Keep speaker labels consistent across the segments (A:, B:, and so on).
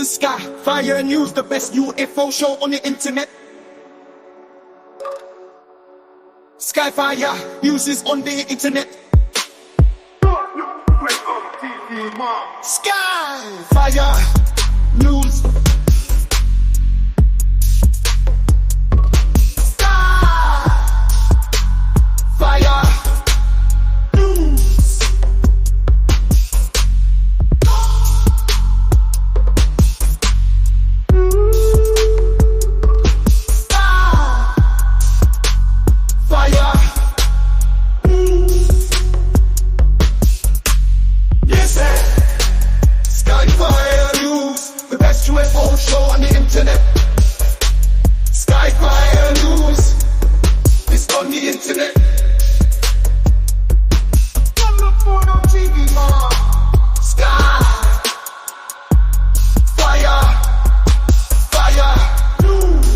A: is Sky Fire News, the best UFO show on the internet. Skyfire News is on the internet. Skyfire News. Skyfire News. Fire News. Yes, sir. Skyfire News, the best UFO show on the internet. Skyfire News, it's on the internet. Come look for no TV, ma. Skyfire News.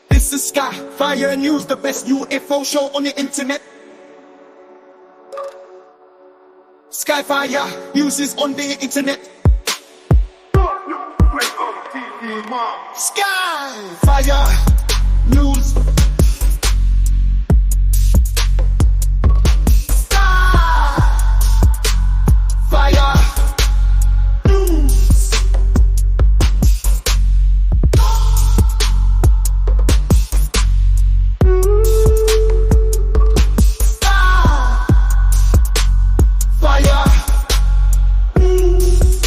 A: This is Skyfire News, the best UFO show on the internet. Skyfire News is on the internet. Skyfire News. Skyfire News. Skyfire News.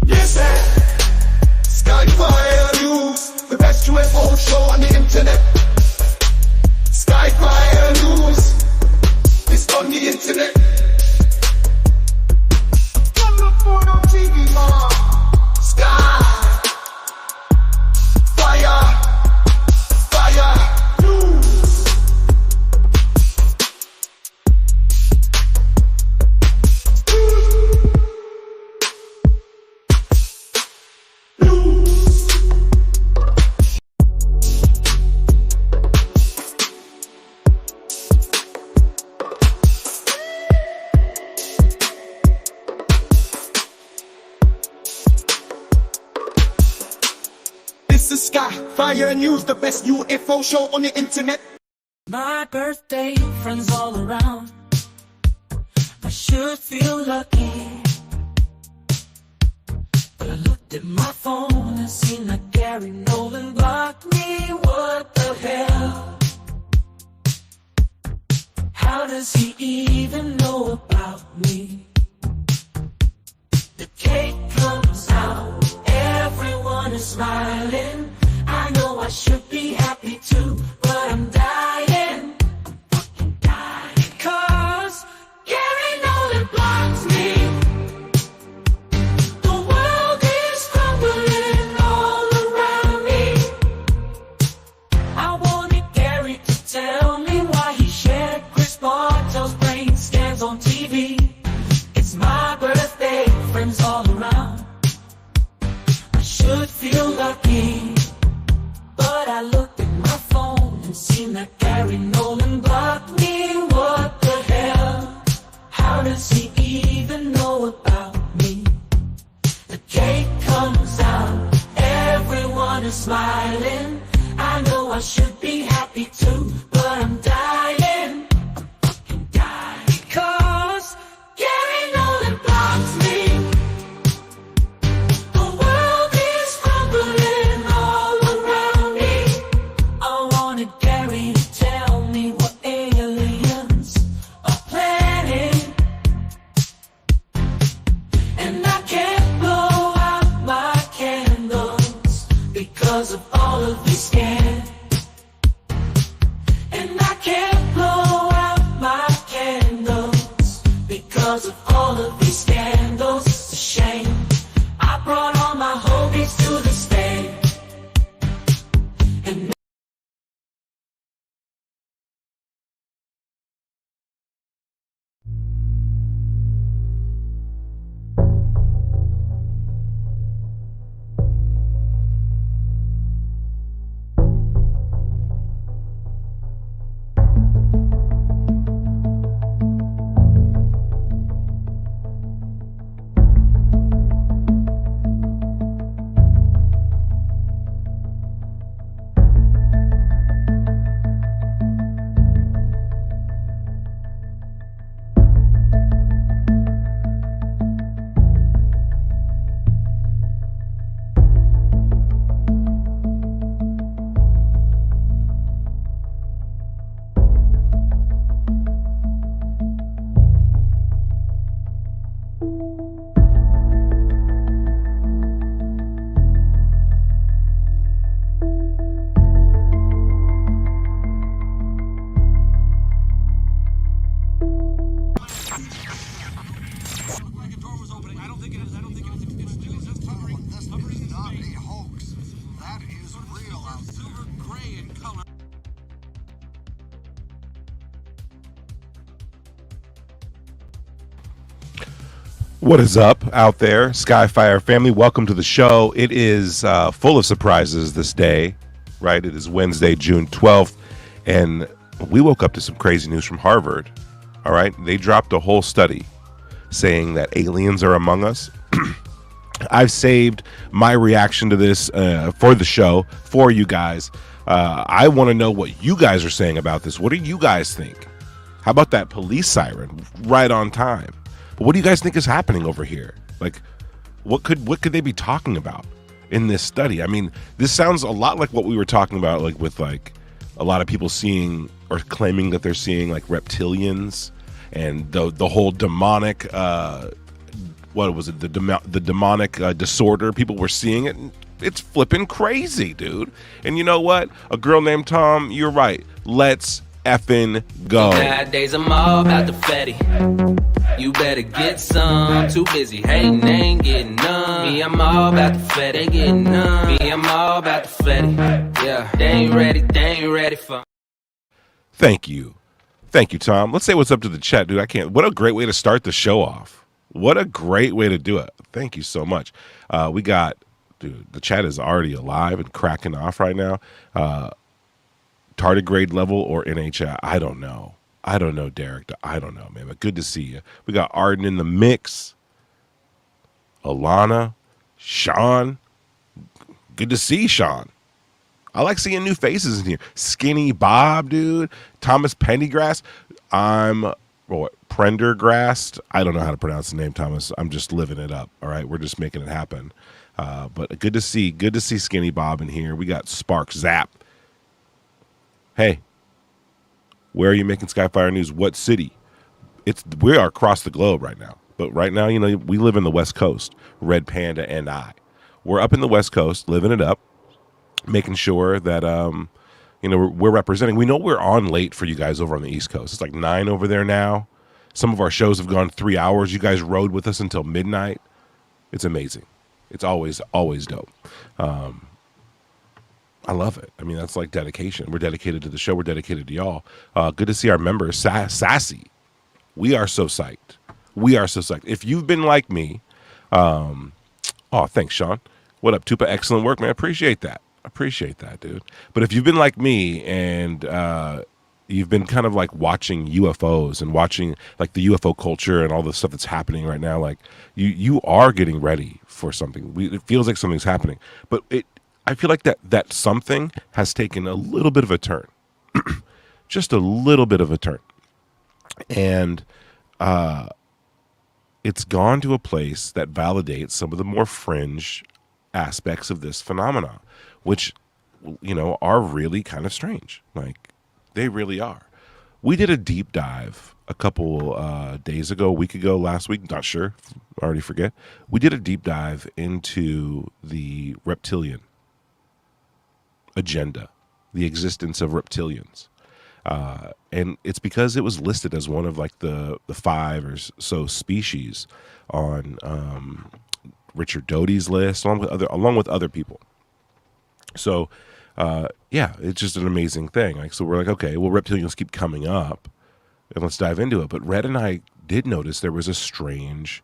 A: Yes, sir. Skyfire News, the best UFO show on the internet. Skyfire News, it's on the internet. Come look for no TV, ma. Skyfire News. This is Skyfire News, the best UFO show on the internet.
B: My birthday, friends all around. I should feel lucky. But I looked at my phone and seen that Garry Nolan blocked me. What the hell? How does he even know about me? The cake comes out, everyone is smiling. I know I should be happy too, but I'm dying. I'm fucking dying. 'Cause Garry Nolan blocks me. The world is crumbling all around me. I wanted Garry to tell me why he shared Chris Bartell's brain scans on TV. It's my birthday, friends all around. I should feel lucky, but I looked at my phone and seen that Garry Nolan blocked me. What the hell? How does he even know about me? The cake comes out, everyone is smiling. I know I should be happy too, but I'm dying. I'm fucking dying. 'Cause Garry Nolan blocks me. The world is crumbling all around me. I wanted Garry to tell me what aliens are planning. And I can't blow out my candles because of all of these scans. And I can't blow out my candles because of all of these scandals. It's a shame. I brought all my homies to the stage.
C: What is up out there, Skyfire family? Welcome to the show. It is full of surprises this day, right? It is Wednesday, June 12th, and we woke up to some crazy news from Harvard, all right? They dropped a whole study saying that aliens are among us. I've saved my reaction to this for the show, for you guys. I want to know what you guys are saying about this. What do you guys think? How about that police siren right on time? What do you guys think is happening over here? Like, what could they be talking about in this study? I mean, this sounds a lot like what we were talking about, like with like a lot of people seeing or claiming that they're seeing like reptilians and the whole demonic what was it, the demonic disorder. People were seeing it. It's flipping crazy, dude. And you know what? A girl named Tom, you're right. Let's effing go.
D: Nowadays I'm all about the fatty. You better get some. Too busy hating, ain't getting none. Me, I'm all about the fatty. Ain't getting none. Me, I'm all about the fatty. Yeah, they ain't ready for.
C: Thank you, Tom. Let's say what's up to the chat, dude. I can't. What a great way to start the show off. What a great way to do it. Thank you so much. We got, dude. The chat is already alive and cracking off right now. Tardigrade level or NHI? I don't know, Derek. I don't know, man. But good to see you. We got Arden in the mix. Alana, Sean. Good to see Sean. I like seeing new faces in here. Skinny Bob, dude. Thomas Pendergrass. Prendergrast. I don't know how to pronounce the name, Thomas. I'm just living it up. All right, we're just making it happen. But good to see Skinny Bob in here. We got Spark Zap. Hey, where are you making Skyfire news? What city? We are across the globe right now. But right now, you know, we live in the West Coast. Red Panda and I. We're up in the West Coast, living it up, making sure that you know, we're representing. We know we're on late for you guys over on the East Coast. It's like 9 over there now. Some of our shows have gone 3 hours. You guys rode with us until midnight. It's amazing. It's always dope. I love it. I mean, that's like dedication. We're dedicated to the show. We're dedicated to y'all. Good to see our members. Sassy. We are so psyched. If you've been like me, thanks, Sean. What up, Tupa? Excellent work, man. Appreciate that, dude. But if you've been like me and you've been kind of like watching UFOs and watching like the UFO culture and all the stuff that's happening right now, like you are getting ready for something. It feels like something's happening, but I feel like that something has taken a little bit of a turn, just a little bit of a turn, and it's gone to a place that validates some of the more fringe aspects of this phenomenon, which, you know, are really kind of strange. Like, they really are. We did a deep dive a couple days ago, a week ago, last week, not sure, I already forget. We did a deep dive into the reptilian agenda, the existence of reptilians. And it's because it was listed as one of like the 5 or so species on Richard Doty's list, along with other people. So, yeah, it's just an amazing thing. Like, so we're like, okay, well, reptilians keep coming up, and let's dive into it. But Red and I did notice there was a strange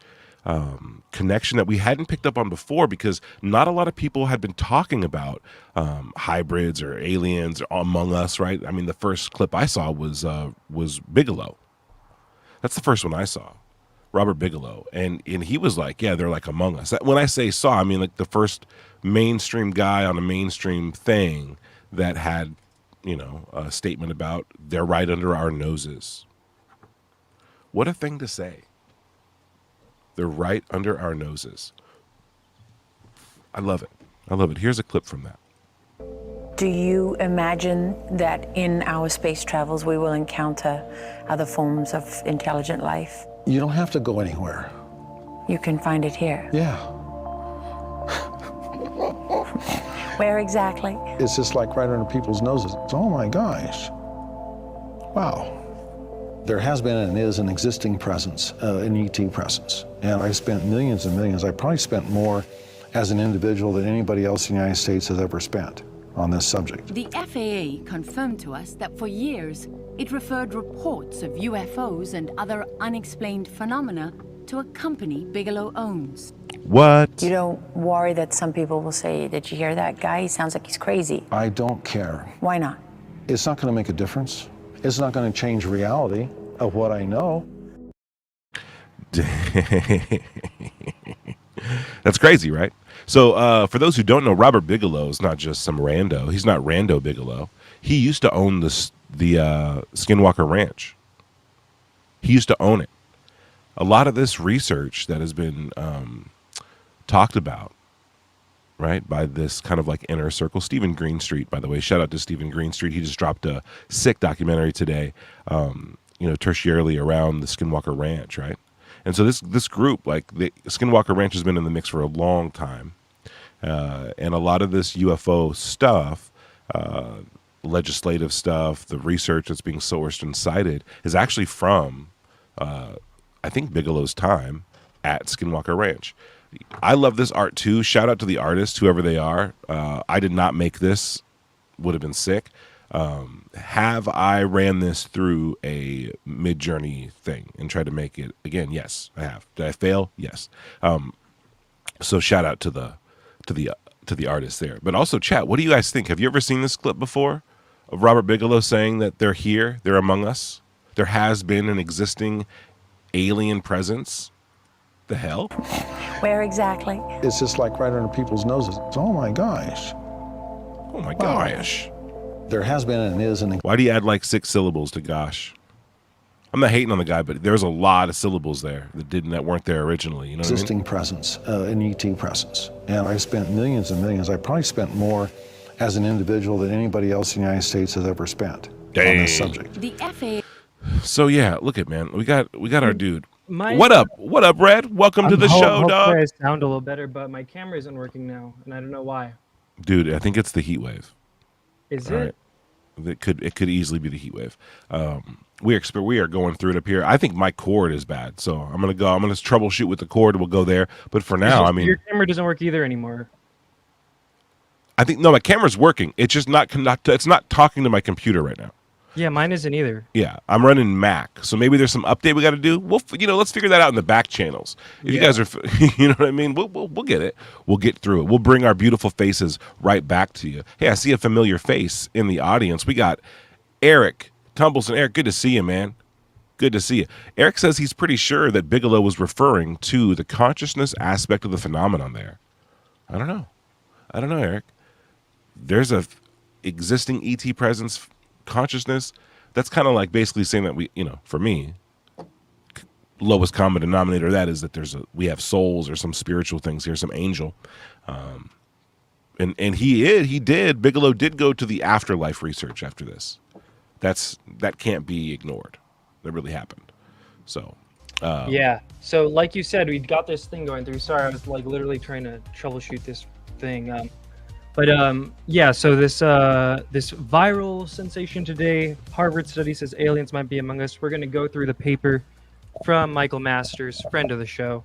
C: connection that we hadn't picked up on before, because not a lot of people had been talking about hybrids or aliens among us, right? I mean, the first clip I saw was Bigelow. That's the first one I saw, Robert Bigelow, and he was like, yeah, they're like among us. When I say saw, I mean like the first mainstream guy on a mainstream thing that had, you know, a statement about they're right under our noses. What a thing to say. They're right under our noses. I love it. Here's a clip from that.
E: Do you imagine that in our space travels we will encounter other forms of intelligent life?
F: You don't have to go anywhere.
E: You can find it here.
F: Yeah.
E: Where exactly?
F: It's just like right under people's noses. Oh my gosh. Wow. There has been and is an existing presence, an ET presence. And I spent millions and millions. I probably spent more as an individual than anybody else in the United States has ever spent on this subject.
G: The FAA confirmed to us that for years, it referred reports of UFOs and other unexplained phenomena to a company Bigelow owns.
C: What?
E: You don't worry that some people will say, did you hear that guy? He sounds like he's crazy.
F: I don't care.
E: Why not?
F: It's not going to make a difference. It's not going to change reality of what I know.
C: That's crazy, right? So for those who don't know, Robert Bigelow is not just some rando. He's not Rando Bigelow. He used to own the Skinwalker Ranch. He used to own it. A lot of this research that has been talked about, right, by this kind of like inner circle. Stephen Greenstreet, by the way, shout out to Stephen Greenstreet. He just dropped a sick documentary today, tertiarily around the Skinwalker Ranch, right? And so this group, like the Skinwalker Ranch, has been in the mix for a long time, and a lot of this UFO stuff, legislative stuff, the research that's being sourced and cited is actually from, I think, Bigelow's time at Skinwalker Ranch. I love this art too. Shout out to the artists, whoever they are. I did not make this; would have been sick. Have I ran this through a Mid-Journey thing and tried to make it again? Yes, I have. Did I fail? Yes. So shout out to the artists there. But also, chat, what do you guys think? Have you ever seen this clip before of Robert Bigelow saying that they're here, they're among us? There has been an existing alien presence. The hell?
E: Where exactly?
F: It's just like right under people's noses. Oh my gosh.
C: Oh my gosh.
F: There has been and is an
C: Why do you add like 6 syllables to gosh? I'm not hating on the guy, but there's a lot of syllables there that weren't there originally. You know what I mean?
F: existing presence, an ET presence. And I spent millions and millions. I probably spent more as an individual than anybody else in the United States has ever spent on this subject.
G: The FAA.
C: So yeah, look at, man. We got our dude. What up, Red? Welcome to the show, dog.
H: I sound a little better, but my camera isn't working now, and I don't know why.
C: Dude, I think it's the heat wave.
H: Is
C: All
H: it?
C: Right. It could easily be the heat wave. We are going through it up here. I think my cord is bad, so I'm gonna troubleshoot with the cord. We'll go there. But for now, I mean,
H: your camera doesn't work either anymore.
C: I think my camera's working. It's just not it's not talking to my computer right now.
H: Yeah, mine isn't either.
C: Yeah, I'm running Mac, so maybe there's some update we got to do. Let's figure that out in the back channels. If you guys are, you know what I mean. We'll get it. We'll get through it. We'll bring our beautiful faces right back to you. Hey, I see a familiar face in the audience. We got Eric Tumbleson. Eric, good to see you, man. Good to see you. Eric says he's pretty sure that Bigelow was referring to the consciousness aspect of the phenomenon there. I don't know, Eric. There's a existing ET presence. Consciousness, that's kind of like basically saying that for me, lowest common denominator of that is that we have souls or some spiritual things here, some angel, and Bigelow did go to the afterlife research after this. That can't be ignored. That really happened. So
H: yeah, so like you said, we got this thing going through. Sorry, I was like literally trying to troubleshoot this thing. Yeah, so this viral sensation today, Harvard study says aliens might be among us. We're going to go through the paper from Michael Masters, friend of the show.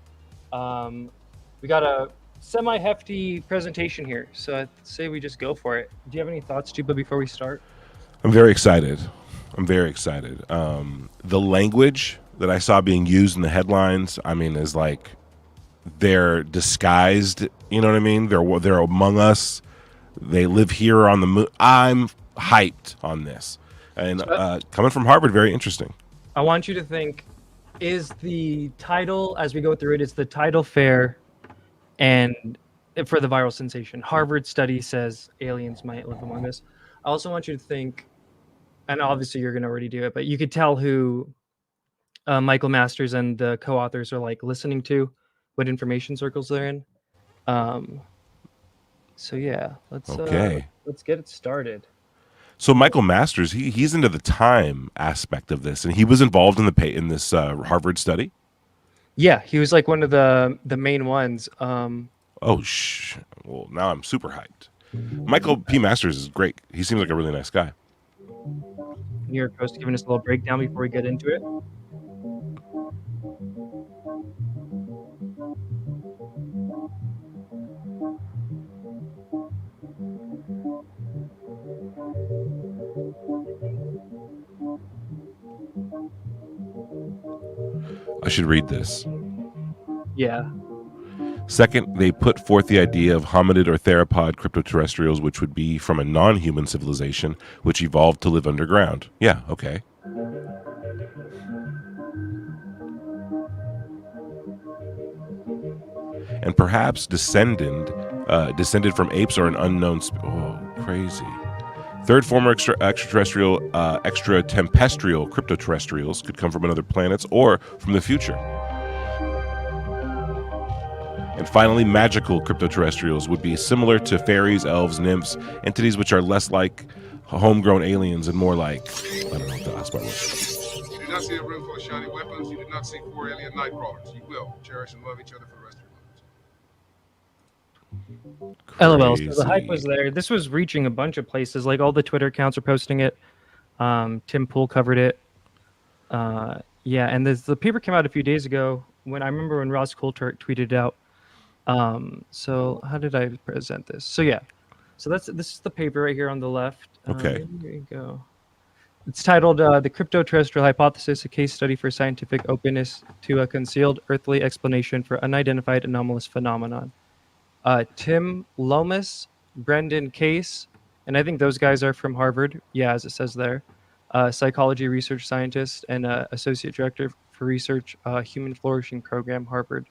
H: We got a semi-hefty presentation here, so I'd say we just go for it. Do you have any thoughts, Juba, before we start?
C: I'm very excited. The language that I saw being used in the headlines, I mean, is like they're disguised. You know what I mean? They're among us. They live here on the moon. I'm hyped on this. And coming from Harvard, very interesting.
H: I want you to think, is the title, as we go through it, is the title fair? And for the viral sensation, Harvard study says aliens might live among us. I also want you to think, and obviously you're going to already do it, but you could tell who Michael Masters and the co-authors are like listening to, what information circles they're in. So yeah, let's get it started.
C: So Michael Masters, he's into the time aspect of this, and he was involved in this Harvard study.
H: Yeah, he was like one of the main ones.
C: Oh, well, now I'm super hyped. Michael P. Masters is great. He seems like a really nice guy.
H: New York Post giving us a little breakdown before we get into it.
C: I should read this.
H: Yeah.
C: Second, they put forth the idea of hominid or theropod cryptoterrestrials, which would be from a non-human civilization which evolved to live underground. Yeah, okay. And perhaps descended from apes or an unknown. Oh, crazy. Third, former extraterrestrial, extratempestrial cryptoterrestrials could come from another planets or from the future. And finally, magical cryptoterrestrials would be similar to fairies, elves, nymphs, entities which are less like homegrown aliens and more like, I don't know what the last part was.
I: You do not see a room full of shiny weapons. You do not see 4 alien night crawlers. You will cherish and love each other for the rest of your lives.
H: LOL. So the hype was there. This was reaching a bunch of places. Like all the Twitter accounts are posting it. Tim Pool covered it. Yeah, and the paper came out a few days ago. When I remember when Ross Coulter tweeted it out. So how did I present this? So yeah, so this is the paper right here on the left.
C: Okay.
H: There you go. It's titled "The Cryptoterrestrial Hypothesis: A Case Study for Scientific Openness to a Concealed Earthly Explanation for Unidentified Anomalous Phenomenon." Tim Lomas, Brendan Case, and I think those guys are from Harvard. Yeah, as it says there, psychology research scientist and associate director for research human flourishing program, Harvard.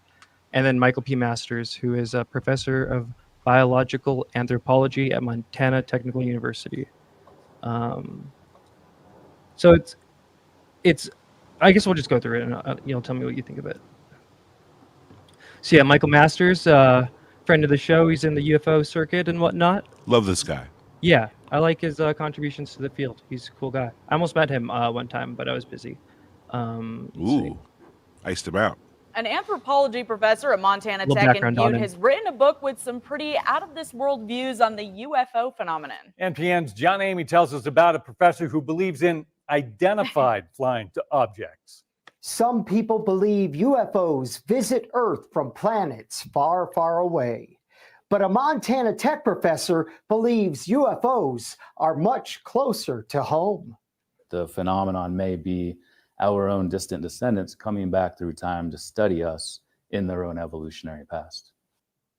H: And then Michael P. Masters, who is a professor of biological anthropology at Montana Technical University. So it's. I guess we'll just go through it, and you'll tell me what you think of it. So yeah, Michael Masters, friend of the show. He's in the UFO circuit and whatnot.
C: Love this guy.
H: Yeah, I like his contributions to the field. He's a cool guy. I almost met him one time, but I was busy.
C: Ooh, iced him out.
J: An anthropology professor at Montana Tech and Butte has written a book with some pretty out-of-this-world views on the UFO phenomenon.
K: NPN's John Amy tells us about a professor who believes in identified flying objects.
L: Some people believe UFOs visit Earth from planets far, far away. But a Montana Tech professor believes UFOs are much closer to home.
M: The phenomenon may be our own distant descendants coming back through time to study us in their own evolutionary past.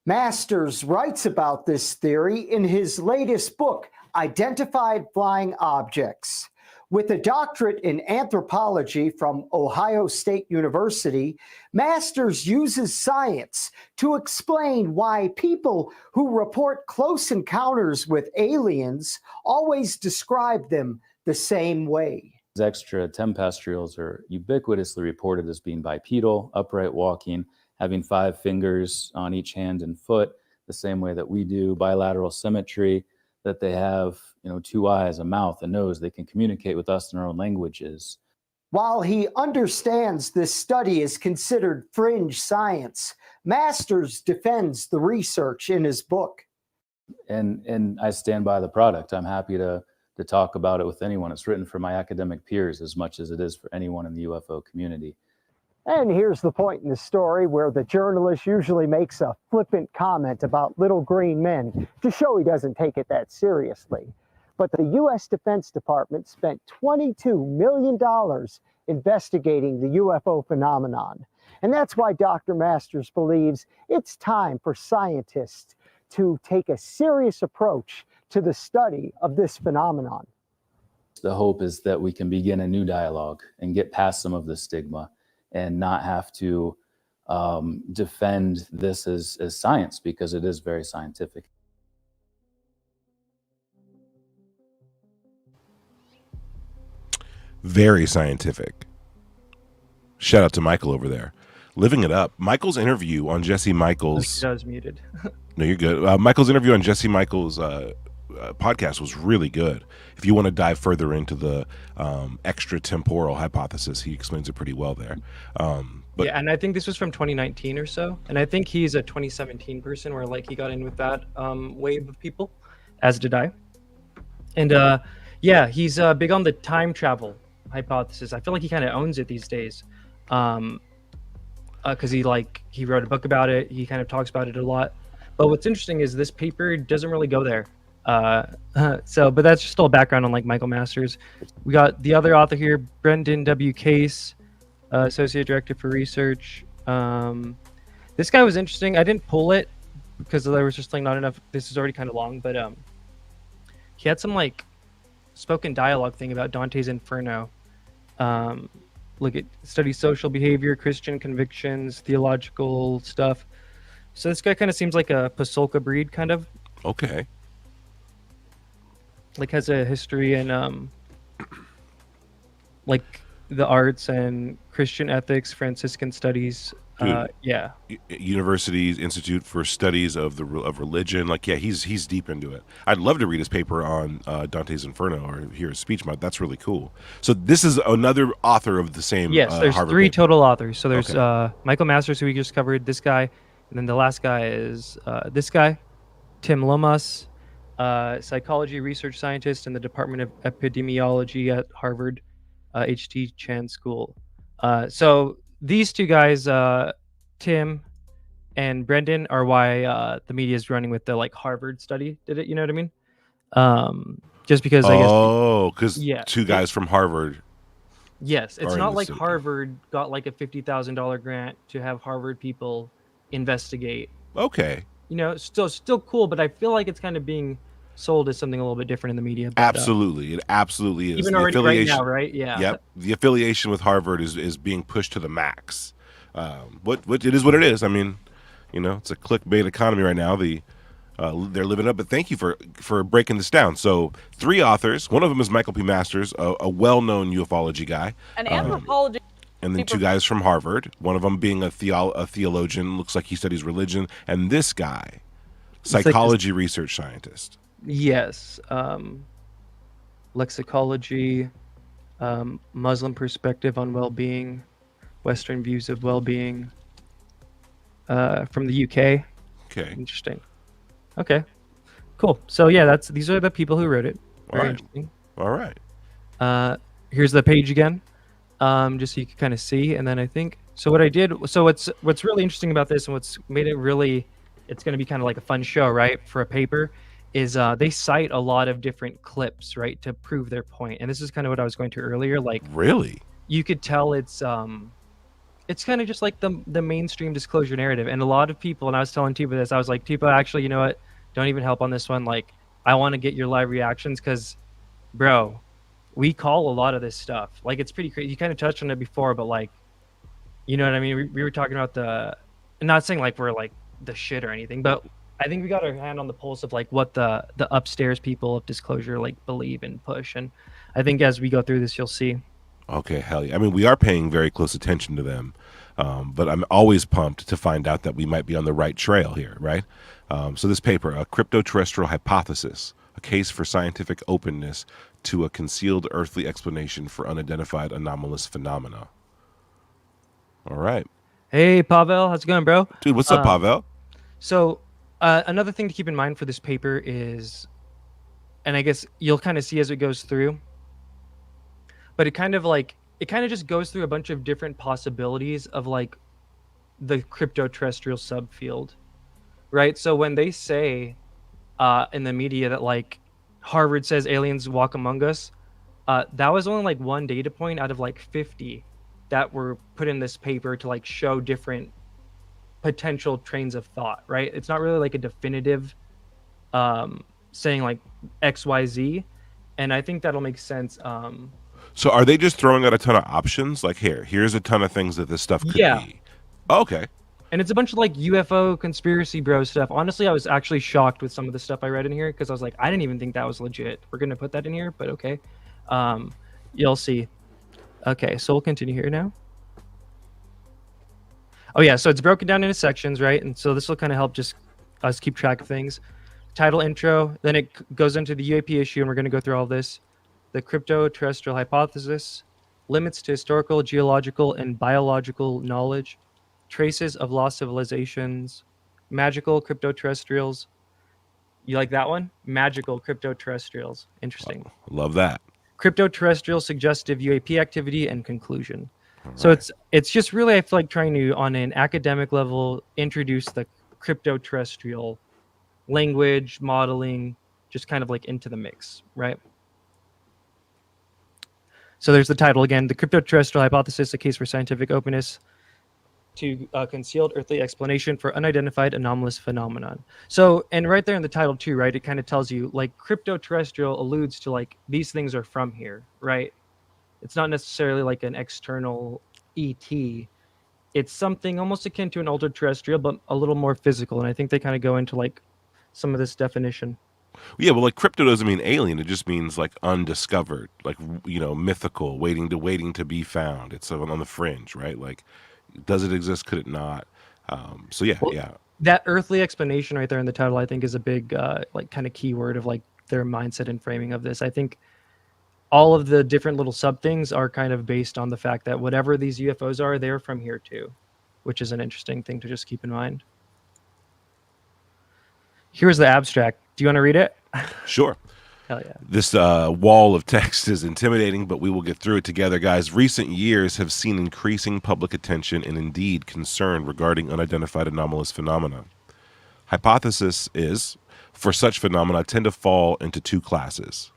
L: Masters writes about this theory in his latest book, Identified Flying Objects. With a doctorate in anthropology from Ohio State University, Masters uses science to explain why people who report close encounters with aliens always describe them the same way.
M: Extraterrestrials are ubiquitously reported as being bipedal, upright walking, having 5 fingers on each hand and foot, the same way that we do, bilateral symmetry, that they have, 2 eyes, a mouth, a nose. They can communicate with us in our own languages.
L: While he understands this study is considered fringe science, Masters defends the research in his book.
M: And I stand by the product. I'm happy to talk about it with anyone. It's written for my academic peers as much as it is for anyone in the UFO community.
L: And here's the point in the story where the journalist usually makes a flippant comment about little green men to show he doesn't take it that seriously. But the U.S. Defense Department spent $22 million investigating the UFO phenomenon. And that's why Dr. Masters believes it's time for scientists to take a serious approach to the study of this phenomenon.
M: The hope is that we can begin a new dialogue and get past some of the stigma and not have to defend this as science, because it is very scientific.
C: Very scientific. Shout out to Michael over there. Living it up. Michael's interview on Jesse Michaels.
H: I was muted.
C: No, you're good. Michael's interview on Jesse Michaels' podcast was really good. If you want to dive further into the extratemporal hypothesis, he explains it pretty well there. But
H: yeah, and I think this was from 2019 or so, and I think he's a 2017 person where like he got in with that wave of people, as did I. And yeah, he's big on the time travel hypothesis. I feel like he kind of owns it these days, because he wrote a book about it. He kind of talks about it a lot. But what's interesting is this paper doesn't really go there. But that's just a little background on like Michael Masters. We got the other author here, Brendan W. Case, Associate Director for Research. This guy was interesting. I didn't pull it because there was just like not enough. This is already kind of long, but he had some like spoken dialogue thing about Dante's Inferno. Look at study social behavior, Christian convictions, theological stuff. So this guy kind of seems like a Pasolka breed, kind of.
C: Okay.
H: Like has a history in like the arts and Christian ethics, Franciscan studies. Yeah.
C: University's Institute for Studies of Religion. Like, yeah, he's deep into it. I'd love to read his paper on Dante's Inferno or hear his speech. That's really cool. So this is another author of the same.
H: Yes, there's
C: Harvard
H: three
C: paper.
H: total authors. So there's
C: Okay.
H: Michael Masters, who we just covered, this guy, and then the last guy is this guy, Tim Lomas, psychology research scientist in the Department of Epidemiology at Harvard H.T. Chan School. So these two guys, Tim and Brendan, are why the media is running with the like Harvard study. Did it? You know what I mean? Just because I guess.
C: Oh, because
H: yeah,
C: two guys from Harvard.
H: Yes, it's
C: are in
H: not
C: the
H: like
C: study.
H: Harvard got like a $50,000 grant to have Harvard people investigate.
C: Okay.
H: You know, still cool, but I feel like it's kind of being sold as something a little bit different in the media. But,
C: Absolutely, it absolutely is.
H: even
C: The
H: already right
C: affiliation-
H: now, right? Yeah.
C: Yep. The affiliation with Harvard is being pushed to the max. What it is what it is. I mean, you know, it's a clickbait economy right now. They're living up. But thank you for breaking this down. So 3 authors. One of them is Michael P. Masters, a well-known ufology guy.
J: An anthropology.
C: And then 2 guys from Harvard. One of them being a theologian. Looks like he studies religion. And this guy,
H: like
C: psychology research scientist.
H: Yes. Lexicology, Muslim perspective on well-being, Western views of well-being, from the UK.
C: Okay.
H: Interesting. Okay. Cool. So yeah, these are the people who wrote it. Very
C: All right.
H: interesting.
C: All right.
H: Here's the page again, just so you can kind of see. And then I think so. What I did. So what's really interesting about this, and what's made it really, it's going to be kind of like a fun show, right? For a paper, is they cite a lot of different clips, right, to prove their point. And this is kind of what I was going to earlier. Like,
C: really,
H: you could tell it's kind of just like the mainstream disclosure narrative. And a lot of people, and I was telling Tipa this, I was like, Tipa, actually, you know what? Don't even help on this one. Like, I want to get your live reactions because, bro, we call a lot of this stuff. Like, it's pretty crazy. You kind of touched on it before, but like, you know what I mean? We were talking about not saying like we're like the shit or anything, but I think we got our hand on the pulse of like what the upstairs people of disclosure like believe and push. And I think as we go through this, you'll see.
C: Okay, hell yeah. I mean, we are paying very close attention to them, but I'm always pumped to find out that we might be on the right trail here, right? So this paper, a Cryptoterrestrial Hypothesis, a case for scientific openness to a concealed earthly explanation for unidentified anomalous phenomena. All right.
H: Hey, Pavel, how's it going, bro?
C: Dude, what's up, Pavel?
H: So another thing to keep in mind for this paper is, and I guess you'll kind of see as it goes through, but it kind of just goes through a bunch of different possibilities of like the cryptoterrestrial subfield, right? So when they say in the media that like Harvard says aliens walk among us, that was only like one data point out of like 50 that were put in this paper to like show different potential trains of thought, right? It's not really like a definitive saying like XYZ, and I think that'll make sense.
C: So are they just throwing out a ton of options? Like, here's a ton of things that this stuff could be. Okay.
H: And it's a bunch of like UFO conspiracy bro stuff. Honestly, I was actually shocked with some of the stuff I read in here because I was like, I didn't even think that was legit. We're going to put that in here, but okay. You'll see. Okay, so we'll continue here now. Oh yeah, so it's broken down into sections, right? And so this will kind of help just us keep track of things. title intro, then it goes into the UAP issue, and we're going to go through all this. The Cryptoterrestrial Hypothesis, limits to historical, geological, and biological knowledge, traces of lost civilizations, magical cryptoterrestrials. You like that one? Magical cryptoterrestrials. Interesting.
C: Love that.
H: Cryptoterrestrial suggestive UAP activity and conclusion. So
C: right.
H: it's just really, I feel like, trying to, on an academic level, introduce the cryptoterrestrial language, modeling, just kind of like into the mix, right? So there's the title again, The Cryptoterrestrial Hypothesis, a case for scientific openness to concealed earthly explanation for unidentified anomalous phenomenon. So, and right there in the title too, right, it kind of tells you, like, cryptoterrestrial alludes to, like, these things are from here, right? It's not necessarily like an external ET. It's something almost akin to an ultraterrestrial, but a little more physical. And I think they kind of go into, like, some of this definition.
C: Yeah, well, like, crypto doesn't mean alien. It just means, like, undiscovered, like, mythical, waiting to be found. It's on the fringe, right? Like, does it exist? Could it not? So yeah,
H: well,
C: yeah.
H: That earthly explanation right there in the title, I think, is a big, like, kind of keyword of, like, their mindset and framing of this. I think all of the different little sub things are kind of based on the fact that whatever these UFOs are, they're from here too, which is an interesting thing to just keep in mind. Here's the abstract. Do you want to read it?
C: Sure.
H: Hell yeah.
C: This wall of text is intimidating, but we will get through it together, guys. Recent years have seen increasing public attention and indeed concern regarding unidentified anomalous phenomena. Hypothesis is, for such phenomena, tend to fall into two classes: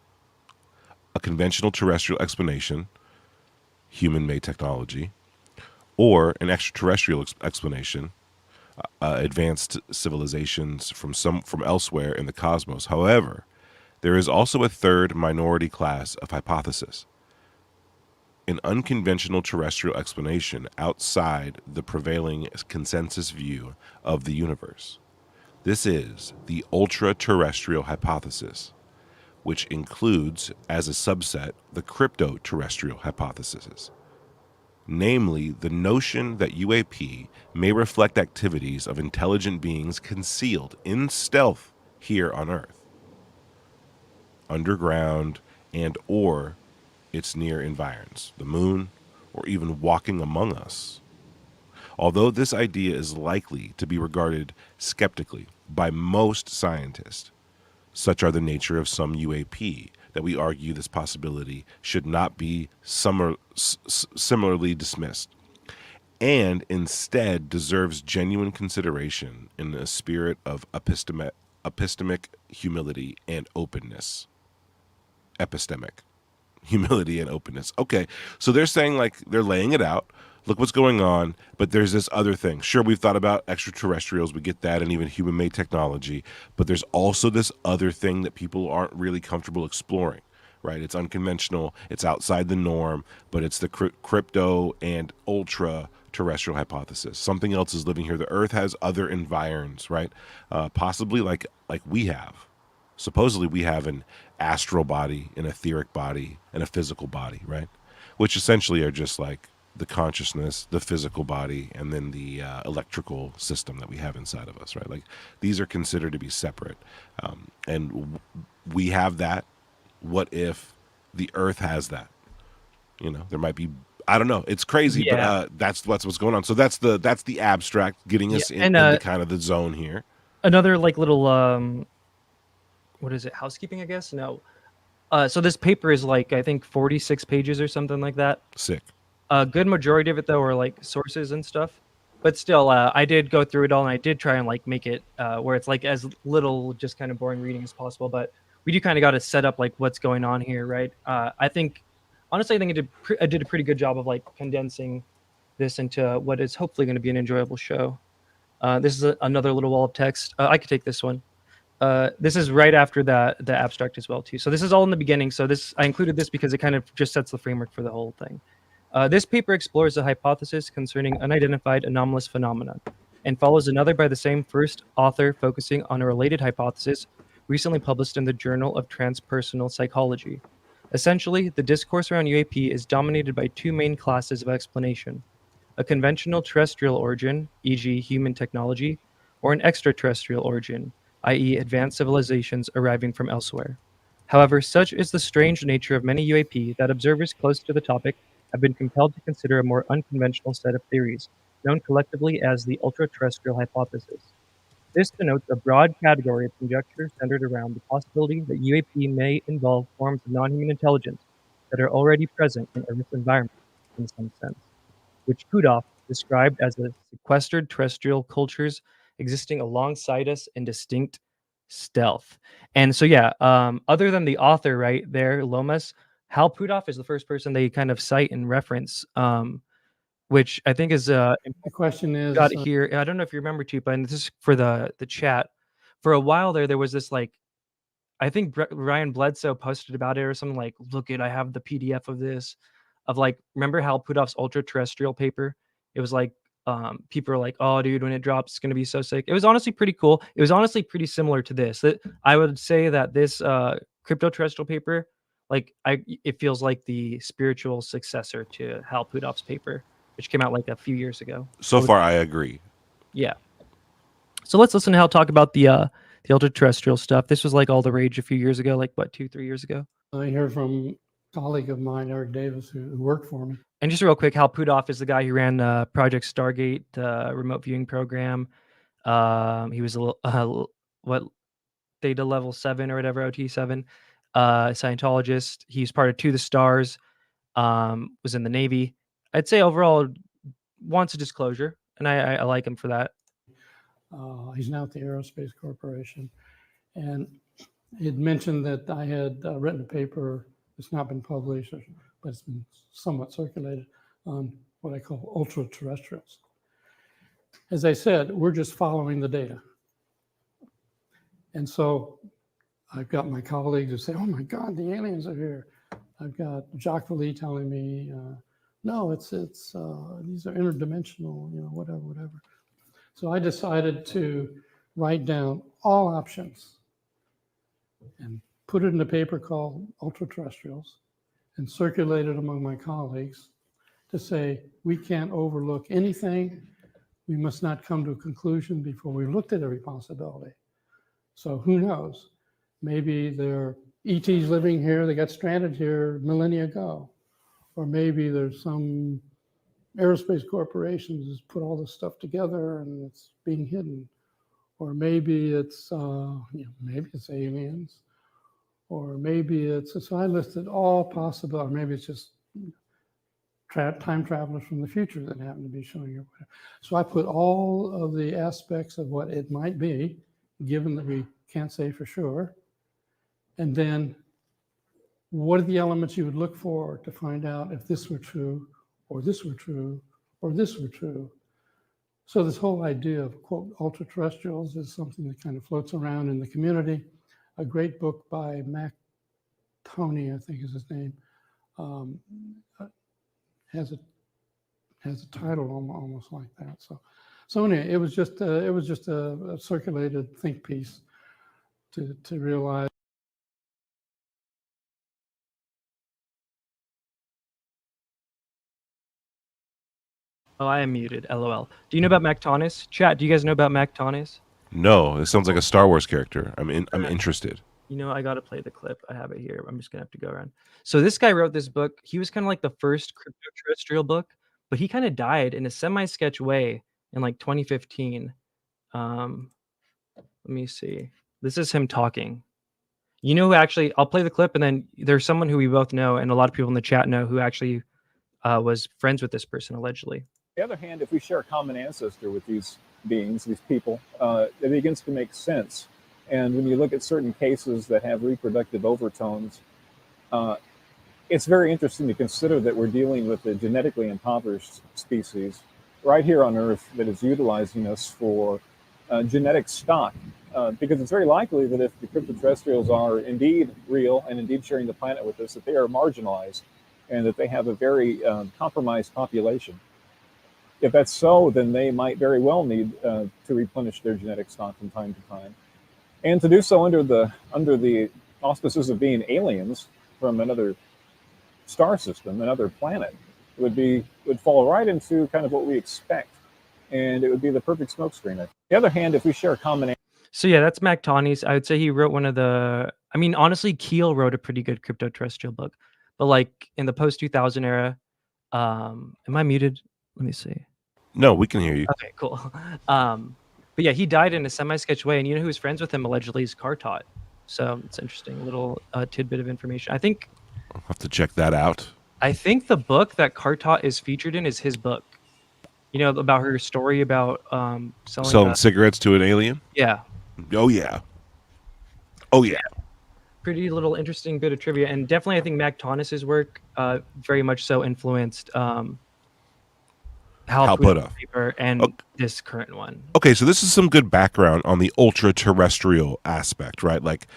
C: a conventional terrestrial explanation, human-made technology, or an extraterrestrial explanation, advanced civilizations from elsewhere in the cosmos. However, there is also a third minority class of hypothesis: an unconventional terrestrial explanation outside the prevailing consensus view of the universe. This is the Ultraterrestrial Hypothesis, which includes, as a subset, the Cryptoterrestrial Hypothesis, namely the notion that UAP may reflect activities of intelligent beings concealed in stealth here on Earth, underground, and or its near environs, the moon, or even walking among us. Although this idea is likely to be regarded skeptically by most scientists, such are the nature of some UAP that we argue this possibility should not be similarly dismissed, and instead deserves genuine consideration in a spirit of epistemic humility and openness. Epistemic humility and openness. Okay, so they're saying, like, they're laying it out. Look what's going on, but there's this other thing. Sure, we've thought about extraterrestrials, we get that, and even human-made technology, but there's also this other thing that people aren't really comfortable exploring, right? It's unconventional, it's outside the norm, but it's the crypto and ultra-terrestrial hypothesis. Something else is living here. The Earth has other environs, right? Possibly like we have. Supposedly we have an astral body, an etheric body, and a physical body, right? Which essentially are just like the consciousness, the physical body, and then the electrical system that we have inside of us, right? Like, these are considered to be separate. And we have that. What if the Earth has that? There might be, I don't know. It's crazy,
H: yeah.
C: But that's what's going on. So that's the abstract getting us into kind of the zone here.
H: Another, like, little, what is it? Housekeeping, I guess? No. So this paper is, like, I think 46 pages or something like that.
C: Sick.
H: A good majority of it, though, are, like, sources and stuff. But still, I did go through it all, and I did try and, like, make it where it's, like, as little just kind of boring reading as possible. But we do kind of got to set up, like, what's going on here, right? I think, honestly, I think I did a pretty good job of, like, condensing this into what is hopefully going to be an enjoyable show. This is another little wall of text. I could take this one. This is right after the abstract as well, too. So this is all in the beginning. So I included this because it kind of just sets the framework for the whole thing. This paper explores a hypothesis concerning unidentified anomalous phenomena and follows another by the same first author focusing on a related hypothesis recently published in the Journal of Transpersonal Psychology. Essentially, the discourse around UAP is dominated by two main classes of explanation: a conventional terrestrial origin, e.g. human technology, or an extraterrestrial origin, i.e. advanced civilizations arriving from elsewhere. However, such is the strange nature of many UAP that observers close to the topic have been compelled to consider a more unconventional set of theories, known collectively as the Ultraterrestrial Hypothesis. This denotes a broad category of conjecture centered around the possibility that UAP may involve forms of non-human intelligence that are already present in Earth's environment, in some sense, which Puthoff described as the sequestered terrestrial cultures existing alongside us in distinct stealth. And so, yeah, other than the author right there, Lomas, Hal Puthoff is the first person they kind of cite and reference, which I think is
N: the question is
H: got it here. I don't know if you remember, Tupa, and this is for the chat. For a while there was this like, I think Ryan Bledsoe posted about it or something like, look it, I have the PDF of this, of like, remember Hal Puthoff's Ultraterrestrial paper? It was like, people are like, oh dude, when it drops, it's gonna be so sick. It was honestly pretty cool. It was honestly pretty similar to this. I would say that this Cryptoterrestrial paper, like it feels like the spiritual successor to Hal Puthoff's paper, which came out like a few years ago.
C: So far, I agree.
H: Yeah. So let's listen to Hal talk about the ultra-terrestrial stuff. This was like all the rage a few years ago, like what, 2-3 years ago?
N: I heard from a colleague of mine, Eric Davis, who worked for me.
H: And just real quick, Hal Puthoff is the guy who ran Project Stargate, remote viewing program. He was what, Theta Level 7 or whatever, OT7, Scientologist. He's part of To the Stars, was in the Navy. I'd say overall wants a disclosure, and I like him for that.
N: He's now at the Aerospace Corporation. And he had mentioned that I had written a paper that's not been published, but it's been somewhat circulated on what I call ultra-terrestrials. As I said, we're just following the data. And so I've got my colleagues who say, oh my God, the aliens are here. I've got Jacques Vallée telling me, no, these are interdimensional, whatever. So I decided to write down all options and put it in a paper called Ultraterrestrials and circulate it among my colleagues to say, we can't overlook anything. We must not come to a conclusion before we've looked at every possibility. So who knows? Maybe there are ETs living here, they got stranded here millennia ago. Or maybe there's some aerospace corporations has put all this stuff together and it's being hidden. Or maybe it's maybe it's aliens, or maybe it's, so I listed all possible, or maybe it's just time travelers from the future that happen to be showing you. So I put all of the aspects of what it might be, given that we can't say for sure. And then what are the elements you would look for to find out if this were true, or this were true, or this were true? So this whole idea of, quote, ultra-terrestrials is something that kind of floats around in the community. A great book by Mac Tony, I think is his name, has a title almost like that. So anyway, it was just a circulated think piece to realize.
H: Oh, I am muted. LOL. Do you know about Mac Tonnies? Chat, do you guys know about Mac Tonnies?
C: No, it sounds like a Star Wars character. I'm interested.
H: You know, I got to play the clip. I have it here. I'm just going to have to go around. So this guy wrote this book. He was kind of like the first cryptoterrestrial book, but he kind of died in a semi-sketch way in like 2015. Let me see. This is him talking. You know who actually, I'll play the clip, and then there's someone who we both know, and a lot of people in the chat know, who actually was friends with this person, allegedly.
O: On the other hand, if we share a common ancestor with these beings, these people, it begins to make sense. And when you look at certain cases that have reproductive overtones, it's very interesting to consider that we're dealing with a genetically impoverished species right here on Earth that is utilizing us for genetic stock. Because it's very likely that if the cryptoterrestrials are indeed real and indeed sharing the planet with us, that they are marginalized and that they have a very compromised population. If that's so, then they might very well need to replenish their genetic stock from time to time. And to do so under the auspices of being aliens from another star system, another planet, would fall right into kind of what we expect. And it would be the perfect smokescreen. On the other hand, if we share a common...
H: So yeah, that's Mac Tonnies. I would say he wrote one of the. I mean, honestly, Keel wrote a pretty good crypto-terrestrial book, but like in the post 2000 era. Am I muted? Let me see.
C: No, we can hear you.
H: Okay, cool. But yeah, he died in a semi-sketch way, and you know who was friends with him allegedly is Kartot. So it's interesting little tidbit of information. I think
C: I'll have to check that out.
H: I think the book that Kartot is featured in is his book. You know, about her story about selling
C: cigarettes to an alien.
H: Yeah.
C: Oh yeah. Oh yeah.
H: Pretty little interesting bit of trivia, and definitely I think Mac Tonnis's work very much so influenced Hal Puthoff paper and this current one.
C: Okay, so this is some good background on the ultra-terrestrial aspect, right? Like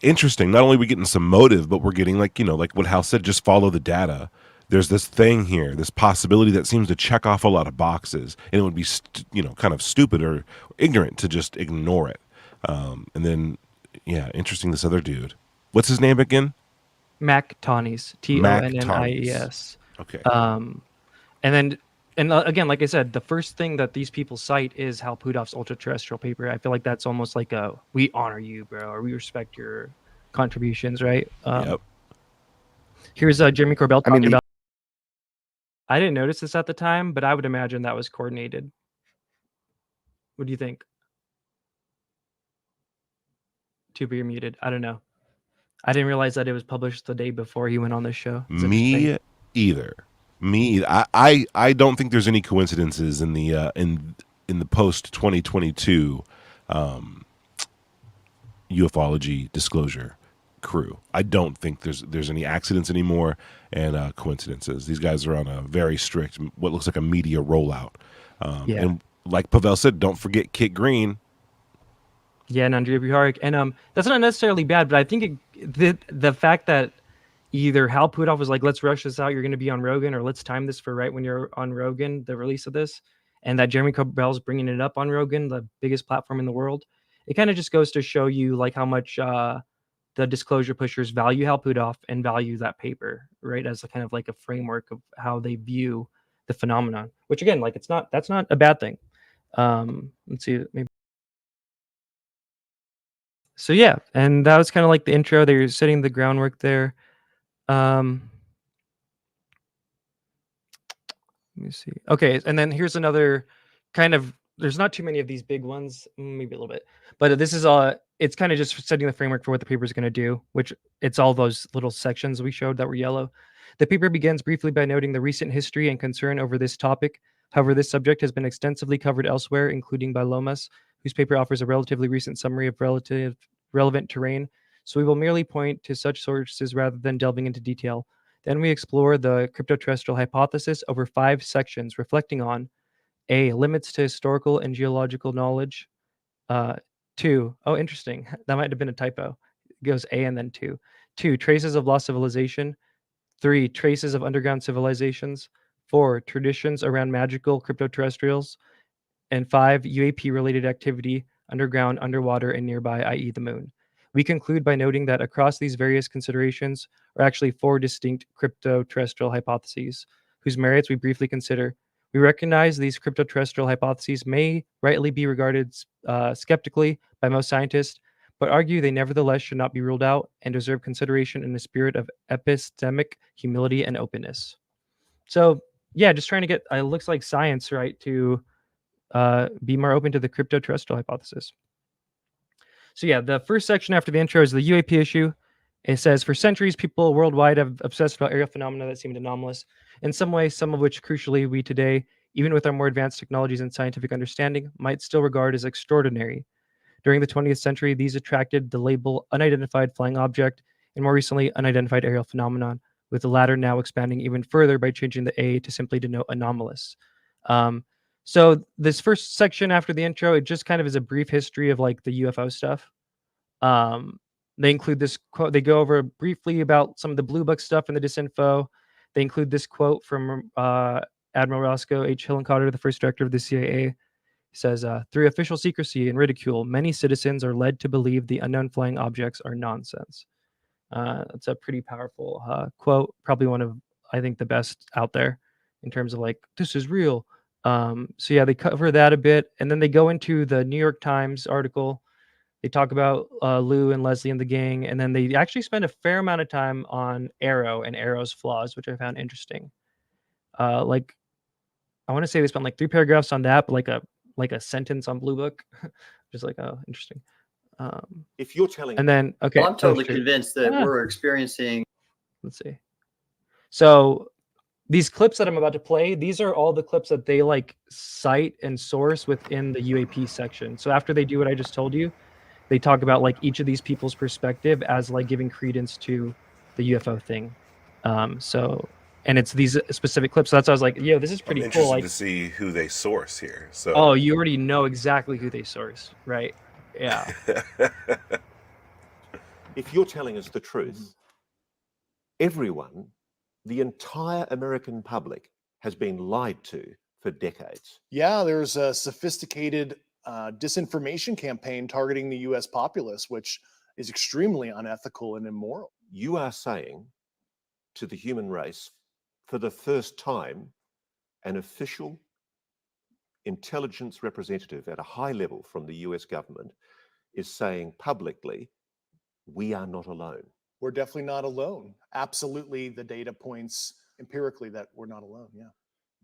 C: interesting. Not only are we getting some motive, but we're getting like what Hal said, just follow the data. There's this thing here, this possibility that seems to check off a lot of boxes, and it would be kind of stupid or ignorant to just ignore it. And then yeah, interesting. This other dude, what's his name again?
H: Mac Tonnies, Tonnies.
C: Okay.
H: And again, like I said, the first thing that these people cite is Hal Puthoff's ultra-terrestrial paper. I feel like that's almost like we honor you, bro, or we respect your contributions, right?
C: Yep.
H: Here's Jeremy Corbell talking about. I didn't notice this at the time, but I would imagine that was coordinated. What do you think? Tuber, you're muted. I don't know. I didn't realize that it was published the day before he went on this show.
C: Me either. I don't think there's any coincidences in the post 2022 ufology disclosure crew. I don't think there's any accidents anymore and coincidences. These guys are on a very strict, what looks like a media rollout. And like Pavel said, don't forget Kit Green.
H: Yeah, and Andrea Buharic. And that's not necessarily bad, but I think the fact that either Hal Puthoff was like, let's rush this out, you're going to be on Rogan, or let's time this for right when you're on Rogan, the release of this, and that Jeremy Corbell's bringing it up on Rogan, the biggest platform in the world, it kind of just goes to show you like how much the disclosure pushers value Hal Puthoff and value that paper, right, as a kind of like a framework of how they view the phenomenon, which again, like that's not a bad thing. Let's see, maybe. So yeah, and that was kind of like the intro. They're setting the groundwork there. Let me see. Okay, and then here's another kind of. There's not too many of these big ones, maybe a little bit, but this is it's kind of just setting the framework for what the paper is going to do, which it's all those little sections we showed that were yellow. The paper begins briefly by noting the recent history and concern over this topic. However, this subject has been extensively covered elsewhere, including by Lomas, whose paper offers a relatively recent summary of relevant terrain, so we will merely point to such sources rather than delving into detail. Then we explore the cryptoterrestrial hypothesis over 5 sections, reflecting on A, limits to historical and geological knowledge. 2, oh, interesting. That might have been a typo. It goes A and then 2. 2, traces of lost civilization. 3, traces of underground civilizations. 4, traditions around magical cryptoterrestrials. And 5, UAP-related activity, underground, underwater, and nearby, i.e. the moon. We conclude by noting that across these various considerations are actually 4 distinct cryptoterrestrial hypotheses, whose merits we briefly consider. We recognize these cryptoterrestrial hypotheses may rightly be regarded skeptically by most scientists, but argue they nevertheless should not be ruled out and deserve consideration in a spirit of epistemic humility and openness. So yeah, just trying to get, it looks like science, right, to be more open to the cryptoterrestrial hypothesis. So yeah, the first section after the intro is the UAP issue. It says, for centuries, people worldwide have obsessed about aerial phenomena that seemed anomalous. In some ways, some of which, crucially, we today, even with our more advanced technologies and scientific understanding, might still regard as extraordinary. During the 20th century, these attracted the label unidentified flying object, and more recently, unidentified aerial phenomenon, with the latter now expanding even further by changing the A to simply denote anomalous. So this first section after the intro, it just kind of is a brief history of like the UFO stuff. They include this quote. They go over briefly about some of the Blue Book stuff and the disinfo. They include this quote from Admiral Roscoe H. Hillenkotter, the first director of the CIA. He says, through official secrecy and ridicule, many citizens are led to believe the unknown flying objects are nonsense. That's a pretty powerful quote. Probably one of, I think, the best out there in terms of like, this is real. So yeah, they cover that a bit, and then they go into the New York Times article. They talk about Lue and Leslie and the gang, and then they actually spend a fair amount of time on Arrow and Arrow's flaws, which I found interesting. Like, I want to say they spent like 3 paragraphs on that, but like a sentence on Blue Book, just like, oh, interesting.
P: If you're telling,
H: and then okay,
Q: well, I'm totally convinced that
H: Yeah.
Q: we're experiencing.
H: Let's see. So these clips that I'm about to play, these are all the clips that they like cite and source within the UAP section. So after they do what I just told you, they talk about like each of these people's perspective as like giving credence to the UFO thing. And it's these specific clips. So that's why I was like, yo, this is pretty
R: I'm
H: cool.
R: interested
H: Like,
R: to see who they source here. So
H: oh, you already know exactly who they source, right? Yeah.
P: if you're telling us the truth, everyone, the entire American public, has been lied to for decades.
S: Yeah, there's a sophisticated disinformation campaign targeting the US populace, which is extremely unethical and immoral.
P: You are saying to the human race, for the first time, an official intelligence representative at a high level from the US government is saying publicly, we are not alone.
S: We're definitely not alone. Absolutely, the data points empirically that we're not alone, yeah.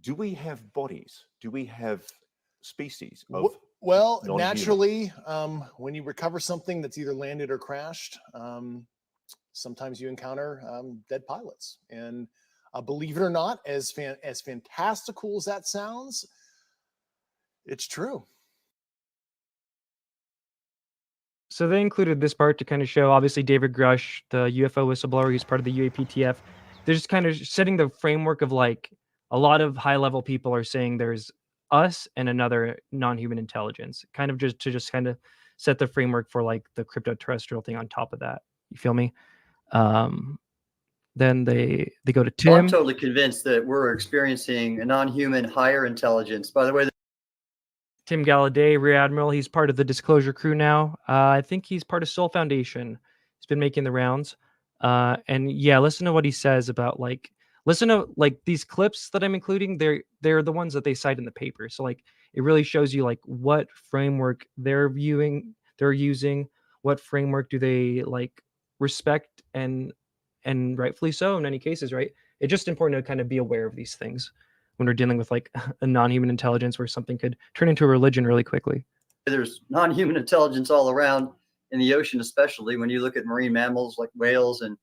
P: Do we have bodies? Do we have species of
S: Well,
P: non-human?
S: naturally, when you recover something that's either landed or crashed, sometimes you encounter dead pilots. And believe it or not, as fantastical as that sounds, it's true.
H: So they included this part to kind of show, obviously, David Grusch, the UFO whistleblower, who's part of the UAPTF. They're just kind of setting the framework of like a lot of high-level people are saying there's us and another non-human intelligence, kind of just kind of set the framework for like the crypto-terrestrial thing on top of that. You feel me? Then they go to Tim.
Q: Well, I'm totally convinced that we're experiencing a non-human higher intelligence. By the way,
H: Tim Gallaudet, Rear Admiral, he's part of the Disclosure crew now. I think he's part of Soul Foundation. He's been making the rounds. And yeah, listen to what he says about like, listen to like these clips that I'm including. They're the ones that they cite in the paper. So like, it really shows you like what framework they're using, what framework do they like respect and rightfully so in many cases, right? It's just important to kind of be aware of these things when we're dealing with like a non-human intelligence where something could turn into a religion really quickly.
Q: there's non-human intelligence all around in the ocean, especially when you look at marine mammals like whales and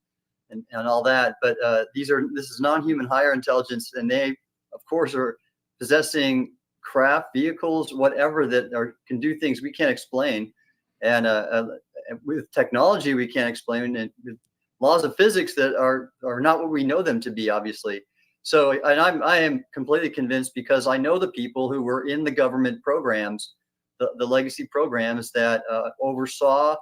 Q: all that. But this is non-human higher intelligence, and they, of course, are possessing craft, vehicles, whatever that can do things we can't explain. And with technology we can't explain, and with laws of physics that are not what we know them to be, obviously. So, and I am completely convinced because I know the people who were in the government programs, the legacy programs that oversaw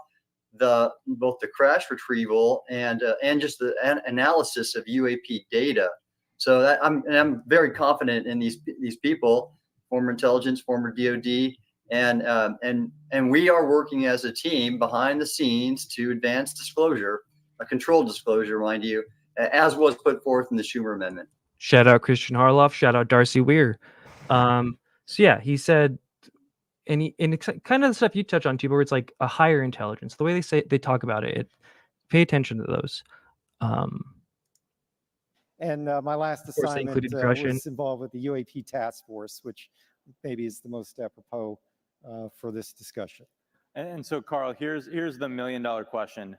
Q: both the crash retrieval and just the analysis of UAP data. So that I'm very confident in these people, former intelligence, former DoD, and we are working as a team behind the scenes to advance disclosure, a controlled disclosure, mind you, as was put forth in the Schumer Amendment.
H: Shout out Christian Harloff. Shout out Darcy Weir. So yeah, he said, and it's kind of the stuff you touch on too, where it's like a higher intelligence. The way they talk about it, pay attention to those.
T: And my last assignment was involved with the UAP task force, which maybe is the most apropos for this discussion.
U: And so, Karl, here's the $1 million question.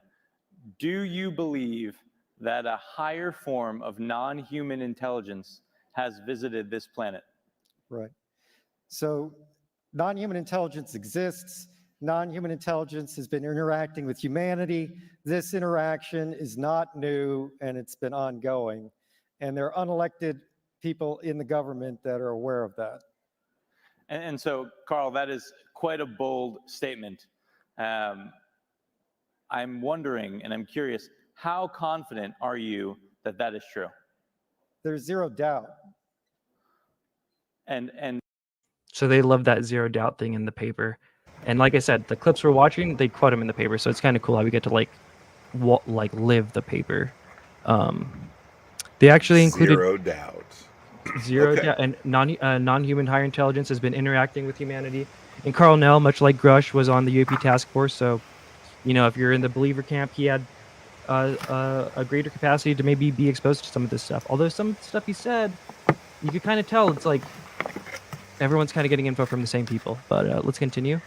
U: Do you believe that a higher form of non-human intelligence has visited this planet?
T: Right. So non-human intelligence exists. Non-human intelligence has been interacting with humanity. This interaction is not new, and it's been ongoing. And there are unelected people in the government that are aware of that.
U: And so, Karl, that is quite a bold statement. I'm wondering, and I'm curious, how confident are you that that is true?
T: There's zero doubt.
U: And
H: so they love that zero doubt thing in the paper. And like I said, the clips we're watching, they quote them in the paper. So it's kind of cool how we get to like live the paper. They actually included
R: zero doubt.
H: zero
C: Okay.
H: and non-human higher intelligence has been interacting with humanity. And Karl Nell, much like Grusch, was on the UAP task force. So, you know, if you're in the believer camp, he had a greater capacity to maybe be exposed to some of this stuff. Although some of the stuff he said, you could kind of tell it's like everyone's kind of getting info from the same people. But let's continue.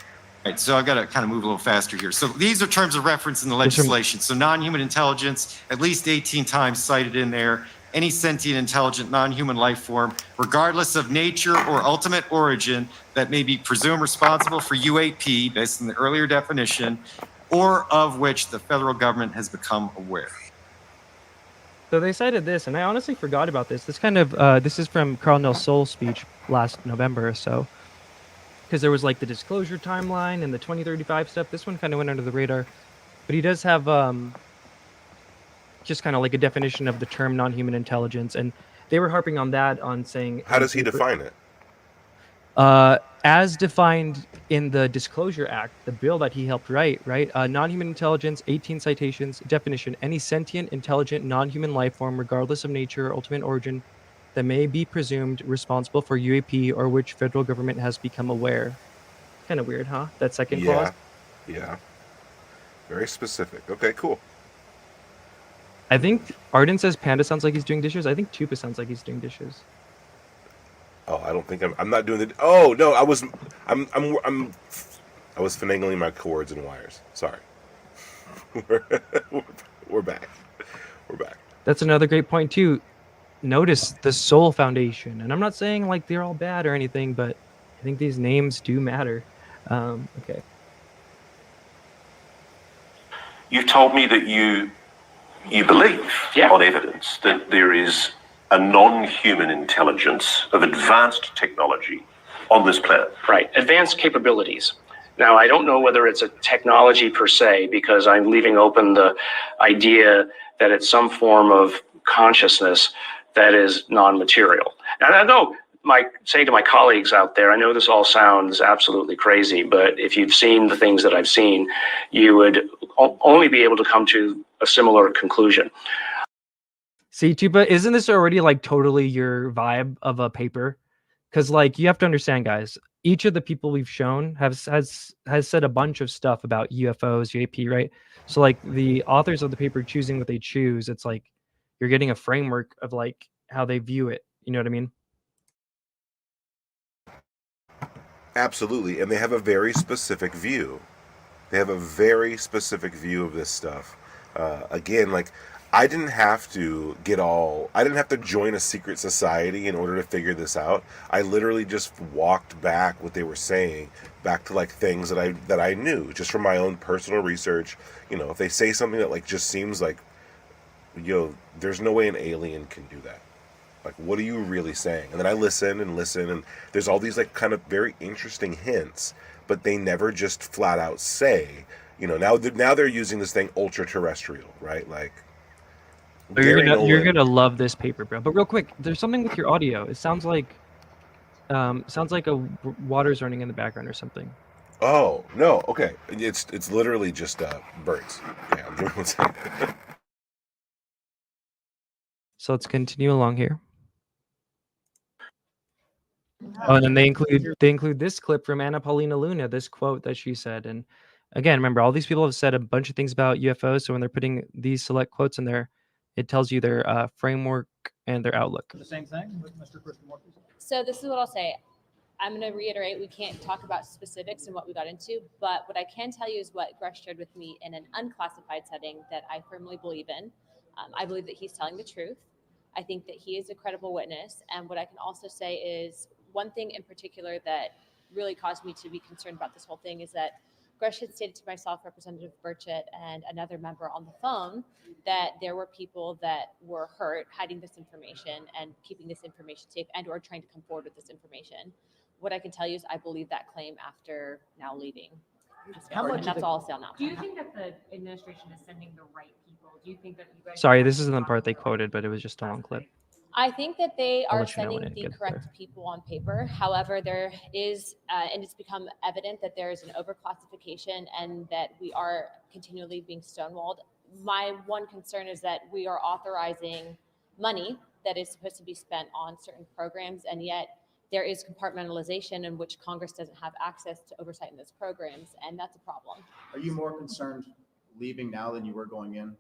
A: Right, so I've got to kind of move a little faster here. So these are terms of reference in the legislation. So non-human intelligence, at least 18 times cited in there. Any sentient, intelligent, non-human life form, regardless of nature or ultimate origin, that may be presumed responsible for UAP, based on the earlier definition, or of which the federal government has become aware.
H: So they cited this, and I honestly forgot about this. This kind of this is from Karl Nell's Soul speech last November or so, because there was like the disclosure timeline and the 2035 stuff. This one kind of went under the radar, but he does have just kind of like a definition of the term non-human intelligence, and they were harping on that, on saying
C: How does he define it?
H: As defined in the Disclosure Act, the bill that he helped write, right? Non-human intelligence, 18 citations, definition: any sentient, intelligent, non-human life form, regardless of nature or ultimate origin, that may be presumed responsible for UAP or which federal government has become aware. Kind of weird, huh? That second clause.
C: Yeah. Very specific. Okay, cool.
H: I think Arden says Panda sounds like he's doing dishes. I think Tupa sounds like he's doing dishes.
C: Oh, I don't think I'm not doing the. Oh no, I was finagling my cords and wires. Sorry. We're back. We're back.
H: That's another great point too. Notice the Soul Foundation, and I'm not saying like they're all bad or anything, but I think these names do matter. Okay.
V: You've told me that you believe on evidence that there is a non-human intelligence of advanced technology on this planet.
W: Right, advanced capabilities. Now, I don't know whether it's a technology per se, because I'm leaving open the idea that it's some form of consciousness that is non-material. And I know, say to my colleagues out there, I know this all sounds absolutely crazy, but if you've seen the things that I've seen, you would only be able to come to a similar conclusion.
H: See, Tupa, isn't this already like totally your vibe of a paper? Because like you have to understand, guys, each of the people we've shown has said a bunch of stuff about UFOs, UAP, right? So like the authors of the paper choosing what they choose, it's like you're getting a framework of like how they view it. You know what I mean?
C: Absolutely, and they have a very specific view. They have a very specific view of this stuff. Again, like I didn't have to join a secret society in order to figure this out. I literally just walked back what they were saying back to like things that I knew just from my own personal research. You know, if they say something that like just seems like, yo, there's no way an alien can do that. Like, what are you really saying? And then I listen, and there's all these like kind of very interesting hints, but they never just flat out say, you know, now they're using this thing ultra-terrestrial, right? Like,
H: Oh, you're gonna love this paper, bro. But real quick, there's something with your audio. It sounds like water's running in the background or something.
C: Oh no, okay. It's literally just birds. Yeah, I'm doing one second.
H: So let's continue along here. Oh, and then they include this clip from Anna Paulina Luna, this quote that she said. And again, remember, all these people have said a bunch of things about UFOs. So when they're putting these select quotes in there, it tells you their framework and their outlook.
X: The same thing with Mr. Christopher.
Y: So this is what I'll say. I'm going to reiterate, we can't talk about specifics and what we got into, but what I can tell you is what Grusch shared with me in an unclassified setting that I firmly believe in. I believe that he's telling the truth. I think that he is a credible witness. And what I can also say is one thing in particular that really caused me to be concerned about this whole thing is that Grusch had stated to myself, Representative Burchett, and another member on the phone that there were people that were hurt hiding this information and keeping this information safe and or trying to come forward with this information. What I can tell you is I believe that claim after now leaving. And that's all I'll say on that.
Z: Do you think that the administration is sending the right people? Do you think that you guys...
H: Sorry, this isn't the part they quoted, but it was just a long clip.
Y: I think that they
H: I'll
Y: are
H: let you know when
Y: sending
H: it
Y: the
H: gets
Y: correct people on paper. However, there is, and it's become evident that there is an overclassification and that we are continually being stonewalled. My one concern is that we are authorizing money that is supposed to be spent on certain programs, and yet there is compartmentalization in which Congress doesn't have access to oversight in those programs, and that's a problem.
B: Are you more concerned leaving now than you were going in?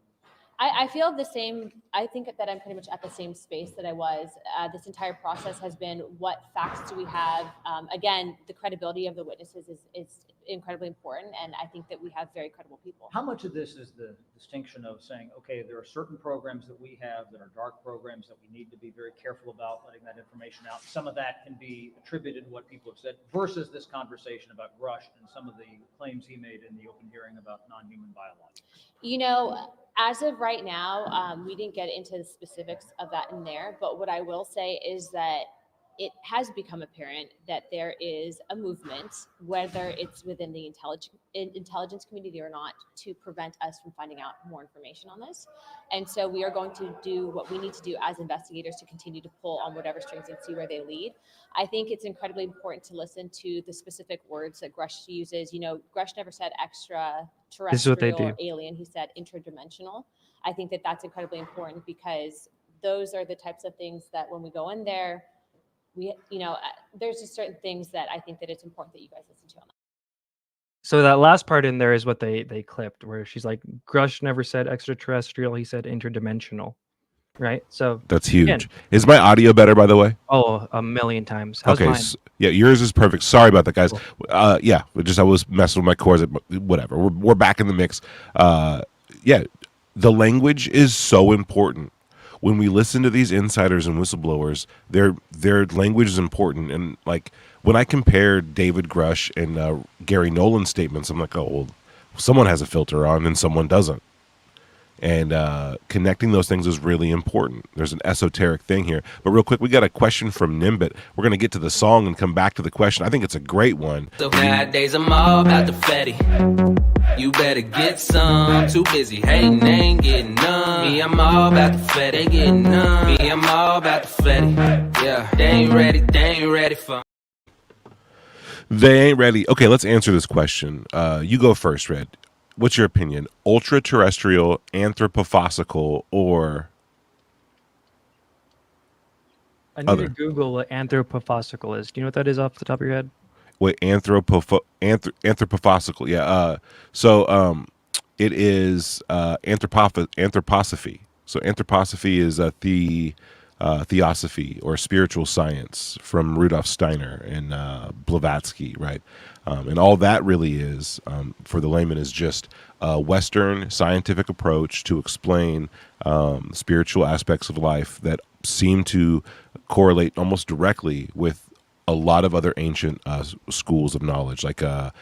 Y: I feel the same. I think that I'm pretty much at the same space that I was. This entire process has been, what facts do we have? Again, the credibility of the witnesses is incredibly important, and I think that we have very credible people.
X: How much of this is the distinction of saying, okay, there are certain programs that we have that are dark programs that we need to be very careful about letting that information out? Some of that can be attributed to what people have said versus this conversation about Grusch and some of the claims he made in the open hearing about non-human biologics.
Y: You know, as of right now, we didn't get into the specifics of that in there, but what I will say is that it has become apparent that there is a movement, whether it's within the intelligence community or not, to prevent us from finding out more information on this. And so we are going to do what we need to do as investigators to continue to pull on whatever strings and see where they lead. I think it's incredibly important to listen to the specific words that Grusch uses. You know, Grusch never said extraterrestrial or alien. He said interdimensional. I think that that's incredibly important because those are the types of things that when we go in there, there's just certain things that I think that it's important that you guys listen to on that.
H: So that last part in there is what they clipped, where she's like, Grusch never said extraterrestrial, he said interdimensional, right? So
C: That's huge.
H: again,
C: Is my audio better, by the way?
H: oh, a million times. How's
C: Okay,
H: mine?
C: yeah, yours is perfect. Sorry about that, guys. Yeah, I was messing with my cords. Whatever. We're back in the mix. Yeah, the language is so important. When we listen to these insiders and whistleblowers, their language is important. And like when I compared David Grusch and Garry Nolan statements, I'm like, oh, well, someone has a filter on and someone doesn't. And connecting those things is really important. There's an esoteric thing here. But real quick, we got a question from Nimbit. We're going to get to the song and come back to the question. I think it's a great one.
D: So nowadays I'm all about the fatty. You better get some. Too busy hating, ain't getting none. Me, I'm all about the fatty. They getting none. Me, I'm all about the fatty. Yeah, they ain't ready for.
C: They ain't ready. Okay, let's answer this question. You go first, Red. What's your opinion? Ultra-terrestrial, anthropophysical, or
H: I need to Google what anthropophysical is. Do you know what that is off the top of your head?
C: Wait, anthropophysical. Yeah. It is anthroposophy. So anthroposophy is theosophy or spiritual science from Rudolf Steiner and Blavatsky, right? And all that really is, for the layman, is just a Western scientific approach to explain spiritual aspects of life that seem to correlate almost directly with a lot of other ancient schools of knowledge, like all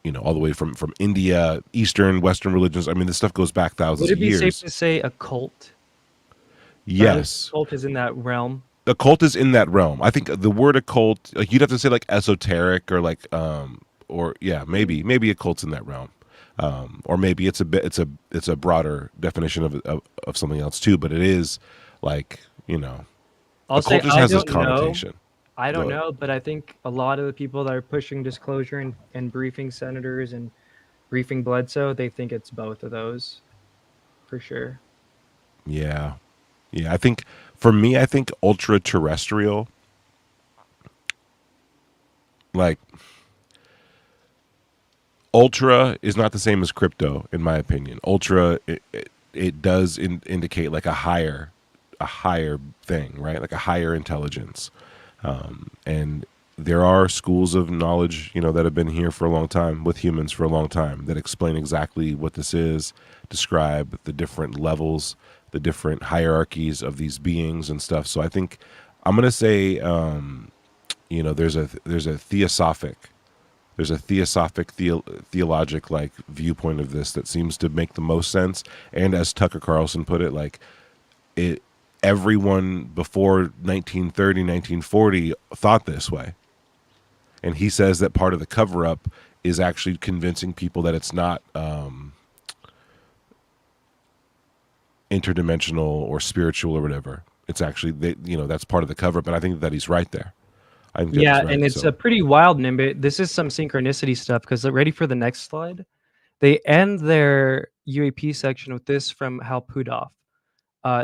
C: the way from India, Eastern, Western religions. I mean, this stuff goes back thousands of years.
H: Would it be safe to say a cult?
C: Yes.
H: Cult is in that realm.
C: Occult is in that realm. I think the word occult, like you'd have to say like esoteric or like maybe occult's in that realm. Or maybe it's a broader definition of something else too, but it is like,
H: I'll say
C: occult just has this connotation.
H: I don't know, but I think a lot of the people that are pushing disclosure and briefing senators and briefing Bledsoe, they think it's both of those for sure.
C: Yeah. I think for me, ultra-terrestrial, like ultra is not the same as crypto, in my opinion. Ultra, it does indicate like a higher thing, right? Like a higher intelligence. And there are schools of knowledge, that have been here for a long time with humans for a long time that explain exactly what this is, describe the different levels, the different hierarchies of these beings and stuff. So I think I'm going to say, there's a theosophic theologic like viewpoint of this that seems to make the most sense. And as Tucker Carlson put it, like everyone before 1930, 1940 thought this way. And he says that part of the cover up is actually convincing people that it's not interdimensional or spiritual or whatever. It's actually, that's part of the cover up. And I think that he's right there.
H: Yeah, right, and it's a pretty wild Nimbit. This is some synchronicity stuff because ready for the next slide? They end their UAP section with this from Hal Puthoff.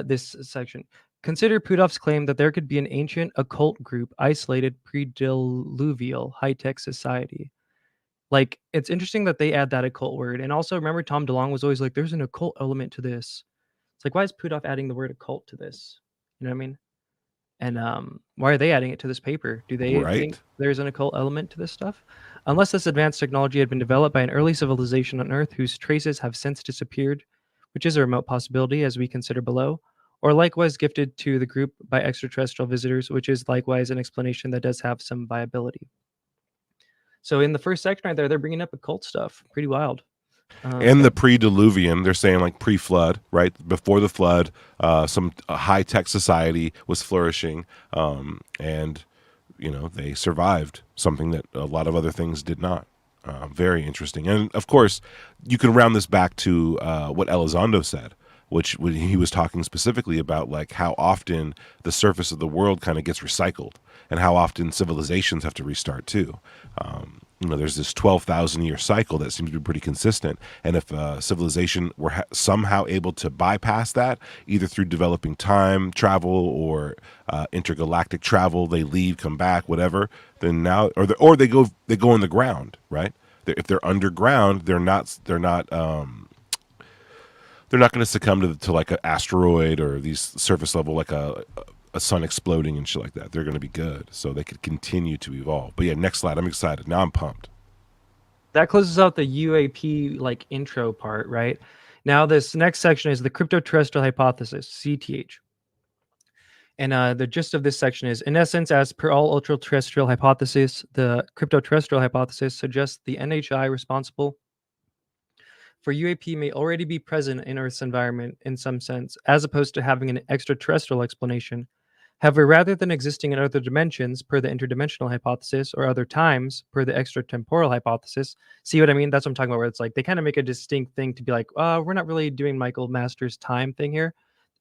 H: This section. consider Puthoff's claim that there could be an ancient occult group isolated pre-diluvial high-tech society. Like, it's interesting that they add that occult word. And also, remember, Tom DeLonge was always like, there's an occult element to this. It's like, why is Puthoff adding the word occult to this? You know what I mean? And why are they adding it to this paper? Do they think there's an occult element to this stuff? Unless this advanced technology had been developed by an early civilization on Earth whose traces have since disappeared, which is a remote possibility as we consider below, or likewise gifted to the group by extraterrestrial visitors, which is likewise an explanation that does have some viability. So in the first section right there, they're bringing up occult stuff. Pretty wild.
C: And the pre-diluvian, they're saying like pre-flood, right? Before the flood, some high-tech society was flourishing, and they survived something that a lot of other things did not. Very interesting. And of course, you can round this back to what Elizondo said, which when he was talking specifically about like how often the surface of the world kind of gets recycled and how often civilizations have to restart too. There's this 12,000 year cycle that seems to be pretty consistent. And if civilization were somehow able to bypass that, either through developing time travel or intergalactic travel, they leave, come back, whatever. Then now, or they go in the ground, right? If they're underground, they're not going to succumb to like an asteroid or these surface level like a sun exploding and shit like that. They're going to be good, so they could continue to evolve. But yeah, next slide. I'm excited. Now I'm pumped.
H: That closes out the UAP like intro part, right? Now this next section is the Cryptoterrestrial Hypothesis, CTH. And the gist of this section is, in essence, as per all ultraterrestrial hypotheses, the Cryptoterrestrial Hypothesis suggests the NHI responsible for UAP may already be present in Earth's environment in some sense, as opposed to having an extraterrestrial explanation. However, rather than existing in other dimensions per the interdimensional hypothesis or other times per the extratemporal hypothesis, see what I mean? That's what I'm talking about, where it's like they kind of make a distinct thing to be like, we're not really doing Michael Masters' time thing here.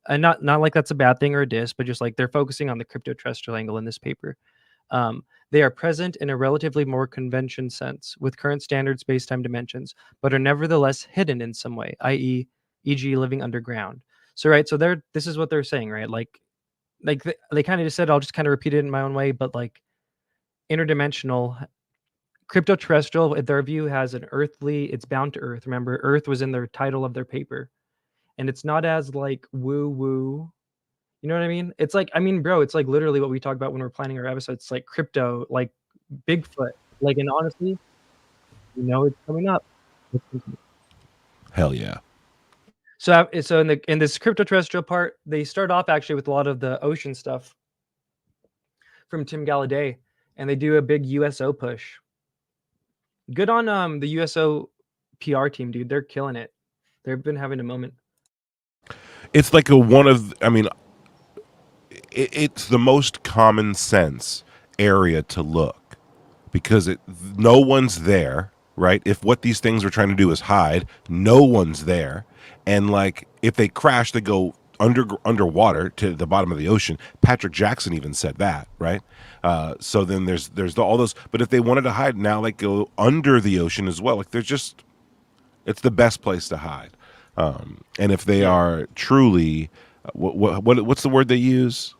H: And not like that's a bad thing or a diss, but just like they're focusing on the cryptoterrestrial angle in this paper. They are present in a relatively more convention sense with current standard space-time dimensions, but are nevertheless hidden in some way, i.e., e.g., living underground. So this is what they're saying, right? Like they kind of just said, I'll just kind of repeat it in my own way, but like interdimensional, cryptoterrestrial, in their view, has an earthly, it's bound to Earth. Remember, Earth was in their title of their paper. And it's not as like woo-woo. You know what I mean? It's like, bro, it's like literally what we talk about when we're planning our episodes. It's like crypto, like Bigfoot. Like, and honestly, it's coming up.
C: Hell yeah. So
H: in this cryptoterrestrial part, they start off actually with a lot of the ocean stuff from Tim Gallaudet, and they do a big USO push. Good on the USO PR team, dude. They're killing it. They've been having a moment.
C: It's like it's the most common sense area to look because no one's there, right? If what these things are trying to do is hide, no one's there. And like if they crash, they go underwater to the bottom of the ocean. Patrick Jackson even said that, right? So then there's all those. But if they wanted to hide now, like go under the ocean as well. Like it's the best place to hide. And if they are truly, what's the word they use?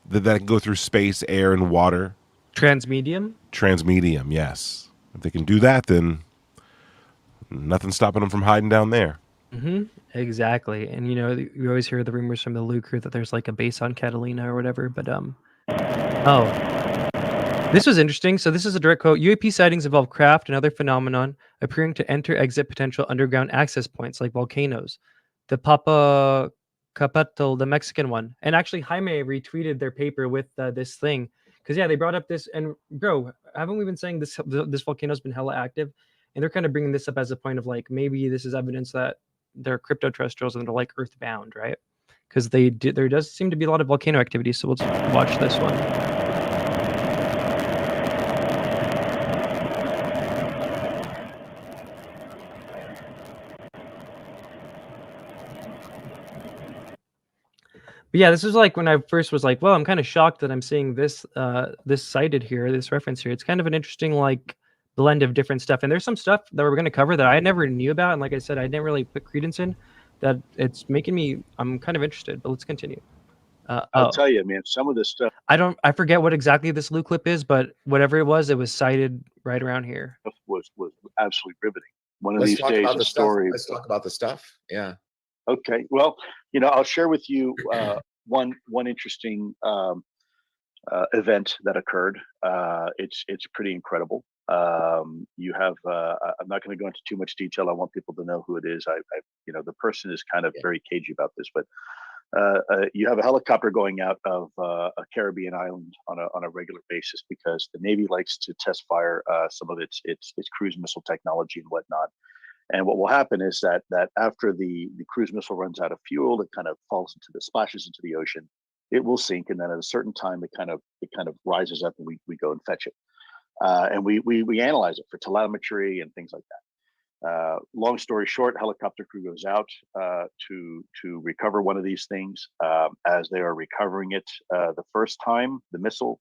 C: That can go through space, air, and water.
H: Transmedium.
C: Transmedium, yes. If they can do that, then nothing's stopping them from hiding down there.
H: Mm-hmm. Exactly. And you always hear the rumors from the Lue crew that there's like a base on Catalina or whatever. But this was interesting. So this is a direct quote. UAP sightings involve craft and other phenomenon appearing to enter exit potential underground access points like volcanoes. The Popocatépetl, the Mexican one. And actually Jaime retweeted their paper with this thing. Because yeah, they brought up this, and bro, haven't we been saying this volcano's been hella active? And they're kind of bringing this up as a point of like, maybe this is evidence that they're cryptoterrestrials and they're like earthbound, right? Because there does seem to be a lot of volcano activity. So let's watch this one. But yeah, this is like when I first was like, well, I'm kind of shocked that I'm seeing this cited here, this reference here. It's kind of an interesting like blend of different stuff. And there's some stuff that we're going to cover that I never knew about. And like I said, I didn't really put credence in that. I'm kind of interested, but let's continue.
E: I'll tell you, man, some of this stuff
H: I forget what exactly this Lue clip is, but whatever it was cited right around here.
E: was absolutely riveting. One of
F: Let's
E: these
F: talk
E: days,
F: about
E: a
F: the
E: story.
F: stuff. Let's talk about the stuff. Yeah.
E: Okay. Well, I'll share with you one interesting event that occurred. It's pretty incredible. You have I'm not going to go into too much detail. I want people to know who it is. The person is kind of very cagey about this, but you have a helicopter going out of a Caribbean island on a regular basis because the Navy likes to test fire some of its cruise missile technology and whatnot. And what will happen is that after the cruise missile runs out of fuel, it kind of splashes into the ocean. It will sink, and then at a certain time, it kind of rises up, and we go and fetch it, and we analyze it for telemetry and things like that. Long story short, helicopter crew goes out to recover one of these things. As they are recovering it the first time, the missile,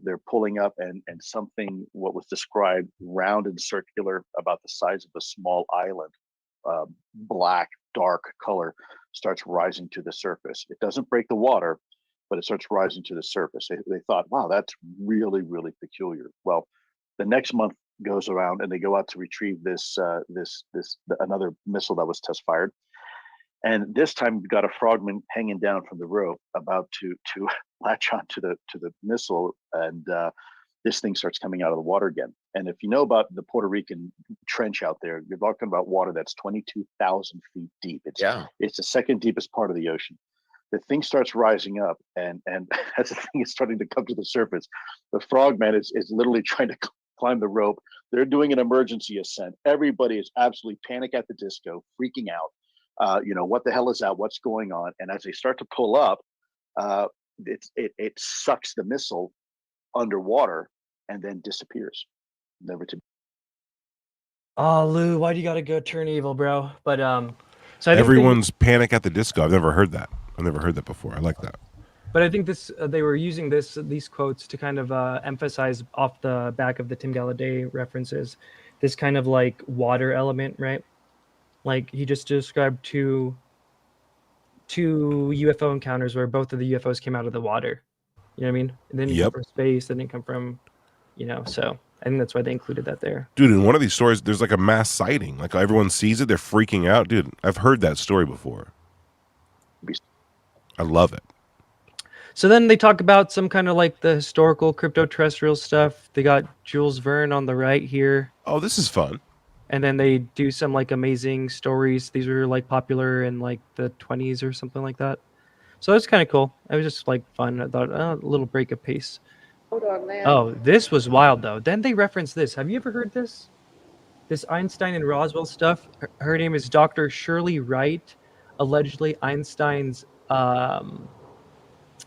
E: they're pulling up and something what was described round and circular about the size of a small island, black, dark color, starts rising to the surface. It doesn't break the water, but it starts rising to the surface. They thought, wow, that's really, really peculiar. Well, the next month goes around and they go out to retrieve this another missile that was test fired. And this time we've got a frogman hanging down from the rope about to latch onto the missile, and this thing starts coming out of the water again. And if you know about the Puerto Rican trench out there, you're talking about water that's 22,000 feet deep. It's the second deepest part of the ocean. The thing starts rising up, and as the thing is starting to come to the surface, the frogman is literally trying to climb the rope. They're doing an emergency ascent. Everybody is absolutely panic at the disco, freaking out. What the hell is that? What's going on? And as they start to pull up, it sucks the missile underwater and then disappears, never to.
H: Oh, Lou, why do you gotta go turn evil, bro? But so I think
C: Everyone's Panic at the Disco. I've never heard that. I've never heard that before. I like that.
H: But I think this they were using these quotes to kind of emphasize off the back of the Tim Gallaudet references, this kind of like water element, right? Like he just described two UFO encounters where both of the UFOs came out of the water. You know what I mean? It didn't come from space. They didn't come from, So I think that's why they included that there.
C: Dude, in one of these stories, there's like a mass sighting. Like everyone sees it, they're freaking out. Dude, I've heard that story before. I love it.
H: So then they talk about some kind of like the historical cryptoterrestrial stuff. They got Jules Verne on the right here.
C: Oh, this is fun.
H: And then they do some like amazing stories. These were like popular in like the 20s or something like that. So it's kind of cool. It was just like fun. I thought a little break of pace. Oh, this was wild though. Then they reference this. Have you ever heard this? This Einstein and Roswell stuff. Her name is Dr. Shirley Wright, allegedly Einstein's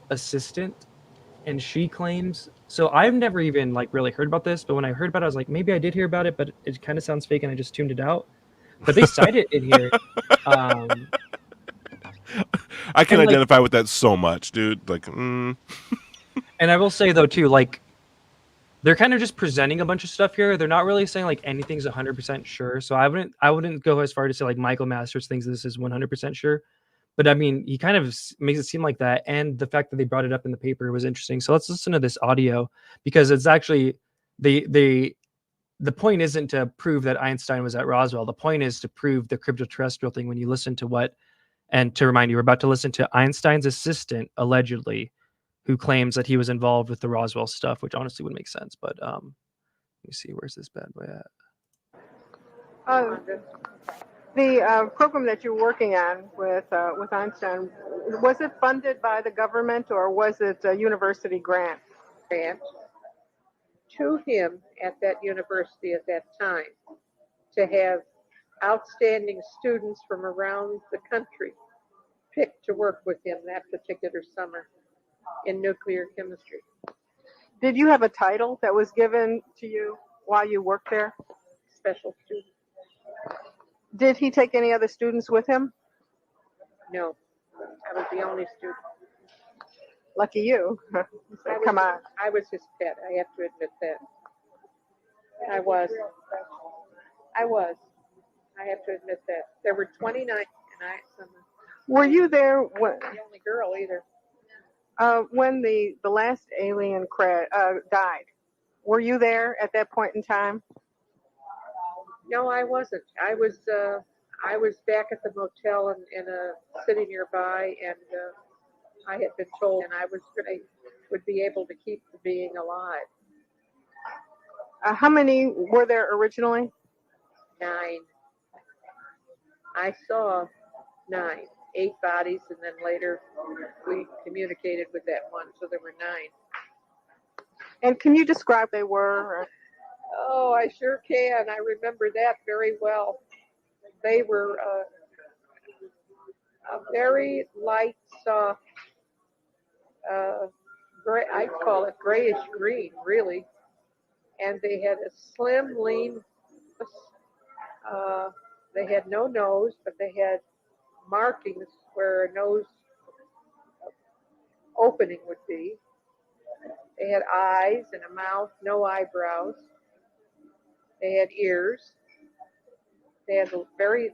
H: assistant, and she claims. So I've never even like really heard about this, but when I heard about it, I was like, maybe I did hear about it, but it kind of sounds fake, and I just tuned it out. But they cite it in here.
C: I can identify with that so much, dude. Like,
H: And I will say though too, like they're kind of just presenting a bunch of stuff here. They're not really saying like anything's 100% sure. So I wouldn't go as far to say like Michael Masters thinks this is 100% sure. But I mean, he kind of makes it seem like that. And the fact that they brought it up in the paper was interesting. So let's listen to this audio because it's actually the point isn't to prove that Einstein was at Roswell. The point is to prove the cryptoterrestrial thing when you listen to what, and to remind you, we're about to listen to Einstein's assistant, allegedly, who claims that he was involved with the Roswell stuff, which honestly would make sense. But let me see, where's this bad boy at?
G: The program that you're working on with Einstein, was it funded by the government or was it a university grant?
I: Grant to him at that university at that time to have outstanding students from around the country picked to work with him that particular summer in nuclear chemistry.
G: Did you have a title that was given to you while you worked there?
I: Special student.
G: Did he take any other students with him?
I: No, I was the only student.
G: Lucky you. Come on.
I: I was his pet. I have to admit that. I was. I have to admit that. There were 29 and
G: Were you there when?
I: The only girl either.
G: When the last alien died, were you there at that point in time?
I: No, I wasn't. I was back at the motel in a city nearby, and I had been told, and I would be able to keep the being alive.
G: How many were there originally?
I: 9. I saw 9, 8 bodies, and then later we communicated with that one, so there were 9.
G: And can you describe they were?
I: Oh, I sure can. I remember that very well. They were a very light, soft, gray, I'd call it grayish green, really. And they had a slim, lean, they had no nose, but they had markings where a nose opening would be. They had eyes and a mouth, no eyebrows. They had ears. They had a very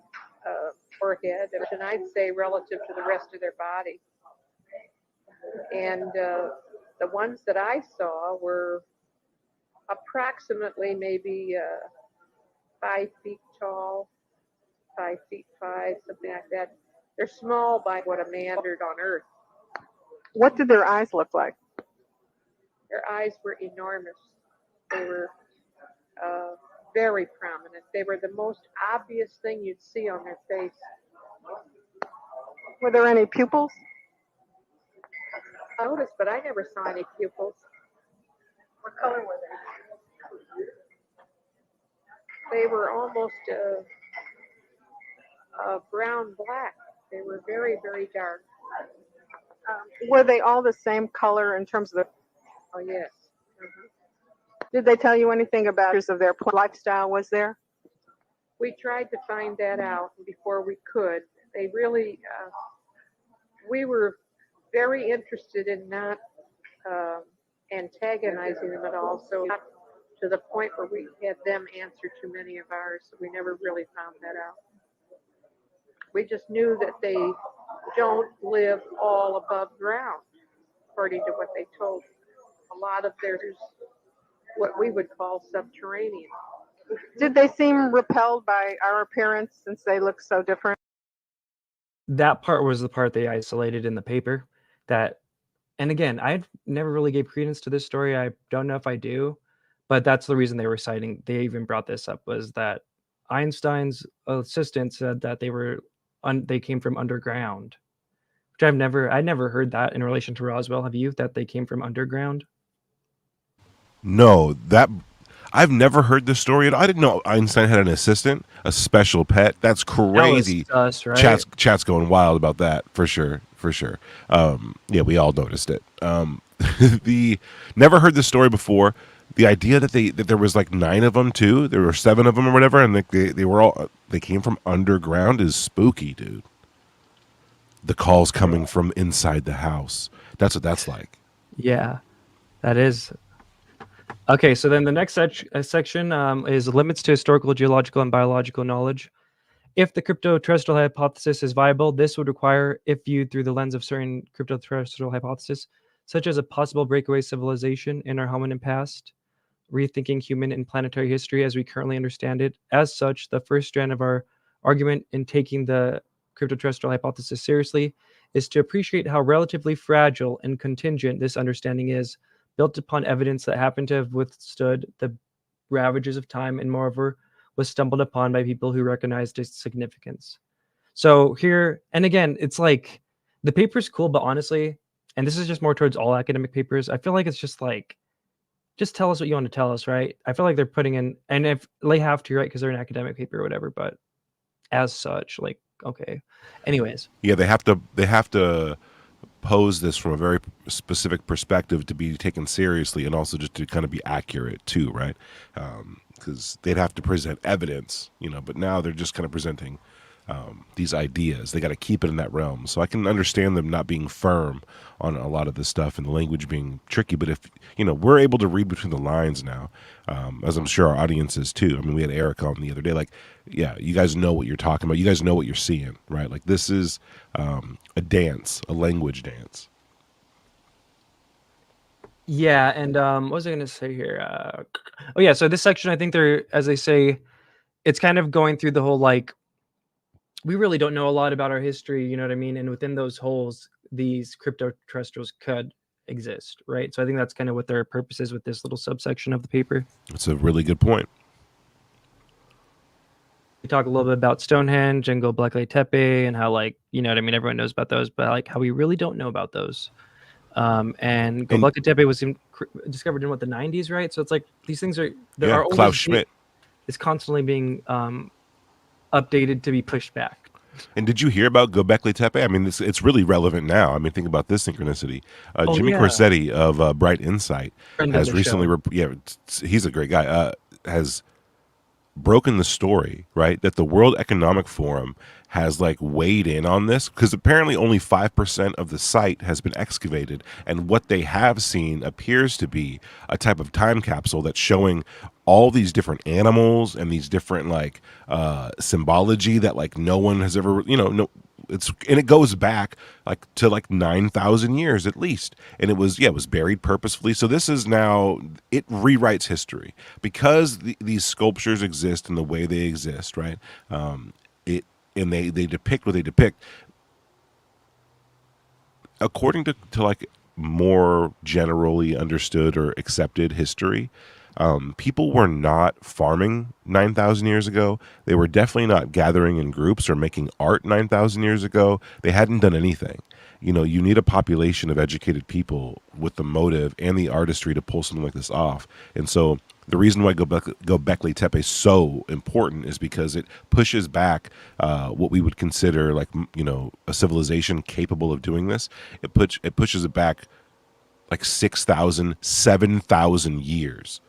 I: forehead, and I'd say relative to the rest of their body. And the ones that I saw were approximately maybe 5 feet tall, 5 feet 5, something like that. They're small by what a man did on Earth.
G: What did their eyes look like?
I: Their eyes were enormous. They were very prominent. They were the most obvious thing you'd see on their face.
G: Were there any pupils?
I: I noticed, but I never saw any pupils.
G: What color were they?
I: They were almost brown black. They were very, very dark.
G: Were they all the same color in terms of the?
I: Oh yes.
G: Did they tell you anything about their lifestyle? Was there?
I: We tried to find that out before we could. They really, we were very interested in not antagonizing them at all, so not to the point where we had them answer too many of ours, so we never really found that out. We just knew that they don't live all above ground, according to what they told us. A lot of theirs, what we would call subterranean.
G: Did they seem repelled by our appearance since they look so different?
H: That part was the part they isolated in the paper. That, and again, I never really gave credence to this story. I don't know if I do, but that's the reason they were citing. They even brought this up, was that Einstein's assistant said that they came from underground, which I never heard that in relation to Roswell. Have you? That they came from underground?
C: No, that I've never heard this story. I didn't know Einstein had an assistant, a special pet. That's crazy.
H: That was sus, right?
C: Chat's going wild about that for sure. Yeah, we all noticed it. The never heard this story before. The idea that there was like 9 of them too. There were 7 of them or whatever, and they came from underground is spooky, dude. The calls coming from inside the house. That's what that's like.
H: Yeah, that is. Okay, so then the next section is limits to historical, geological, and biological knowledge. If the cryptoterrestrial hypothesis is viable, this would require, if viewed through the lens of certain cryptoterrestrial hypotheses, such as a possible breakaway civilization in our hominin past, rethinking human and planetary history as we currently understand it. As such, the first strand of our argument in taking the cryptoterrestrial hypothesis seriously is to appreciate how relatively fragile and contingent this understanding is, built upon evidence that happened to have withstood the ravages of time and moreover was stumbled upon by people who recognized its significance. So here, and again, it's like the paper's cool, but honestly, and this is just more towards all academic papers, I feel like it's just like, just tell us what you want to tell us, right? I feel like they're putting in, and if they have to, right, because they're an academic paper or whatever, but as such, like, okay. Anyways.
C: Yeah, they have to pose this from a very specific perspective to be taken seriously, and also just to kind of be accurate too, right? Because they'd have to present evidence, but now they're just kind of presenting these ideas. They got to keep it in that realm. So I can understand them not being firm on a lot of this stuff and the language being tricky. But if, we're able to read between the lines now, as I'm sure our audience is too. I mean, we had Eric on the other day, like, yeah, you guys know what you're talking about. You guys know what you're seeing, right? Like this is a dance, a language dance.
H: Yeah, and what was I going to say here? Oh yeah, so this section, I think they're, as they say, it's kind of going through the whole like, we really don't know a lot about our history, you know what I mean? And within those holes, these cryptoterrestrials could exist, right? So I think that's kind of what their purpose is with this little subsection of the paper.
C: That's a really good point.
H: We talk a little bit about Stonehenge and Gobekli Tepe and how, like, you know what I mean, everyone knows about those, but like how we really don't know about those. And Gobekli Tepe was discovered in what, the 90s, right? So it's like these things are
C: Yeah, Klaus Schmidt.
H: It's constantly being updated to be pushed back.
C: And did you hear about Gobekli Tepe? I mean, it's really relevant now. I mean, think about this synchronicity. Jimmy Corsetti of Bright Insight
H: Friend of
C: has
H: the
C: recently, he's a great guy, has broken the story, right? That the World Economic Forum has like weighed in on this because apparently only 5% of the site has been excavated. And what they have seen appears to be a type of time capsule that's showing all these different animals and these different like symbology that like no one has ever, and it goes back like to like 9,000 years at least. And it was buried purposefully. So this is now, it rewrites history because these sculptures exist in the way they exist, right? They depict what they depict. According to like more generally understood or accepted history, people were not farming 9,000 years ago. They were definitely not gathering in groups or making art 9,000 years ago. They hadn't done anything. You need a population of educated people with the motive and the artistry to pull something like this off. And so the reason why Gobekli Tepe is so important is because it pushes back what we would consider like, a civilization capable of doing this. It pushes it back like 6,000, 7,000 years.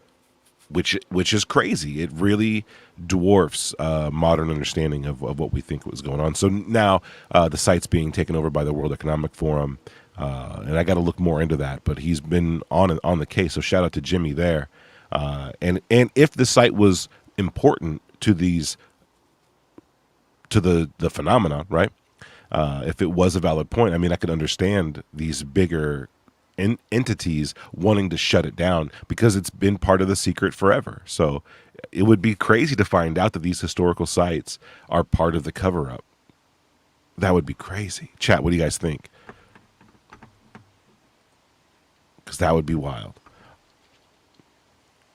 C: Which is crazy. It really dwarfs modern understanding of what we think was going on. So now the site's being taken over by the World Economic Forum, and I got to look more into that. But he's been on the case. So shout out to Jimmy there. And if the site was important to the phenomena, right? If it was a valid point, I mean, I could understand these bigger entities wanting to shut it down because it's been part of the secret forever. So it would be crazy to find out that these historical sites are part of the cover-up. That would be crazy. Chat, what do you guys think? Because that would be wild.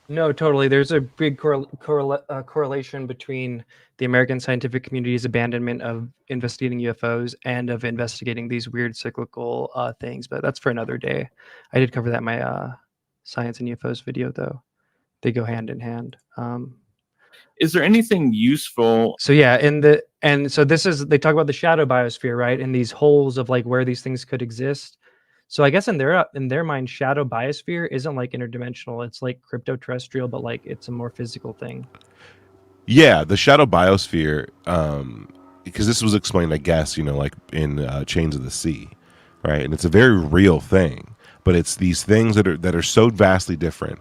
H: No, totally. There's a big correlation between the American scientific community's abandonment of investigating UFOs and of investigating these weird cyclical things. But that's for another day. I did cover that in my Science and UFOs video, though. They go hand in hand.
J: Is there anything useful?
H: So yeah, so this is, they talk about the Shadowbiosphere, right? And these holes of like where these things could exist. So I guess in their mind, Shadowbiosphere isn't like interdimensional. It's like cryptoterrestrial, but like it's a more physical thing.
C: Yeah, the Shadowbiosphere, because this was explained, I guess, like in Chains of the Sea, right? And it's a very real thing, but it's these things that are so vastly different,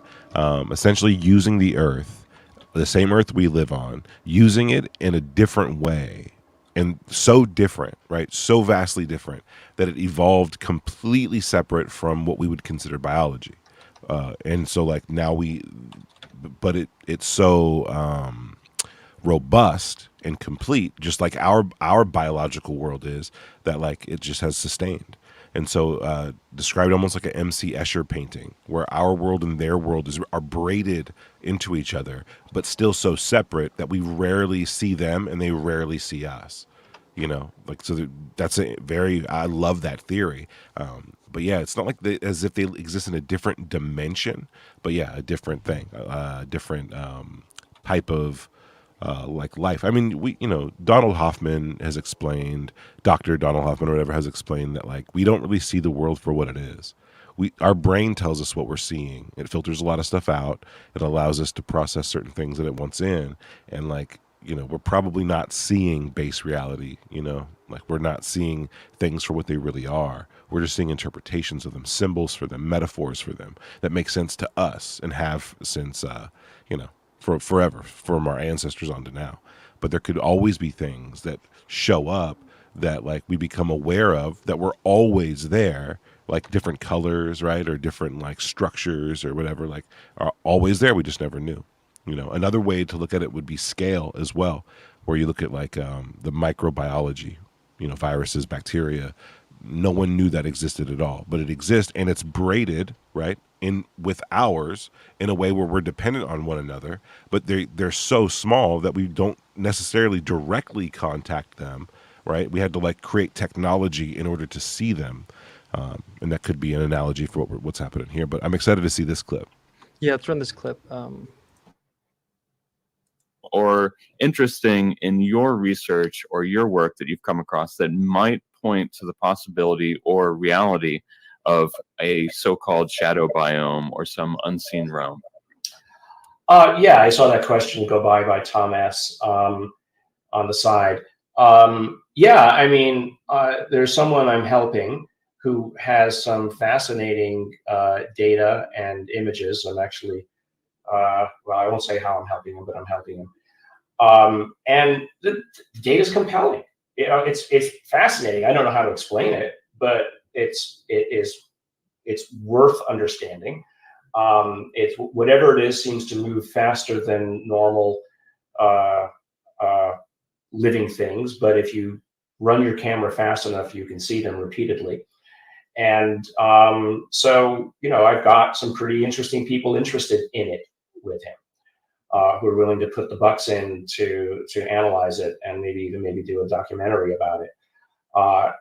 C: essentially using the Earth, the same Earth we live on, using it in a different way. And so different, right? So vastly different that it evolved completely separate from what we would consider biology. And so like now it's so robust and complete, just like our biological world is, that like it just has sustained. And so described almost like an M.C. Escher painting, where our world and their world are braided into each other, but still so separate that we rarely see them and they rarely see us. So that's I love that theory. But yeah, it's not like as if they exist in a different dimension, but yeah, a different thing, a different type of like life. I mean, Donald Hoffman has explained, Dr. Donald Hoffman or whatever has explained that like we don't really see the world for what it is. Our brain tells us what we're seeing. It filters a lot of stuff out. It allows us to process certain things that it wants in, and like we're probably not seeing base reality. Like we're not seeing things for what they really are. We're just seeing interpretations of them, symbols for them, metaphors for them that make sense to us and have since for forever, from our ancestors on to now. But there could always be things that show up that like we become aware of, that were always there, like different colors, right, or different like structures or whatever, like are always there. We just never knew. You know, another way to look at it would be scale as well, where you look at like the microbiology, you know, viruses, bacteria. No one knew that existed at all, but it exists, and it's braided, right, in with ours in a way where we're dependent on one another, but they're so small that we don't necessarily directly contact them, right? We had to like create technology in order to see them, and that could be an analogy for what's happening here. But I'm excited to see this clip.
H: Yeah, let's run this clip.
J: Or interesting in your research or your work that you've come across that might point to the possibility or reality of a so-called shadow biome or some unseen realm?
W: Yeah, I saw that question go by Tom S. On the side. Yeah, I mean, there's someone I'm helping who has some fascinating data and images. I'm actually, well, I won't say how I'm helping him, but I'm helping him. And the data is compelling. You know, it's fascinating. I don't know how to explain it, but it's worth understanding. It's whatever it is seems to move faster than normal living things. But if you run your camera fast enough, you can see them repeatedly. And so, you know, I've got some pretty interesting people interested in it with him. Who are willing to put the bucks in to analyze it and maybe do a documentary about it.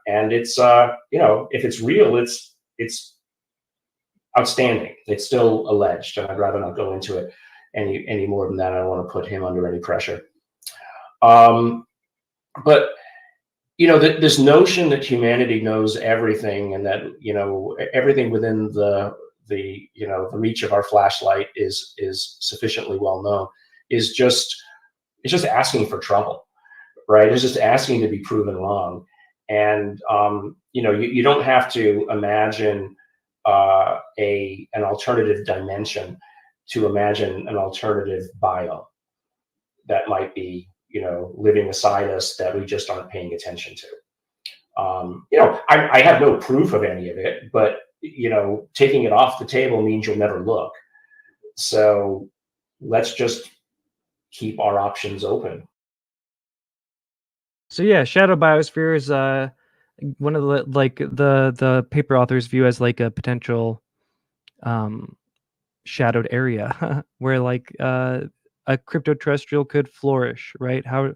W: And it's you know, if it's real, it's outstanding. It's still alleged, and I'd rather not go into it any more than that. I don't want to put him under any pressure. But you know, this notion that humanity knows everything and that, you know, everything within the you know, the reach of our flashlight is sufficiently well known is just asking for trouble, right? It's just asking to be proven wrong. And you know, you don't have to imagine an alternative dimension to imagine an alternative biome that might be, you know, living beside us that we just aren't paying attention to. You know, I have no proof of any of it, but you know, taking it off the table means you'll never look. So let's just keep our options open.
H: So yeah, Shadowbiosphere is one of the like the paper authors view as like a potential shadowed area where like a cryptoterrestrial could flourish, right? How,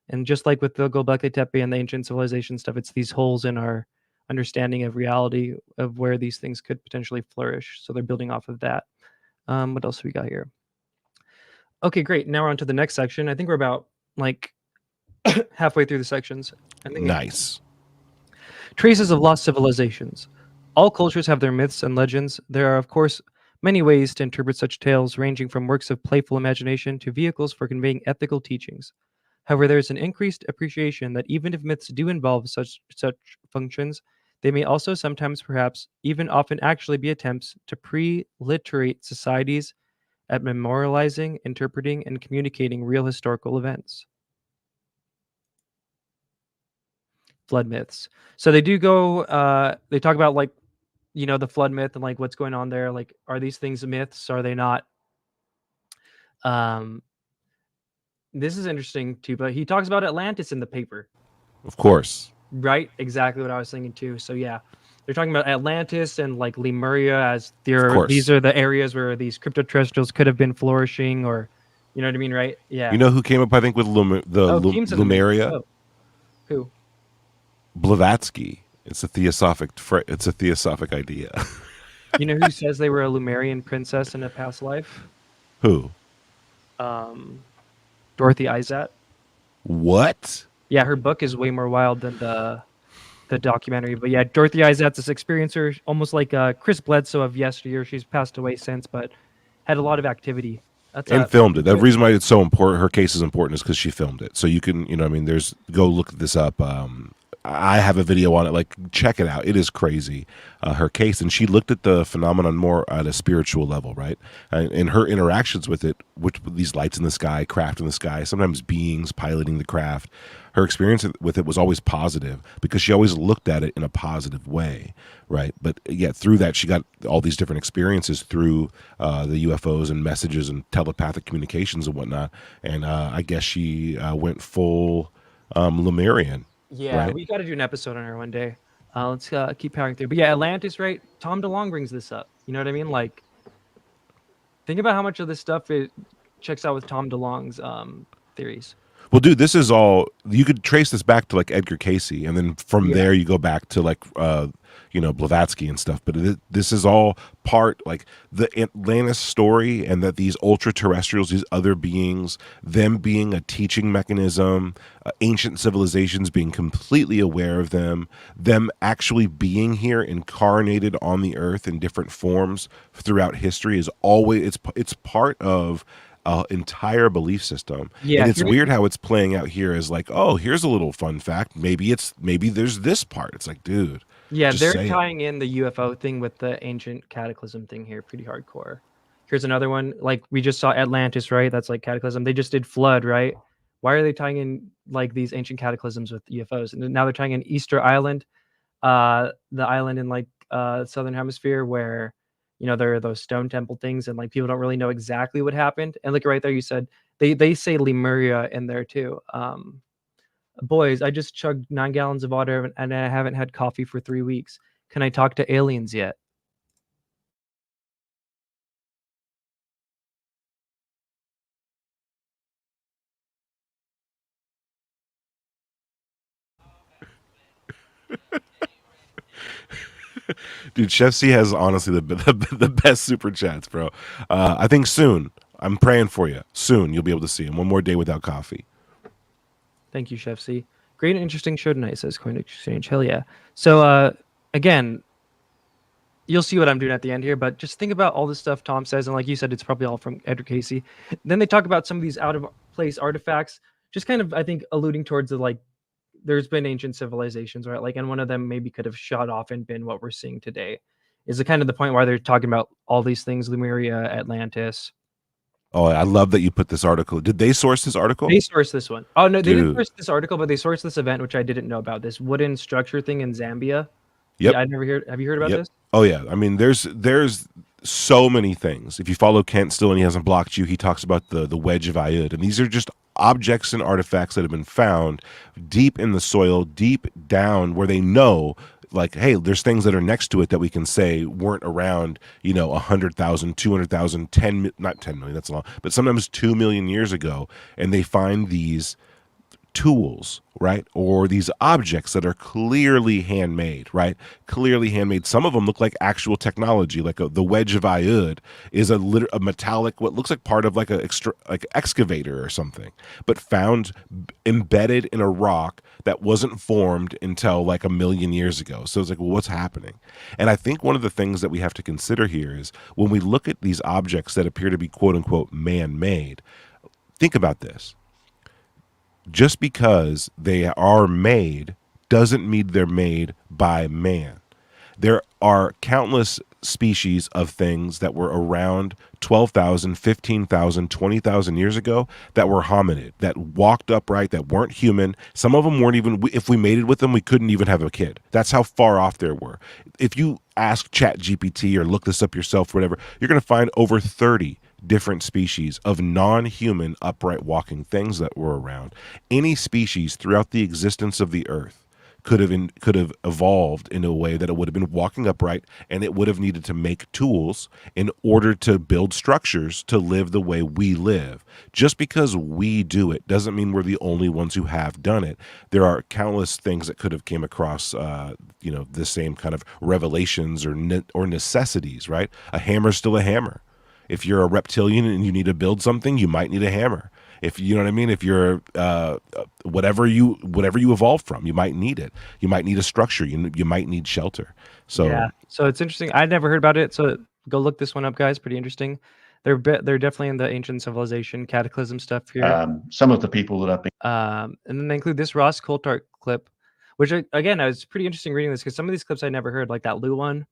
H: and just like with the Gobekli Tepe and the ancient civilization stuff, it's these holes in our understanding of reality of where these things could potentially flourish. So they're building off of that. What else we got here? Okay, great. Now we're on to the next section. I think we're about like halfway through the sections. I think
C: Nice.
H: Traces of lost civilizations. All cultures have their myths and legends. There are, of course, many ways to interpret such tales, ranging from works of playful imagination to vehicles for conveying ethical teachings. However, there is an increased appreciation that even if myths do involve such functions, they may also sometimes, perhaps, even often actually be attempts to pre-literate societies at memorializing, interpreting, and communicating real historical events. Flood myths. So they do go, they talk about like, you know, the flood myth and like what's going on there. Like, are these things myths? Are they not? This is interesting too, but he talks about Atlantis in the paper.
C: Of course.
H: Right, exactly what I was thinking too. So yeah, they're talking about Atlantis and like Lemuria as these are the areas where these cryptoterrestrials could have been flourishing, or you know what I mean, right? Yeah.
C: You know who came up, I think, with Lemuria?
H: Oh. Who?
C: Blavatsky. It's a theosophic. It's a theosophic idea.
H: You know who says they were a Lemurian princess in a past life?
C: Who?
H: Dorothy Izat.
C: What?
H: Yeah, her book is way more wild than the documentary. But yeah, Dorothy Izat's this experiencer, almost like Chris Bledsoe of yesteryear. She's passed away since, but had a lot of activity.
C: And filmed it. The reason why it's so important, her case is important, is because she filmed it. So you can, you know, I mean, go look this up. I have a video on it. Like, check it out. It is crazy. Her case, and she looked at the phenomenon more at a spiritual level, right? And her interactions with it, which these lights in the sky, craft in the sky, sometimes beings piloting the craft. Her experience with it was always positive because she always looked at it in a positive way, right? But yet through that, she got all these different experiences through the UFOs and messages and telepathic communications and whatnot. And I guess she went full Lemurian.
H: Yeah,
C: right?
H: we got to do an episode on her one day. Let's keep powering through. But yeah, Atlantis, right? Tom DeLonge brings this up. You know what I mean? Like, think about how much of this stuff it checks out with Tom DeLonge's theories.
C: Well, dude, this is all, you could trace this back to like Edgar Casey, and then from there you go back to like Blavatsky and stuff. But this is all part, like the Atlantis story, and that these ultra-terrestrials, these other beings, them being a teaching mechanism, ancient civilizations being completely aware of them actually being here incarnated on the earth in different forms throughout history is always, it's part of entire belief system.
H: Yeah,
C: and it's weird how it's playing out here as like, oh, here's a little fun fact. Maybe there's this part. It's like, dude.
H: Yeah,
C: just
H: they're
C: say it.
H: tying in the UFO thing with the ancient cataclysm thing here pretty hardcore. Here's another one. Like, we just saw Atlantis, right? That's like cataclysm. They just did flood, right? Why are they tying in like these ancient cataclysms with UFOs? And now they're tying in Easter Island, the island in like southern hemisphere where there are those stone temple things, and like people don't really know exactly what happened. And like right there, you said they say Lemuria in there too. Boys, I just chugged 9 gallons of water and I haven't had coffee for 3 weeks. Can I talk to aliens yet?
C: Dude, Chef C has honestly the best super chats, bro. I think soon. I'm praying for you. Soon you'll be able to see him. One more day without coffee.
H: Thank you, Chef C. Great and interesting show tonight, says Coin Exchange. Hell yeah. So again, you'll see what I'm doing at the end here, but just think about all the stuff Tom says, and like you said, it's probably all from Edgar Casey. Then they talk about some of these out of place artifacts, just kind of, I think, alluding towards the like, there's been ancient civilizations, right? Like, and one of them maybe could have shot off and been what we're seeing today. Is the kind of the point where they're talking about all these things, Lemuria, Atlantis.
C: Oh, I love that you put this article. Did they source this article?
H: They sourced this one. Oh no, they didn't
C: Dude.
H: source this article, but they sourced this event, which I didn't know about. This wooden structure thing in Zambia.
C: Yep.
H: Yeah, I'd never heard. Have you heard about
C: Yep.
H: this?
C: Oh yeah. I mean, there's so many things. If you follow Kent still and he hasn't blocked you, he talks about the wedge of Ayud, and these are just objects and artifacts that have been found deep in the soil, deep down where they know, like, hey, there's things that are next to it that we can say weren't around, 100,000, 200,000, not 10 million, that's long, but sometimes 2 million years ago, and they find these tools, right? Or these objects that are clearly handmade, right? Clearly handmade. Some of them look like actual technology, like the wedge of Ayud is a metallic, what looks like part of like like excavator or something, but found embedded in a rock that wasn't formed until like 1 million years ago. So it's like, well, what's happening? And I think one of the things that we have to consider here is when we look at these objects that appear to be quote unquote man-made, think about this. Just because they are made doesn't mean they're made by man. There are countless species of things that were around 12,000, 15,000, 20,000 years ago that were hominid, that walked upright, that weren't human. Some of them weren't even, if we mated with them, we couldn't even have a kid. That's how far off they were. If you ask ChatGPT or look this up yourself, whatever, you're going to find over 30 different species of non-human upright walking things that were around. Any species throughout the existence of the earth could have evolved in a way that it would have been walking upright, and it would have needed to make tools in order to build structures to live the way we live. Just because we do it doesn't mean we're the only ones who have done it. There are countless things that could have came across the same kind of revelations or necessities, right? A hammer's still a hammer. If you're a reptilian and you need to build something, you might need a hammer. If you know what I mean, if you're whatever you evolved from, you might need it. You might need a structure. You might need shelter. So
H: yeah, so it's interesting. I'd never heard about it. So go look this one up, guys. Pretty interesting. They're definitely in the ancient civilization cataclysm stuff here.
E: Some of the people that I've been
H: And then they include this Ross Coulthart clip, Which again, I was pretty interesting reading this because some of these clips I never heard, like that Lue one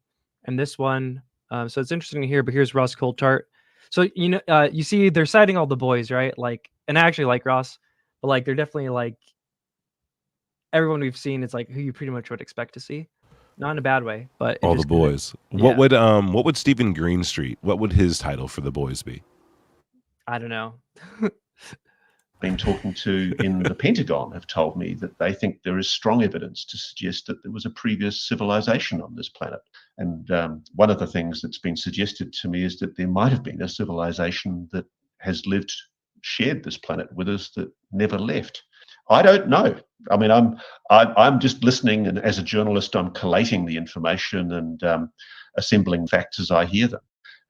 H: and this one. So it's interesting to hear. But here's Ross Coulthart. So you see, they're citing all the boys, right? Like, and I actually like Ross, but like they're definitely like everyone we've seen is like who you pretty much would expect to see, not in a bad way, but
C: All the boys. What would Stephen Greenstreet? What would his title for the boys be?
H: I don't know.
K: Been talking to in the Pentagon have told me that they think there is strong evidence to suggest that there was a previous civilization on this planet. And one of the things that's been suggested to me is that there might have been a civilization that has shared this planet with us that never left. I don't know. I mean, I'm just listening, and as a journalist, I'm collating the information and assembling facts as I hear them.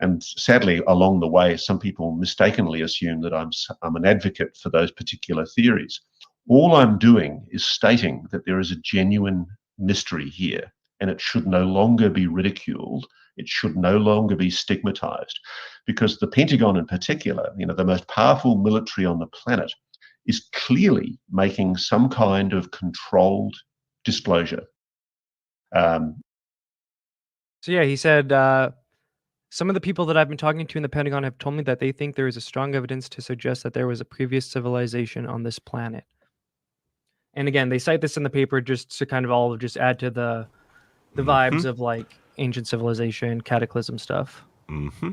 K: And sadly, along the way, some people mistakenly assume that I'm an advocate for those particular theories. All I'm doing is stating that there is a genuine mystery here, and it should no longer be ridiculed. It should no longer be stigmatized, because the Pentagon in particular, the most powerful military on the planet, is clearly making some kind of controlled disclosure.
H: So yeah, he said, some of the people that I've been talking to in the Pentagon have told me that they think there is a strong evidence to suggest that there was a previous civilization on this planet. And again, they cite this in the paper just to kind of all just add to the vibes of like ancient civilization, cataclysm stuff.
C: Mm-hmm.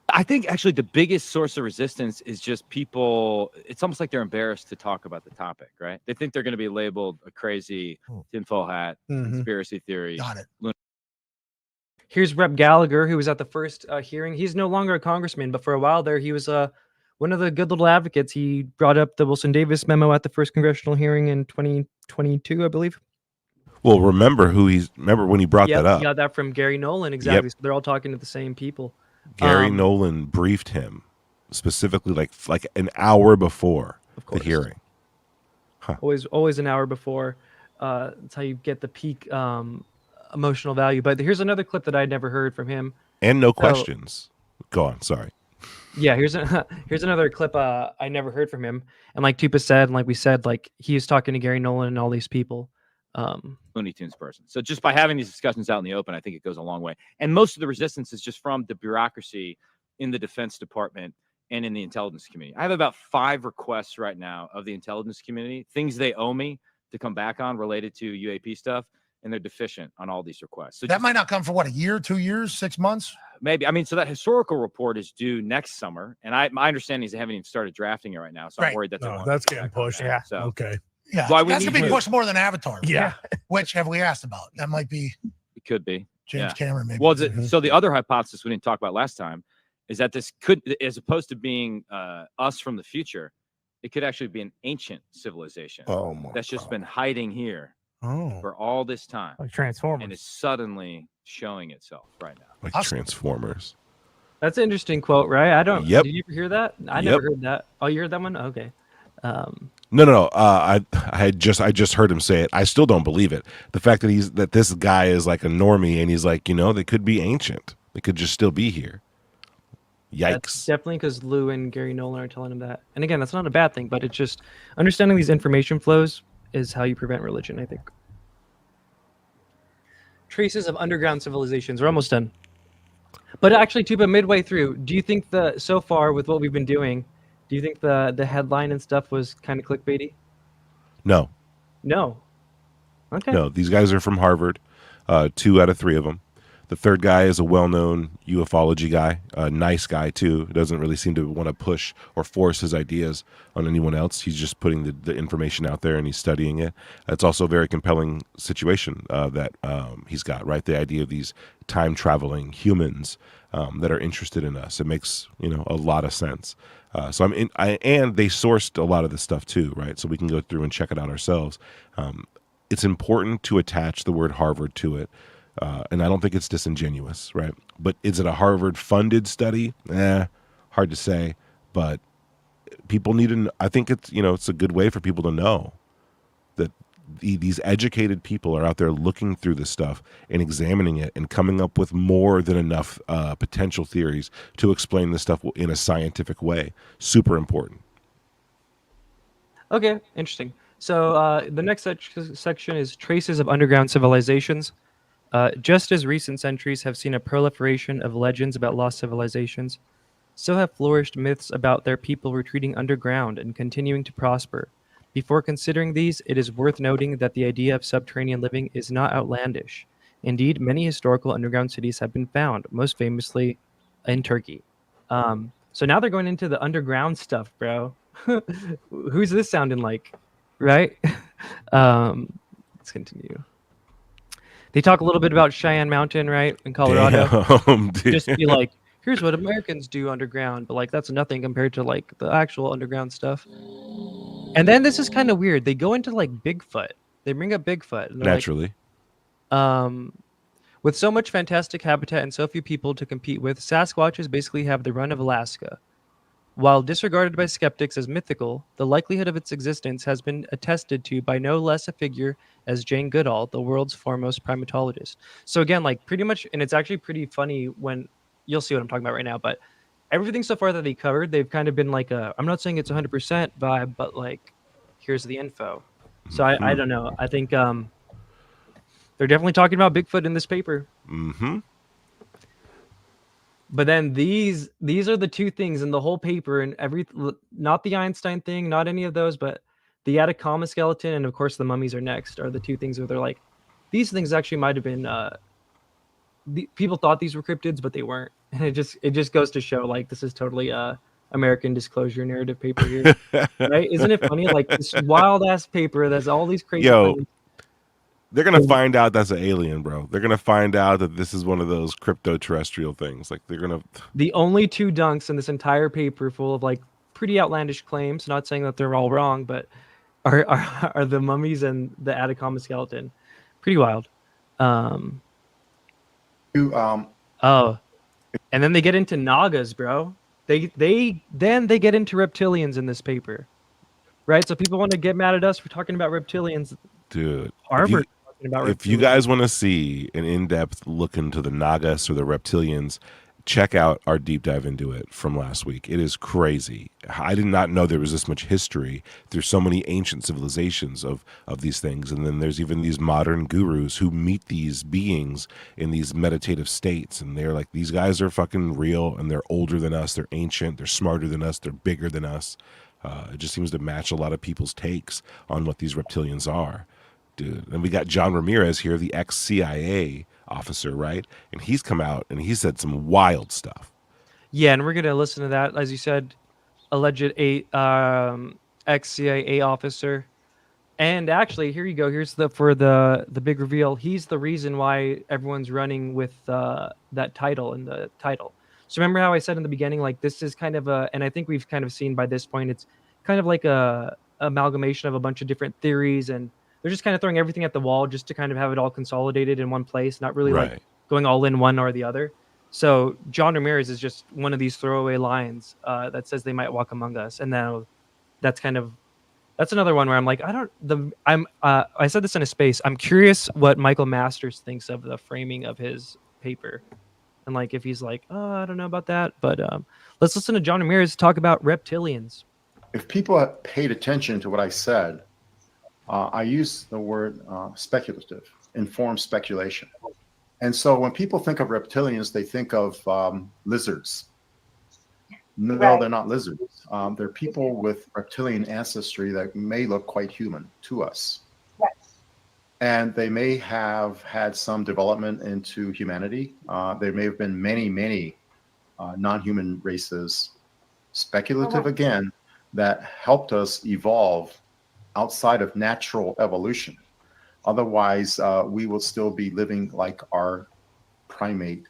L: I think actually the biggest source of resistance is just people. It's almost like they're embarrassed to talk about the topic, right? They think they're going to be labeled a crazy tinfoil hat, conspiracy theory.
M: Got it.
H: Here's Rep. Gallagher, who was at the first hearing. He's no longer a congressman, but for a while there, he was one of the good little advocates. He brought up the Wilson Davis memo at the first congressional hearing in 2022, I believe.
C: Well, remember when he brought that up.
H: He got that from Garry Nolan, exactly. So they're all talking to the same people.
C: Garry Nolan briefed him specifically like an hour before the hearing. Huh.
H: Always an hour before. That's how you get the peak emotional value. But here's another clip that I'd never heard from him.
C: And no questions. Go on. Sorry.
H: Yeah, here's another clip I never heard from him. And like Tupa said, and like we said, like he was talking to Garry Nolan and all these people.
L: Looney Tunes person. So just by having these discussions out in the open, I think it goes a long way. And most of the resistance is just from the bureaucracy in the Defense Department and in the intelligence community. I have about 5 requests right now of the intelligence community, things they owe me to come back on related to UAP stuff, and they're deficient on all these requests. So
M: that might not come for what, a year, 2 years, 6 months?
L: Maybe. I mean, so that historical report is due next summer, and my understanding is they haven't even started drafting it right now. So I'm worried that
M: that's getting pushed. Yeah.
L: So
M: Okay. Yeah.
L: Why
M: That's gonna be pushed more than Avatar.
L: Yeah.
M: Which have we asked about? That might be.
L: It could be
M: James Cameron, maybe.
L: Well, so the other hypothesis we didn't talk about last time is that this could, as opposed to being us from the future, it could actually be an ancient civilization that's just been hiding here for all this time,
M: like Transformers,
L: and is suddenly showing itself right now,
C: like Transformers.
H: That's an interesting quote, right? I don't.
C: Yep.
H: Did you ever hear that? I never heard that. Oh, you heard that one? Okay.
C: No. I just heard him say it. I still don't believe it. The fact that this guy is like a normie and he's like, they could be ancient. They could just still be here. Yikes.
H: That's definitely because Lue and Garry Nolan are telling him that. And again, that's not a bad thing, but it's just understanding these information flows is how you prevent religion, I think. Traces of underground civilizations. We're almost done. But actually, Tupa, midway through, do you think so far with what we've been doing, do you think the headline and stuff was kind of clickbaity?
C: No.
H: Okay.
C: No, these guys are from Harvard. 2 out of 3 of them. The third guy is a well-known ufology guy, a nice guy too. Doesn't really seem to want to push or force his ideas on anyone else. He's just putting the information out there and he's studying it. It's also a very compelling situation that he's got, right? The idea of these time-traveling humans that are interested in us. It makes a lot of sense. So and they sourced a lot of this stuff too, right? So we can go through and check it out ourselves. It's important to attach the word Harvard to it. And I don't think it's disingenuous, right? But is it a Harvard-funded study? Hard to say. But people need to. I think it's a good way for people to know that these educated people are out there looking through this stuff and examining it and coming up with more than enough potential theories to explain this stuff in a scientific way. Super important.
H: Okay, interesting. So the next section is traces of underground civilizations. Just as recent centuries have seen a proliferation of legends about lost civilizations, so have flourished myths about their people retreating underground and continuing to prosper. Before considering these, it is worth noting that the idea of subterranean living is not outlandish. Indeed, many historical underground cities have been found, most famously in Turkey. So now they're going into the underground stuff, bro. Who's this sounding like? Right? Let's continue. They talk a little bit about Cheyenne Mountain, right, in Colorado.
C: Damn, dude.
H: Just be like, here's what Americans do underground, but like that's nothing compared to like the actual underground stuff. And then this is kind of weird. They go into like Bigfoot. They bring up Bigfoot. And they're
C: Naturally.
H: Like, with so much fantastic habitat and so few people to compete with, Sasquatches basically have the run of Alaska. While disregarded by skeptics as mythical, the likelihood of its existence has been attested to by no less a figure as Jane Goodall, the world's foremost primatologist. So again, like pretty much, and it's actually pretty funny when you'll see what I'm talking about right now, but everything so far that they covered, they've kind of been like I'm not saying it's 100% vibe, but like, here's the info. So I don't know. I think they're definitely talking about Bigfoot in this paper.
C: Mm-hmm.
H: But then these are the two things in the whole paper, and not the Einstein thing, not any of those, but the Atacama skeleton and of course the mummies are next, are the two things where they're like, these things actually might have been people thought these were cryptids, but they weren't. And it just goes to show like this is totally American disclosure narrative paper here. Right? Isn't it funny? Like this wild ass paper that's all these crazy things.
C: They're gonna find out that's an alien, bro. They're gonna find out that this is one of those cryptoterrestrial things. Like they're gonna.
H: The only two dunks in this entire paper, full of like pretty outlandish claims. Not saying that they're all wrong, but are the mummies and the Atacama skeleton. Pretty wild. Oh, and then they get into Nagas, bro. Then they get into reptilians in this paper, right? So people want to get mad at us for talking about reptilians.
C: Dude,
H: Harvard.
C: If you guys want to see an in-depth look into the Nagas or the reptilians, check out our deep dive into it from last week. It is crazy. I did not know there was this much history through so many ancient civilizations of these things. And then there's even these modern gurus who meet these beings in these meditative states. And they're like, these guys are fucking real and they're older than us. They're ancient. They're smarter than us. They're bigger than us. It just seems to match a lot of people's takes on what these reptilians are. Dude, and we got John Ramirez here, the ex-CIA officer, right? And he's come out and he said some wild stuff.
H: Yeah, and we're gonna listen to that, as you said, alleged ex-CIA officer. And actually, here you go. Here's the big reveal. He's the reason why everyone's running with that title in the title. So remember how I said in the beginning, like this is kind of and I think we've kind of seen by this point, it's kind of like a amalgamation of a bunch of different theories, and they're just kind of throwing everything at the wall just to kind of have it all consolidated in one place, not really like going all in one or the other. So John Ramirez is just one of these throwaway lines that says they might walk among us, and now that's another one where I'm like, I said this in a space. I'm curious what Michael Masters thinks of the framing of his paper, and like if he's like, oh, I don't know about that. But let's listen to John Ramirez talk about reptilians.
B: If people had paid attention to what I said, I use the word speculative, informed speculation. And so when people think of reptilians, they think of lizards. No, they're not lizards. They're people with reptilian ancestry that may look quite human to us. And they may have had some development into humanity. There may have been many, many non-human races, speculative again, that helped us evolve outside of natural evolution. Otherwise, we will still be living like our primate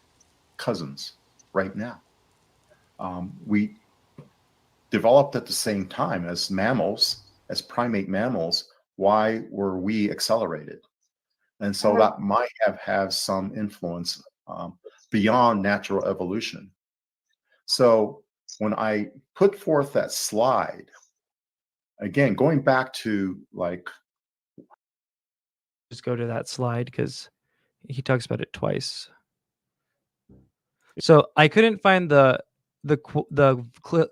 B: cousins right now. We developed at the same time as mammals, as primate mammals. Why were we accelerated? And so that might have some influence beyond natural evolution. So when I put forth that slide, again, going back to like,
H: just go to that slide because he talks about it twice. So I couldn't find the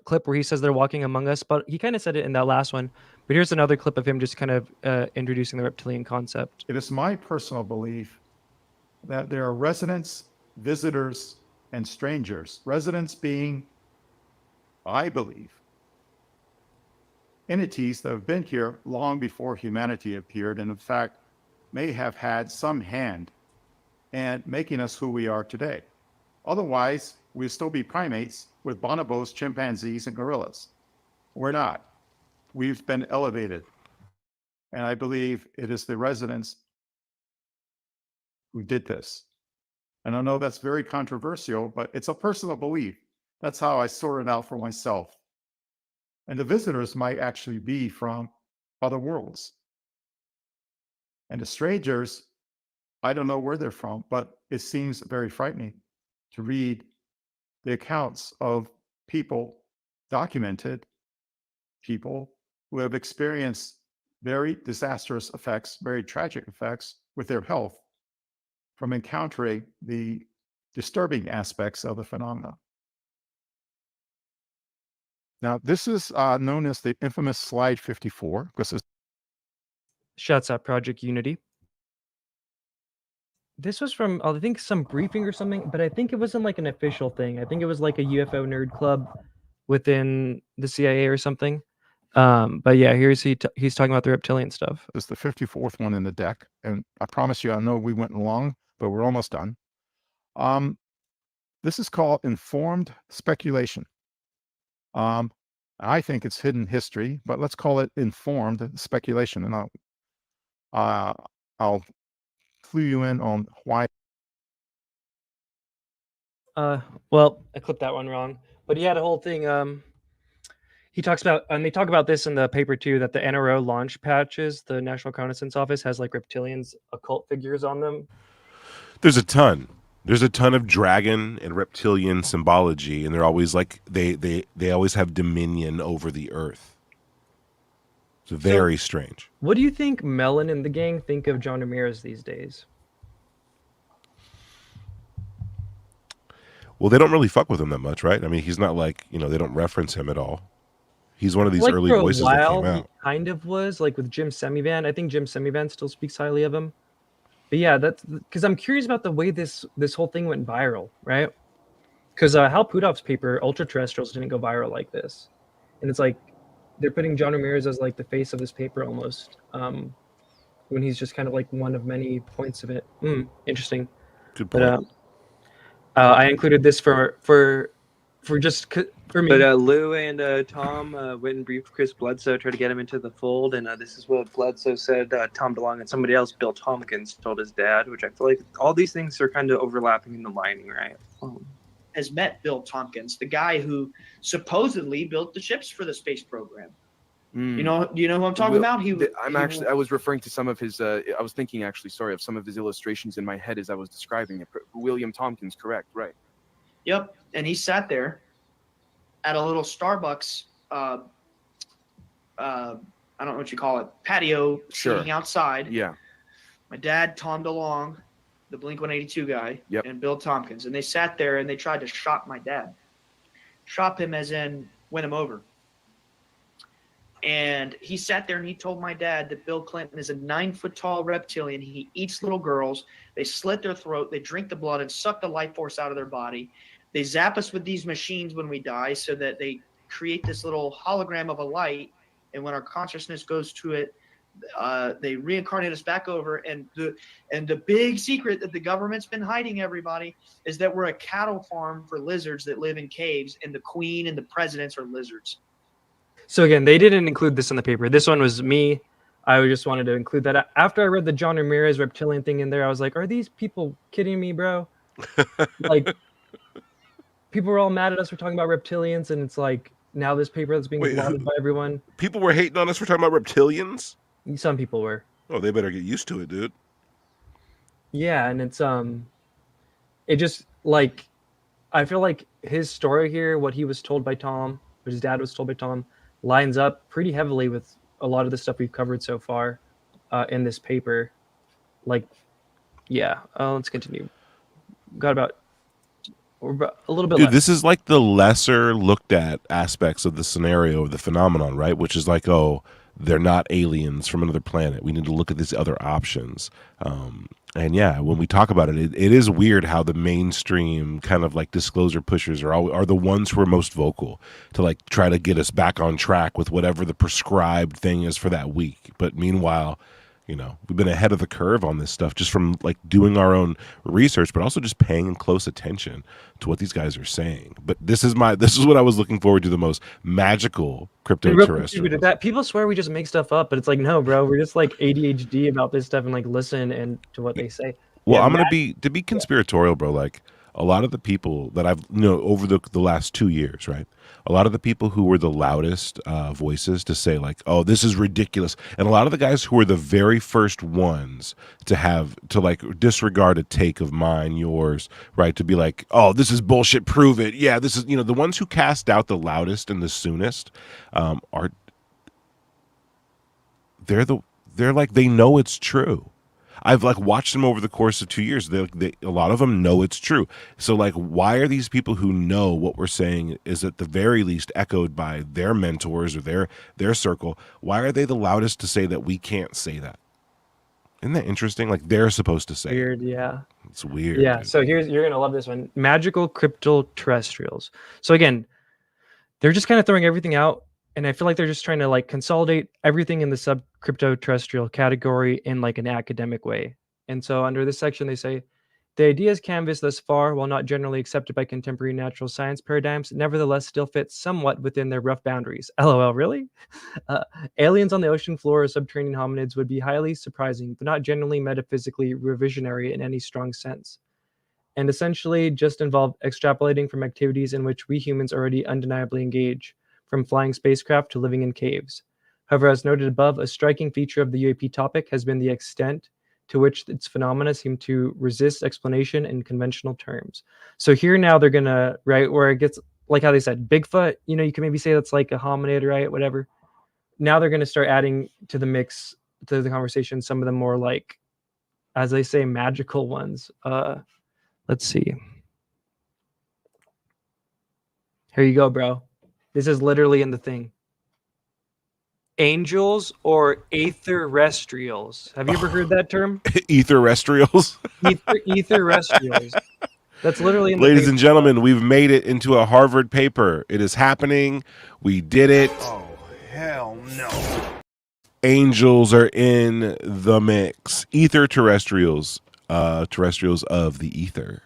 H: clip where he says they're walking among us, but he kind of said it in that last one. But here's another clip of him just kind of introducing the reptilian concept.
N: It is my personal belief that there are residents, visitors, and strangers. Residents being, I believe, entities that have been here long before humanity appeared, and in fact, may have had some hand in making us who we are today. Otherwise, we'd still be primates with bonobos, chimpanzees, and gorillas. We're not. We've been elevated. And I believe it is the residents who did this. And I know that's very controversial, but it's a personal belief. That's how I sort it out for myself. And the visitors might actually be from other worlds. And the strangers, I don't know where they're from, but it seems very frightening to read the accounts of people, documented people who have experienced very disastrous effects, very tragic effects with their health from encountering the disturbing aspects of the phenomena. Now, this is known as the infamous slide 54, because it's
H: Shouts out Project Unity. This was from, I think, some briefing or something, but I think it wasn't like an official thing. I think it was like a UFO nerd club within the CIA or something. But yeah, he's talking about the reptilian stuff.
N: It's the 54th one in the deck. And I promise you, I know we went long, but we're almost done. This is called informed speculation. I think it's hidden history, but let's call it informed speculation. And I'll clue you in on why.
H: Well, I clipped that one wrong, but he had a whole thing. He talks about, and they talk about this in the paper too, that the NRO launch patches, the National Reconnaissance Office, has like reptilians, occult figures on them.
C: There's a ton. There's a ton of dragon and reptilian symbology, and they're always like they always have dominion over the earth. It's very strange.
H: What do you think Mellon and the gang think of John Ramirez these days?
C: Well, they don't really fuck with him that much, right? I mean, he's not like, they don't reference him at all. He's one of these early voices that came out.
H: He kind of was, like with Jim Semivan. I think Jim Semivan still speaks highly of him. But yeah, that's because I'm curious about the way this whole thing went viral, right? Because Hal Puthoff's paper, Ultraterrestrials, didn't go viral like this. And it's like they're putting John Ramirez as like the face of this paper almost, when he's just kind of like one of many points of it. Interesting.
C: Good point.
H: But I included this for me.
O: But Lue and Tom went and briefed Chris Bledsoe, tried to get him into the fold, and this is what Bledsoe said. Tom DeLonge and somebody else, Bill Tompkins, told his dad, which I feel like all these things are kind of overlapping in the lining, right?
P: Has met Bill Tompkins, the guy who supposedly built the ships for the space program. You know, do you know who I'm talking about?
F: I was referring to some of his. I was thinking actually, sorry, of some of his illustrations in my head as I was describing it. William Tompkins, correct? Right.
P: Yep, and he sat there at a little Starbucks. I don't know what you call it, patio, sitting outside.
F: Yeah.
P: My dad, Tom DeLonge, the Blink-182 guy,
F: Yep.
P: and Bill Tompkins, and they sat there and they tried to shop my dad. Shop him as in win him over. And he sat there and he told my dad that Bill Clinton is a 9-foot-tall reptilian. He eats little girls. They slit their throat. They drink the blood and suck the life force out of their body. They zap us with these machines when we die so that they create this little hologram of a light. And when our consciousness goes to it, they reincarnate us back over. And the big secret that the government's been hiding, everybody, is that we're a cattle farm for lizards that live in caves, and the queen and the presidents are lizards.
H: So again, they didn't include this in the paper. This one was me. I just wanted to include that. After I read the John Ramirez reptilian thing in there, I was like, are these people kidding me, bro? Like, people were all mad at us for talking about reptilians, and it's like, now this paper that's being lauded by everyone.
C: People were hating on us for talking about reptilians?
H: Some people were.
C: Oh, they better get used to it, dude.
H: Yeah, and it's it just like, I feel like his story here, what he was told by Tom, what his dad was told by Tom, lines up pretty heavily with a lot of the stuff we've covered so far in this paper. Like, yeah, let's continue. Got about a little bit
C: Dude,
H: less.
C: this is like the lesser looked at aspects of the scenario of the phenomenon, right? Which is like, oh, they're not aliens from another planet. We need to look at these other options. And yeah, when we talk about it, it is weird how the mainstream kind of like disclosure pushers are the ones who are most vocal to like try to get us back on track with whatever the prescribed thing is for that week. But meanwhile, you know, we've been ahead of the curve on this stuff just from like doing our own research, but also just paying close attention to what these guys are saying. But this is what I was looking forward to the most: magical cryptoterrestrial.
H: That people swear we just make stuff up, but it's like, no, bro, we're just like ADHD about this stuff and like listen and to what they say.
C: Well,
H: Yeah,
C: I'm gonna be conspiratorial, bro. Like a lot of the people that I've over the last 2 years, right? A lot of the people who were the loudest voices to say like, "Oh, this is ridiculous," and a lot of the guys who were the very first ones to like disregard a take of mine, yours, right? To be like, "Oh, this is bullshit. Prove it." Yeah, this is, the ones who cast out the loudest and the soonest they're like, they know it's true. I've like watched them over the course of 2 years. A lot of them know it's true. So like, why are these people who know what we're saying is at the very least echoed by their mentors or their circle? Why are they the loudest to say that we can't say that? Isn't that interesting? Like they're supposed to say
H: weird,
C: it.
H: yeah.
C: It's weird.
H: Yeah.
C: Dude.
H: So you're gonna love this one. Magical cryptoterrestrials. So again, they're just kind of throwing everything out. And I feel like they're just trying to like consolidate everything in the sub cryptoterrestrial category in like an academic way. And so under this section, they say the ideas canvassed thus far, while not generally accepted by contemporary natural science paradigms, nevertheless still fit somewhat within their rough boundaries. LOL, really? Aliens on the ocean floor or subterranean hominids would be highly surprising, but not generally metaphysically revisionary in any strong sense, and essentially just involve extrapolating from activities in which we humans already undeniably engage, from flying spacecraft to living in caves. However, as noted above, a striking feature of the UAP topic has been the extent to which its phenomena seem to resist explanation in conventional terms. So here now they're gonna, right, where it gets, like how they said, Bigfoot, you can maybe say that's like a hominid, right, whatever. Now they're gonna start adding to the mix, to the conversation, some of the more like, as they say, magical ones. Let's see. Here you go, bro. This is literally in the thing. Angels or aetherrestrials. Have you ever heard that term?
C: Etherrestrials.
H: Etherrestrials. That's literally in the
C: Ladies
H: paper.
C: and gentlemen, we've made it into a Harvard paper. It is happening. We did it.
A: Oh, hell no.
C: Angels are in the mix. Etherterrestrials. Terrestrials of the ether.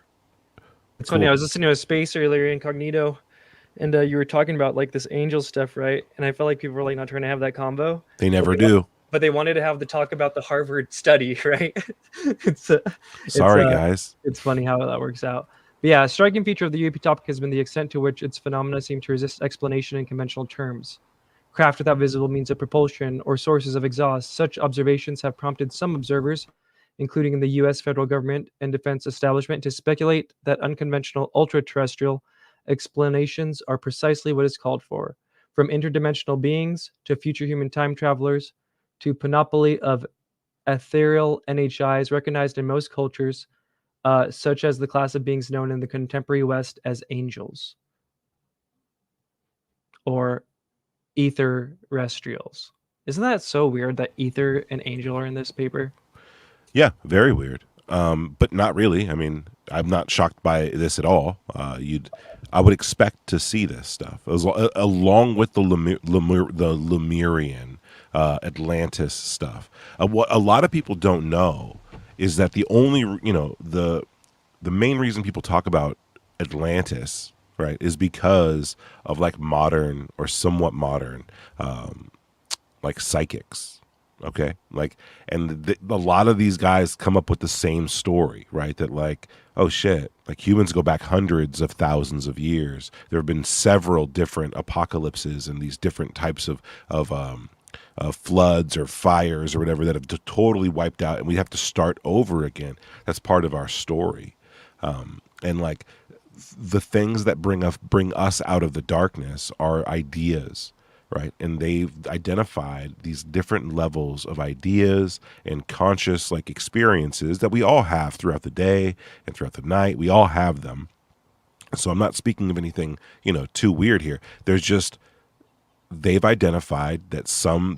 H: It's funny. I was listening to a space earlier, Incognito, and you were talking about like this angel stuff, right? And I felt like people were like not trying to have that convo.
C: They never do.
H: But they wanted to have the talk about the Harvard study, right?
C: Sorry, guys.
H: It's funny how that works out. But yeah, a striking feature of the UAP topic has been the extent to which its phenomena seem to resist explanation in conventional terms. Craft without visible means of propulsion or sources of exhaust. Such observations have prompted some observers, including the U.S. federal government and defense establishment, to speculate that unconventional ultra-terrestrial explanations are precisely what is called for, from interdimensional beings to future human time travelers to panoply of ethereal NHIs recognized in most cultures, such as the class of beings known in the contemporary West as angels or etherrestrials. Isn't that so weird that ether and angel are in this paper?
C: Yeah, very weird. But not really. I mean, I'm not shocked by this at all. I would expect to see this stuff along with the Lemurian, Atlantis stuff. What a lot of people don't know is that the only, the main reason people talk about Atlantis, right, is because of like modern or somewhat modern, like psychics. Okay, like, and a lot of these guys come up with the same story, right? That like, oh shit, like humans go back hundreds of thousands of years. There have been several different apocalypses and these different types of floods or fires or whatever that have totally wiped out, and we have to start over again. That's part of our story, and like the things that bring us out of the darkness are ideas. Right. And they've identified these different levels of ideas and conscious like experiences that we all have throughout the day and throughout the night. We all have them. So I'm not speaking of anything, too weird here. There's just they've identified that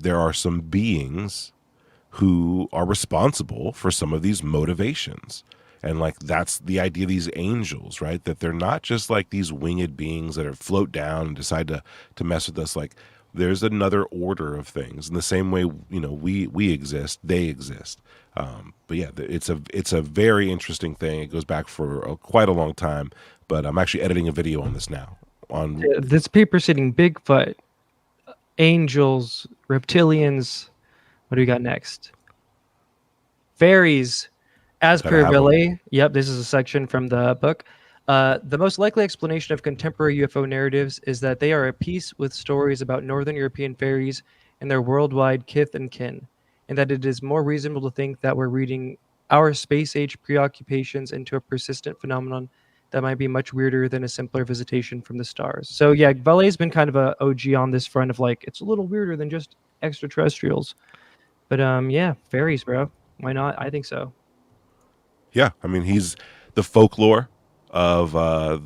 C: there are some beings who are responsible for some of these motivations. And like that's the idea of these angels, right? That they're not just like these winged beings that are float down and decide to mess with us. Like there's another order of things. In the same way, you know, we exist, they exist. But yeah, it's a very interesting thing. It goes back for quite a long time. But I'm actually editing a video on this now. On
H: This paper's hitting Bigfoot, angels, reptilians. What do we got next? Fairies. As per Vallée, yep, this is a section from the book. The most likely explanation of contemporary UFO narratives is that they are at peace with stories about Northern European fairies and their worldwide kith and kin, and that it is more reasonable to think that we're reading our space-age preoccupations into a persistent phenomenon that might be much weirder than a simpler visitation from the stars. So yeah, Vallée's been kind of a OG on this front of like, it's a little weirder than just extraterrestrials. But yeah, fairies, bro. Why not? I think so.
C: Yeah, I mean, he's the folklore of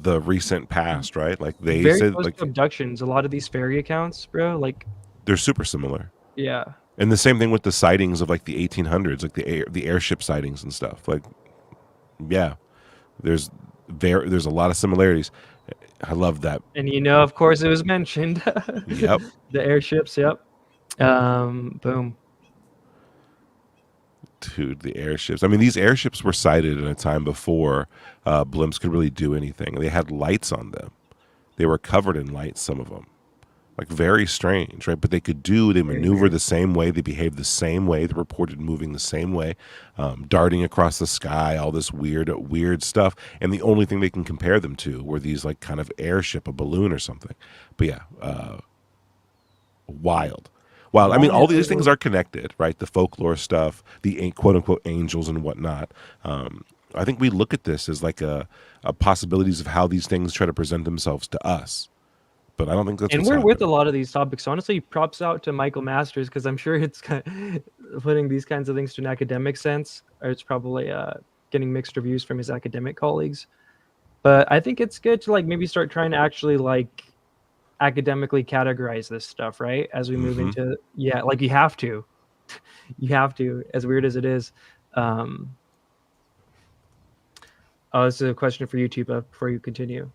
C: the recent past, right? Like they
H: Very
C: said,
H: close
C: like
H: to abductions. A lot of these fairy accounts, bro. Like
C: they're super similar.
H: Yeah.
C: And the same thing with the sightings of like the 1800s, like the airship sightings and stuff. Like, yeah, there's a lot of similarities. I love that.
H: And you know, of course, it was mentioned.
C: Yep.
H: The airships. Yep. Boom.
C: Dude, the airships. I mean, these airships were sighted in a time before blimps could really do anything. They had lights on them. They were covered in lights, some of them. Like, very strange, right? But they maneuver the same way. They behave the same way. They reported moving the same way, darting across the sky, all this weird stuff. And the only thing they can compare them to were these, like, kind of airship, a balloon or something. But yeah, wild. Wow, I mean, all these things are connected, right? The folklore stuff, the quote-unquote angels and whatnot. I think we look at this as like a possibilities of how these things try to present themselves to us. But I don't think that's
H: And
C: what's
H: we're
C: happening.
H: with a lot of these topics. Honestly, props out to Michael Masters, because I'm sure it's kind of putting these kinds of things to an academic sense, or it's probably getting mixed reviews from his academic colleagues. But I think it's good to like maybe start trying to actually like academically categorize this stuff, right? As we move into, like you have to, as weird as it is. Oh, this is a question for you, Tupa, before you continue.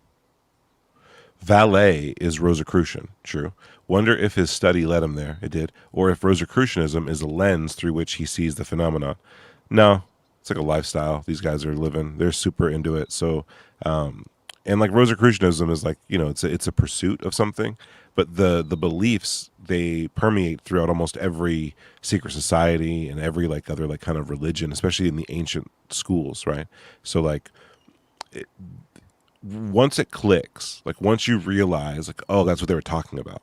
C: Valet is Rosicrucian, true. Wonder if his study led him there. It did. Or if Rosicrucianism is a lens through which he sees the phenomenon. No, it's like a lifestyle these guys are living. They're super into it. So, and like Rosicrucianism is like, you know, it's a pursuit of something, but the beliefs, they permeate throughout almost every secret society and every like other like kind of religion, especially in the ancient schools, right? So like, once it clicks, like once you realize like, oh, that's what they were talking about,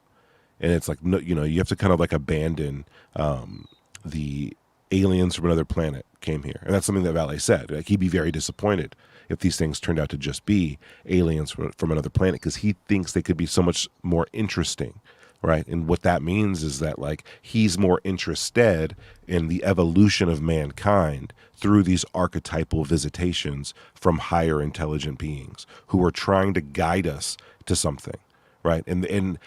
C: and it's like, no, you know, you have to kind of like abandon the aliens from another planet came here, and that's something that Valet said. Like he'd be very disappointed if these things turned out to just be aliens from another planet, because he thinks they could be so much more interesting, right? And what that means is that like he's more interested in the evolution of mankind through these archetypal visitations from higher intelligent beings who are trying to guide us to something, right? And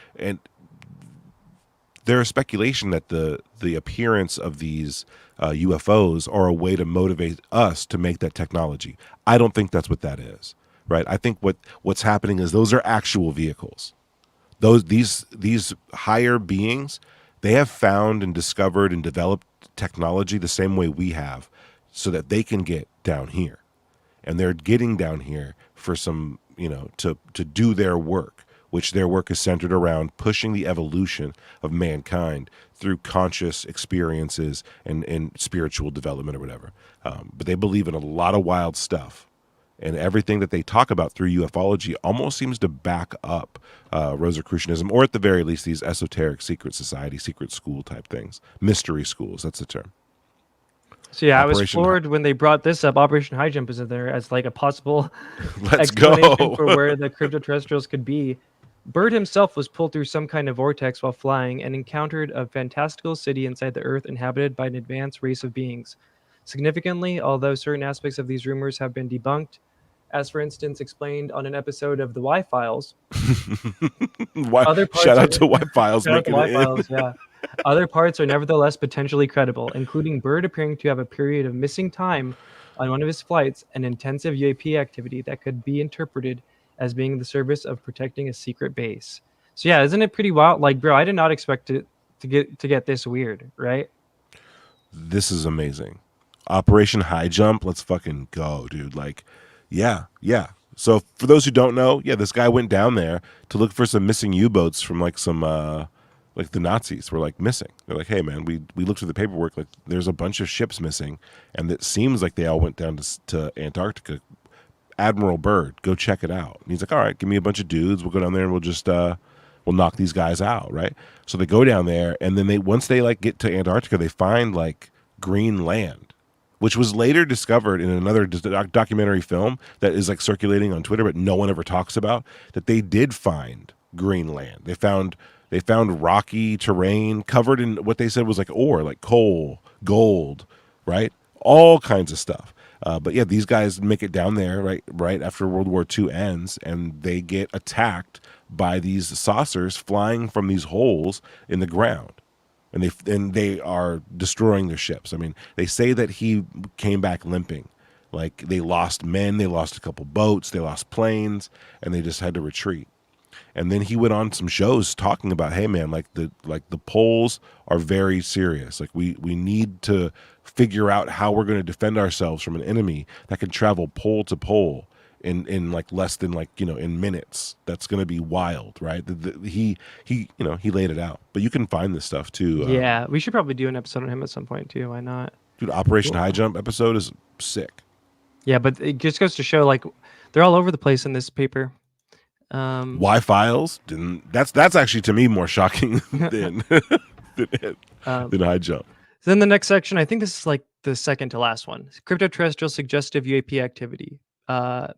C: there's speculation that the appearance of these UFOs are a way to motivate us to make that technology. I don't think that's what that is, right? I think what's happening is those are actual vehicles. These higher beings, they have found and discovered and developed technology the same way we have, so that they can get down here, and they're getting down here for some, you know, to do their work, which their work is centered around pushing the evolution of mankind through conscious experiences and spiritual development or whatever. But they believe in a lot of wild stuff. And everything that they talk about through ufology almost seems to back up Rosicrucianism, or at the very least, these esoteric secret society, secret school type things. Mystery schools, that's the term.
H: So yeah, I was floored when they brought this up. Operation High Jump is in there as like a possible
C: Let's
H: explanation
C: go.
H: for where the cryptoterrestrials could be. Bird himself was pulled through some kind of vortex while flying and encountered a fantastical city inside the Earth inhabited by an advanced race of beings. Significantly, although certain aspects of these rumors have been debunked, as for instance explained on an episode of the Y-Files.
C: Shout out to Y-Files
H: Shout out to
C: making it in.
H: Y-Files, yeah. Other parts are nevertheless potentially credible, including Bird appearing to have a period of missing time on one of his flights and intensive UAP activity that could be interpreted as being the service of protecting a secret base. So yeah, isn't it pretty wild? Like, bro, I did not expect it to get this weird, right?
C: This is amazing. Operation High Jump, let's fucking go, dude. Like, yeah. So for those who don't know, yeah, this guy went down there to look for some missing U-boats from like some like the Nazis were like missing. They're like, hey man, we looked through the paperwork, like there's a bunch of ships missing, and it seems like they all went down to Antarctica. Admiral Byrd, go check it out. And he's like, all right, give me a bunch of dudes. We'll go down there and we'll just we'll knock these guys out, right? So they go down there, and then once they like get to Antarctica, they find like green land, which was later discovered in another documentary film that is like circulating on Twitter, but no one ever talks about, that they did find green land. They found rocky terrain covered in what they said was like ore, like coal, gold, right? All kinds of stuff. But yeah, these guys make it down there right after World War II ends, and they get attacked by these saucers flying from these holes in the ground, and they are destroying their ships. I mean, they say that he came back limping, like they lost men, they lost a couple boats, they lost planes, and they just had to retreat. And then he went on some shows talking about, hey man, like the poles are very serious. Like we need to figure out how we're going to defend ourselves from an enemy that can travel pole to pole in like less than like, in minutes. That's going to be wild, right? He laid it out. But you can find this stuff too.
H: Yeah, we should probably do an episode on him at some point too. Why not?
C: Dude, Operation High Jump episode is sick.
H: Yeah, but it just goes to show like they're all over the place in this paper.
C: Y-Files didn't. That's actually to me more shocking than High Jump.
H: So then the next section, I think this is like the second to last one. Cryptoterrestrial suggestive UAP activity.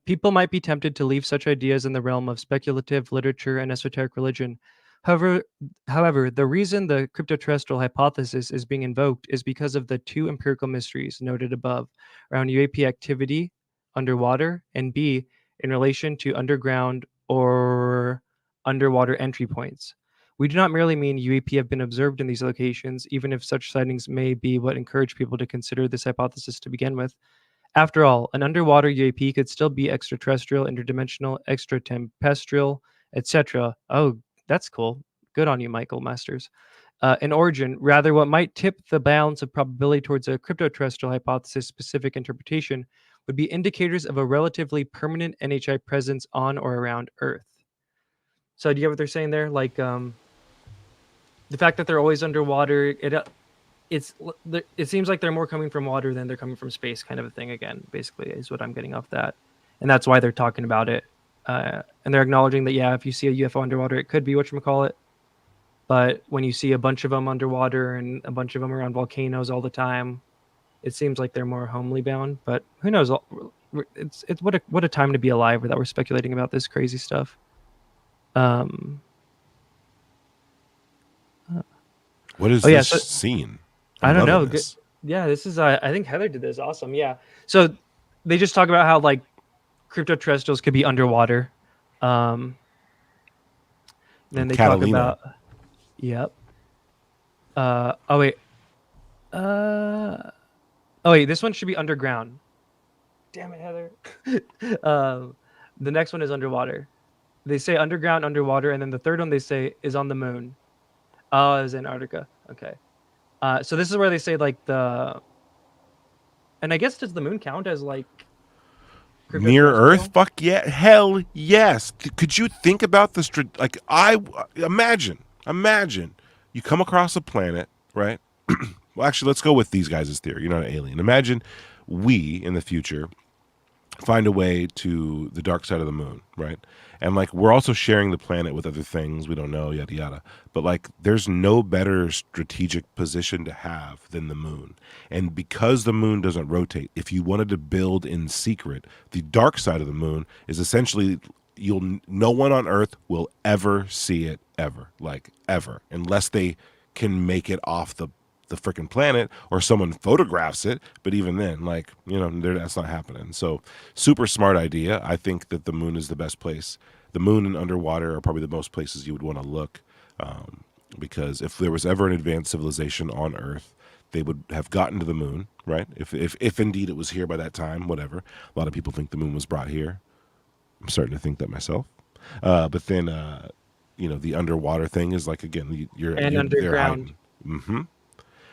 H: People might be tempted to leave such ideas in the realm of speculative literature and esoteric religion. However, the reason the cryptoterrestrial hypothesis is being invoked is because of the two empirical mysteries noted above around UAP activity underwater, and B, in relation to underground or underwater entry points. We do not merely mean UAP have been observed in these locations, even if such sightings may be what encourage people to consider this hypothesis to begin with. After all, an underwater UAP could still be extraterrestrial, interdimensional, extratempestrial, etc. Oh, that's cool. Good on you, Michael Masters. In origin, rather, what might tip the balance of probability towards a cryptoterrestrial hypothesis specific interpretation would be indicators of a relatively permanent NHI presence on or around Earth. So do you get what they're saying there? Like the fact that they're always underwater, it seems like they're more coming from water than they're coming from space, kind of a thing. Again, basically, is what I'm getting off that, and that's why they're talking about it. And they're acknowledging that if you see a UFO underwater, it could be whatchamacallit. But when you see a bunch of them underwater and a bunch of them around volcanoes all the time, it seems like they're more homely bound. But who knows? It's what a time to be alive that we're speculating about this crazy stuff.
C: What is this scene?
H: I don't know. Yeah, this is. I think Heather did this. Awesome. Yeah. So they just talk about how like cryptoterrestrials could be underwater. Then they
C: Catalina.
H: talk about. Yep. Oh wait, this one should be underground. Damn it, Heather. The next one is underwater. They say underground, underwater, and then the third one they say is on the moon. Oh, it's Antarctica. Okay. So this is where they say like and I guess does the moon count as like
C: near Earth? Fuck yeah, hell yes. Could you think about the imagine you come across a planet, right? Well, actually, let's go with these guys' theory. You're not an alien. Imagine we in the future find a way to the dark side of the moon, right? And like we're also sharing the planet with other things we don't know, yada yada. But like there's no better strategic position to have than the moon. And because the moon doesn't rotate, if you wanted to build in secret, the dark side of the moon is essentially no one on Earth will ever see it ever, unless they can make it off the the freaking planet, or someone photographs it. But even then, like, you know, that's not happening. So super smart idea. I think that the moon is the best place. The moon and underwater are probably the most places you would want to look, because if there was ever an advanced civilization on Earth, they would have gotten to the moon, right? If indeed it was here by that time, whatever. A lot of people think the moon was brought here. I'm starting to think that myself. But then, you know, the underwater thing is like, again, you're
H: underground.
C: Mm-hmm.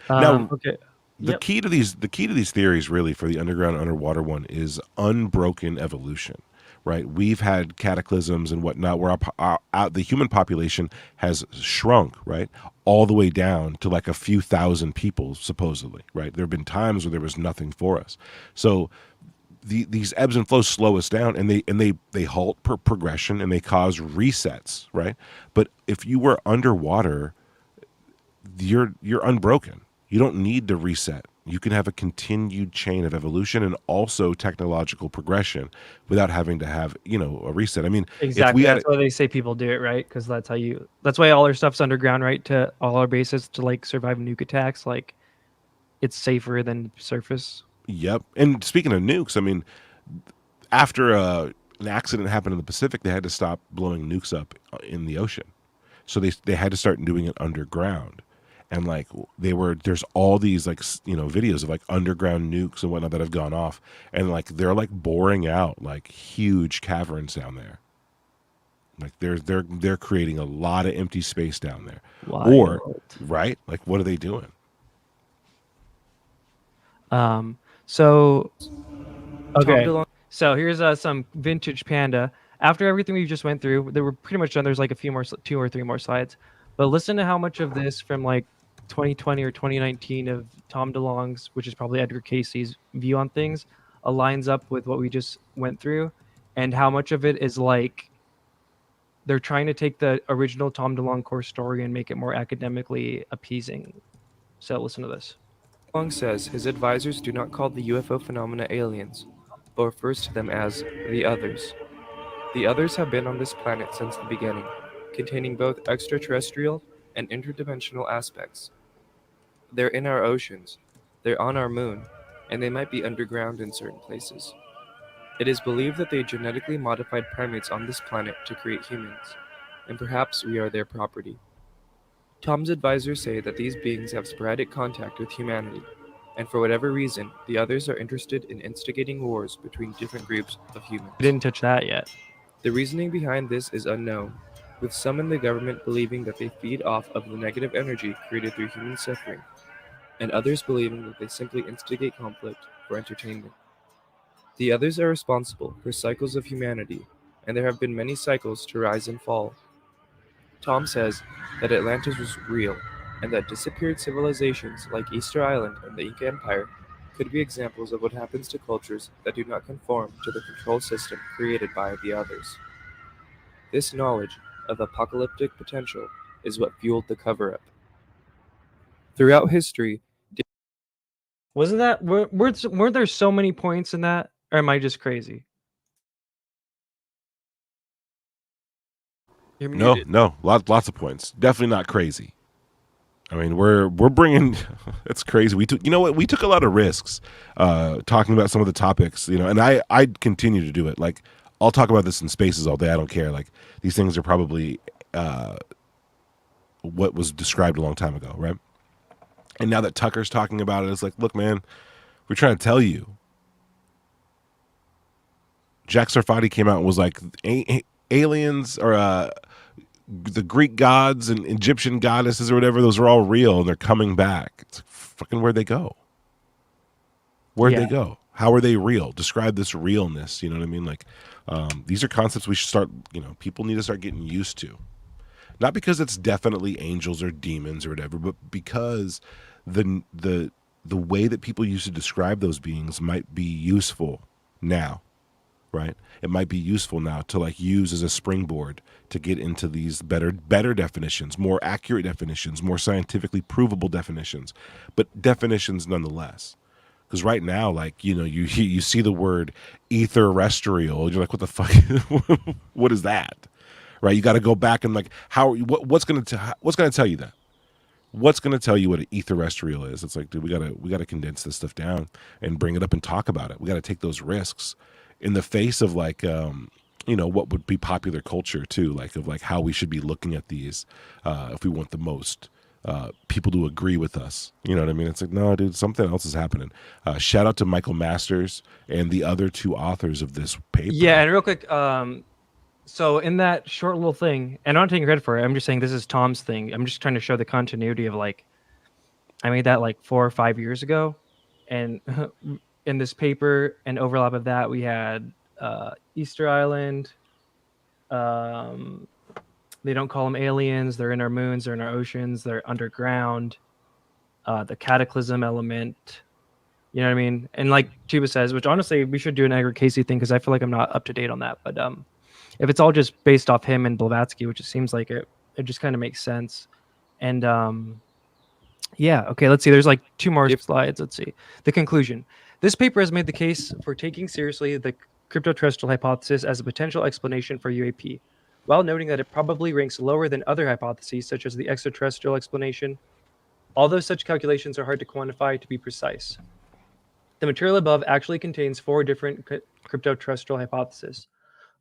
C: Now,
H: okay.
C: The key to these theories, really, for the underground underwater one, is unbroken evolution. Right, we've had cataclysms and whatnot where the human population has shrunk, right, all the way down to like a few thousand people, supposedly. Right, there have been times where there was nothing for us. So these ebbs and flows slow us down, and they halt progression, and they cause resets. Right, but if you were underwater, you're unbroken. You don't need to reset. You can have a continued chain of evolution and also technological progression without having to have, you know, a reset. I mean,
H: exactly. That's why they say people do it, right? Because that's why all our stuff's underground, right? To all our bases to like survive nuke attacks. Like, it's safer than surface.
C: Yep. And speaking of nukes, I mean, after an accident happened in the Pacific, they had to stop blowing nukes up in the ocean. So they had to start doing it underground. And like there's all these like, you know, videos of like underground nukes and whatnot that have gone off, and like they're like boring out like huge caverns down there. Like they're creating a lot of empty space down there.
H: Wild.
C: Or right, like what are they doing?
H: So okay, so here's some vintage Panda. After everything we just went through, they were pretty much done. There's like a few more, 2 or 3 more slides, but listen to how much of this from like 2020 or 2019 of Tom DeLonge's, which is probably Edgar Casey's view on things, aligns up with what we just went through, and how much of it is like they're trying to take the original Tom DeLonge core story and make it more academically appeasing. So listen to this.
F: DeLonge says his advisors do not call the UFO phenomena aliens, but refers to them as the others. The others have been on this planet since the beginning, containing both extraterrestrial and interdimensional aspects. They're in our oceans, they're on our moon, and they might be underground in certain places. It is believed that they genetically modified primates on this planet to create humans, and perhaps we are their property. Tom's advisors say that these beings have sporadic contact with humanity, and for whatever reason, the others are interested in instigating wars between different groups of humans.
H: I didn't touch that yet.
F: The reasoning behind this is unknown, with some in the government believing that they feed off of the negative energy created through human suffering, and others believing that they simply instigate conflict for entertainment. The others are responsible for cycles of humanity, and there have been many cycles to rise and fall. Tom says that Atlantis was real, and that disappeared civilizations like Easter Island and the Inca Empire could be examples of what happens to cultures that do not conform to the control system created by the others. This knowledge of apocalyptic potential is what fueled the cover-up. Throughout history,
H: wasn't that weren't there so many points in that, or am I just crazy?
C: No, lots of points. Definitely not crazy. I mean, we're bringing. It's crazy. We took a lot of risks, talking about some of the topics, and I continue to do it. Like, I'll talk about this in spaces all day. I don't care. Like, these things are probably what was described a long time ago, right? And now that Tucker's talking about it, it's like, look, man, we're trying to tell you. Jack Sarfati came out and was like, aliens or the Greek gods and Egyptian goddesses or whatever, those are all real and they're coming back. It's like, fucking, where'd they go? Where'd they go? How are they real? Describe this realness. You know what I mean? Like, these are concepts we should start, people need to start getting used to. Not because it's definitely angels or demons or whatever, but because the way that people used to describe those beings might be useful now, right? It might be useful now to like use as a springboard to get into these better definitions, more accurate definitions, more scientifically provable definitions, but definitions nonetheless. Because right now, like, you see the word etherrestrial, and you're like, what the fuck? What is that? Right? You got to go back and like, what's going to tell you that? what's going to tell you what an terrestrial is? It's like, dude, we gotta condense this stuff down and bring it up and talk about it. We got to take those risks in the face of like, what would be popular culture too, like of like how we should be looking at these if we want the most people to agree with us. You know what I mean? It's like, no, dude, something else is happening. Shout out to Michael Masters and the other two authors of this paper.
H: Yeah, and real quick, so in that short little thing, and I'm not taking credit for it, I'm just saying this is Tom's thing. I'm just trying to show the continuity of like, I made that like 4 or 5 years ago, and in this paper and overlap of that, we had Easter Island. They don't call them aliens. They're in our moons. They're in our oceans. They're underground. The cataclysm element. You know what I mean? And like Chiba says, which honestly we should do an Edgar Casey thing because I feel like I'm not up to date on that. But if it's all just based off him and Blavatsky, which it seems like it just kind of makes sense. And yeah, okay, let's see. There's like 2 more slides. Let's see. The conclusion. This paper has made the case for taking seriously the cryptoterrestrial hypothesis as a potential explanation for UAP, while noting that it probably ranks lower than other hypotheses, such as the extraterrestrial explanation, although such calculations are hard to quantify to be precise. The material above actually contains 4 different cryptoterrestrial hypotheses.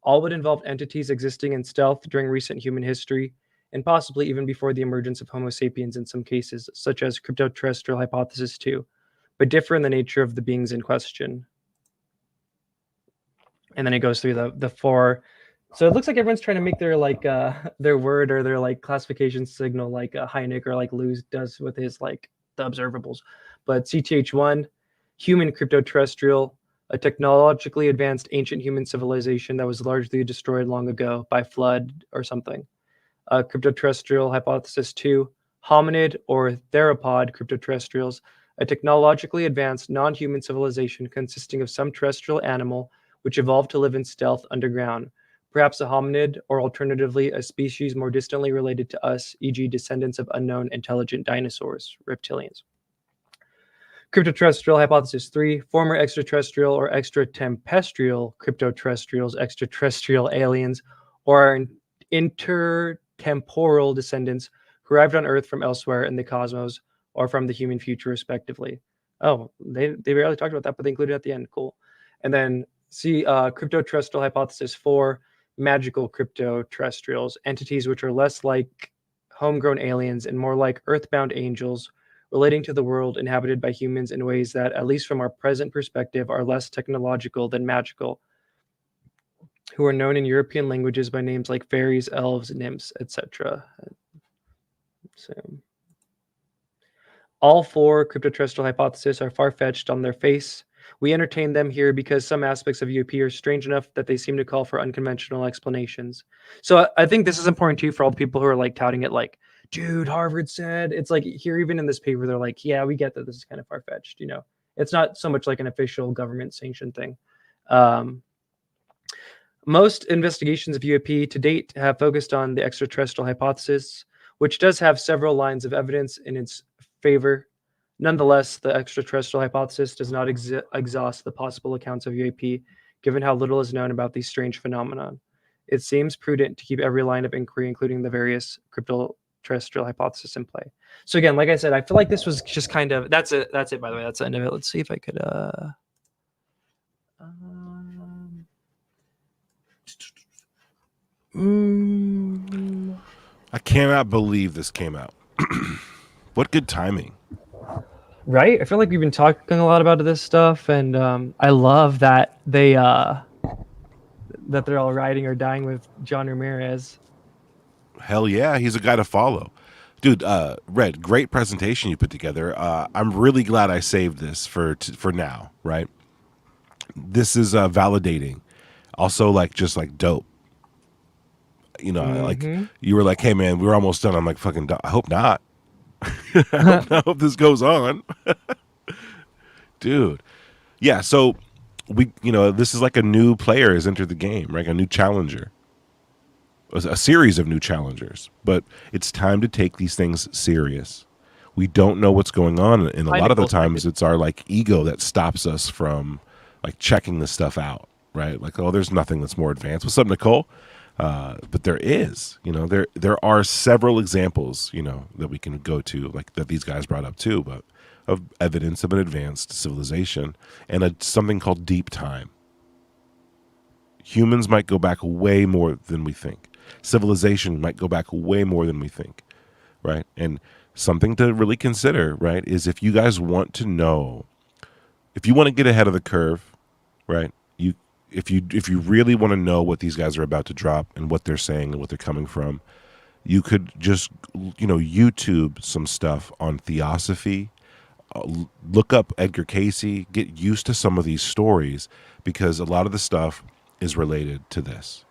H: All would involve entities existing in stealth during recent human history, and possibly even before the emergence of Homo sapiens in some cases, such as Cryptoterrestrial Hypothesis 2, but differ in the nature of the beings in question. And then it goes through the 4. So it looks like everyone's trying to make their like their word or their like classification signal like Hynek or like Lue does with his like the observables. But CTH1, human cryptoterrestrial, a technologically advanced ancient human civilization that was largely destroyed long ago by flood or something. Cryptoterrestrial Hypothesis 2, hominid or theropod cryptoterrestrials, a technologically advanced non-human civilization consisting of some terrestrial animal which evolved to live in stealth underground, perhaps a hominid or alternatively a species more distantly related to us, e.g. descendants of unknown intelligent dinosaurs, reptilians. Cryptoterrestrial Hypothesis 3, former extraterrestrial or extraterrestrial cryptoterrestrials, extraterrestrial aliens, or intertemporal descendants who arrived on Earth from elsewhere in the cosmos or from the human future, respectively. Oh, they barely talked about that, but they included it at the end. Cool. And then see Cryptoterrestrial Hypothesis 4, magical cryptoterrestrials, entities which are less like homegrown aliens and more like earthbound angels relating to the world inhabited by humans in ways that, at least from our present perspective, are less technological than magical, who are known in European languages by names like fairies, elves, nymphs, etc. So, all 4 cryptoterrestrial hypotheses are far-fetched on their face. We entertain them here because some aspects of UAP are strange enough that they seem to call for unconventional explanations. So I think this is important too for all the people who are like touting it like, dude, Harvard said. It's like here, even in this paper, they're like, yeah, we get that this is kind of far-fetched. You know, it's not so much like an official government sanctioned thing. Most investigations of UAP to date have focused on the extraterrestrial hypothesis, which does have several lines of evidence in its favor. Nonetheless, the extraterrestrial hypothesis does not exhaust the possible accounts of UAP, given how little is known about these strange phenomena. It seems prudent to keep every line of inquiry, including the various cryptoterrestrial hypotheses, in play. So again, like I said, I feel like this was just kind of that's it. By the way, that's the end of it. Let's see if I could.
C: I cannot believe this came out. What good timing.
H: Right? I feel like we've been talking a lot about this stuff, and I love that they're all riding or dying with John Ramirez.
C: Hell yeah, he's a guy to follow. Dude, Red, great presentation you put together. I'm really glad I saved this for now, right? This is validating. Also, like, just like dope. You know, like you were like, hey man, we're almost done. I'm like, fucking, I hope not. I hope this goes on. Dude. Yeah, so this is like a new player has entered the game, right? A new challenger. A series of new challengers. But it's time to take these things serious. We don't know what's going on, and a lot of the times it's our like ego that stops us from like checking this stuff out, right? Like, oh, there's nothing that's more advanced. What's up, Nicole? But there is, there are several examples, that we can go to, like that these guys brought up too, but of evidence of an advanced civilization and something called deep time. Humans might go back way more than we think. Civilization might go back way more than we think, right? And something to really consider, right, is if you guys want to know, if you want to get ahead of the curve, right, if you really want to know what these guys are about to drop and what they're saying and what they're coming from, you could just, YouTube some stuff on theosophy, look up Edgar Cayce, get used to some of these stories, because a lot of the stuff is related to this.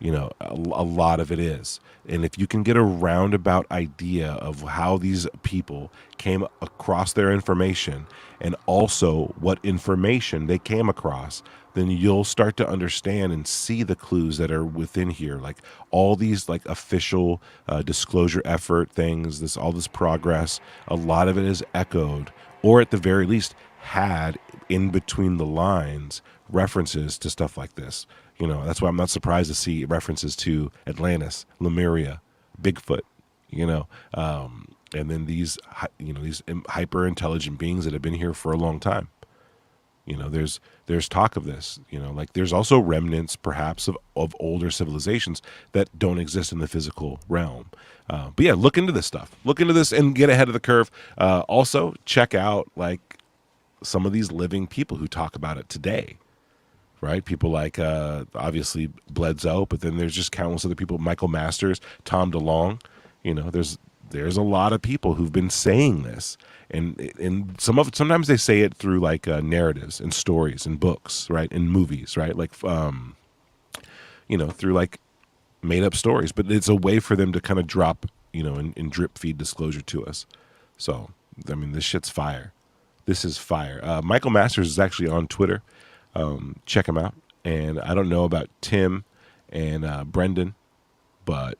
C: A lot of it is. And if you can get a roundabout idea of how these people came across their information and also what information they came across, then you'll start to understand and see the clues that are within here. Like all these like official disclosure effort things, all this progress, a lot of it is echoed, or at the very least had in between the lines references to stuff like this. That's why I'm not surprised to see references to Atlantis, Lemuria, Bigfoot, and then these hyper intelligent beings that have been here for a long time. There's talk of this, like there's also remnants perhaps of older civilizations that don't exist in the physical realm. But yeah, look into this stuff, look into this and get ahead of the curve. Also check out like some of these living people who talk about it today. Right, people like obviously Bledsoe, but then there's just countless other people. Michael Masters, Tom DeLonge. There's a lot of people who've been saying this, and sometimes they say it through like narratives and stories and books, right, and movies, right, like through like made up stories. But it's a way for them to kind of drop, and drip feed disclosure to us. So I mean, this shit's fire. This is fire. Michael Masters is actually on Twitter. Check him out. And I don't know about Tim and Brendan, but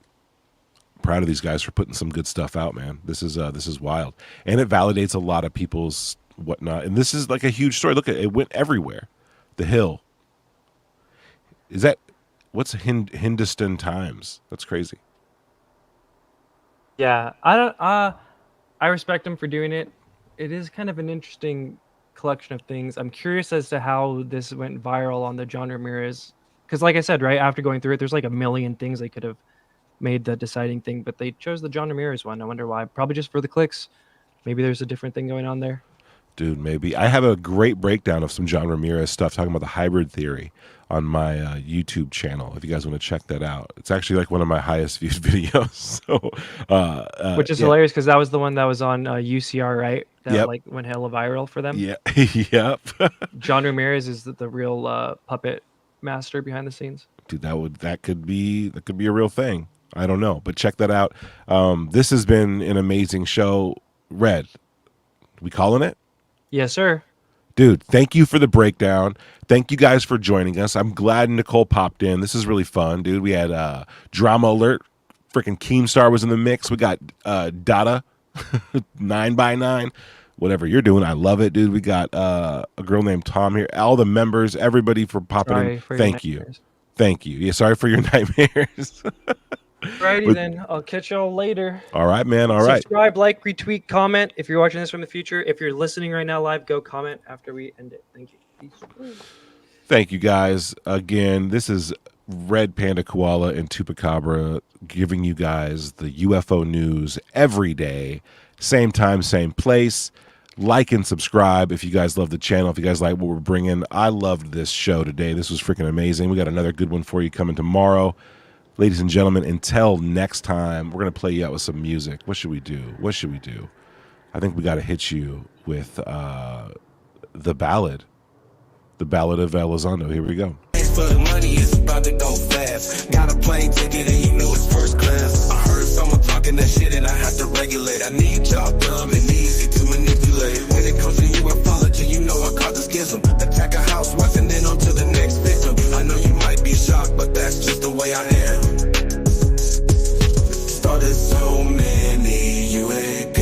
C: proud of these guys for putting some good stuff out, man. This is wild, and it validates a lot of people's whatnot. And this is like a huge story. Look at it; went everywhere. The Hill. Is that what's Hindustan Times? That's crazy.
H: Yeah, I respect him for doing it. It is kind of an interesting collection of things. I'm curious as to how this went viral on the John Ramirez, because like I said, right after going through it, there's like a million things they could have made the deciding thing, but they chose the John Ramirez one. I wonder why. Probably just for the clicks. Maybe there's a different thing going on there.
C: Dude, maybe. I have a great breakdown of some John Ramirez stuff talking about the hybrid theory on my YouTube channel, if you guys want to check that out. It's actually like one of my highest viewed videos. So,
H: which is hilarious, because that was the one that was on UCR, right? That like went hella viral for them.
C: Yeah. Yep.
H: John Ramirez is the real puppet master behind the scenes.
C: Dude, that could be a real thing. I don't know, but check that out. This has been an amazing show. Red, we calling it?
H: Yes, sir.
C: Dude, thank you for the breakdown. Thank you guys for joining us. I'm glad Nicole popped in. This is really fun, dude. We had Drama Alert. Freaking Keemstar was in the mix. We got Dada 9x9. Whatever you're doing, I love it, dude. We got a girl named Tom here. All the members, everybody for popping in. Thank you. Thank you. Yeah, sorry for your nightmares.
H: Alrighty then. I'll catch y'all later.
C: All right, man. All right.
H: Subscribe, like, retweet, comment. If you're watching this from the future, if you're listening right now live, go comment after we end it. Thank you. Peace.
C: Thank you, guys. Again, this is Red Panda Koala and Tupacabra giving you guys the UFO news every day. Same time, same place. Like and subscribe if you guys love the channel. If you guys like what we're bringing. I loved this show today. This was freaking amazing. We got another good one for you coming tomorrow. Ladies and gentlemen, until next time, we're going to play you out with some music. What should we do? I think we got to hit you with the ballad. The Ballad of Elizondo. Here we go.
Q: For the money, it's about to go fast. Got a plane ticket and you know it's first class. I heard someone talking that shit and I have to regulate. I need y'all dumb and easy to manipulate. When it comes to ufology, you know I caught the schism. Attack a housewife and then on to the next victim. I know you might be shocked, but that's just the way I am. Started so many UAP.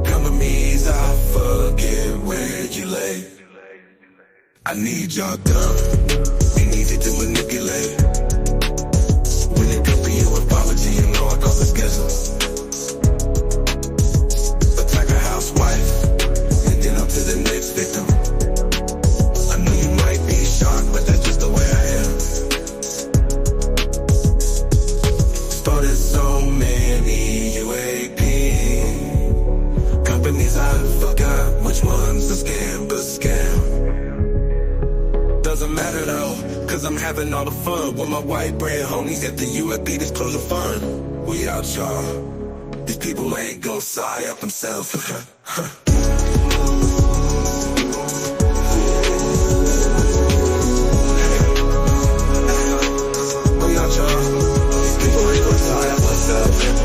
Q: Come to me's, I forget where you lay. I need y'all dumb and easy to manipulate. cause I'm having all the fun with my white bread homies at the UAP Disclosure Fund. We out, y'all. These people ain't gon' sigh up themselves. We out, y'all. These people ain't gon' sigh up themselves.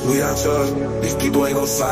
Q: We out, y'all. These people ain't gon' sigh.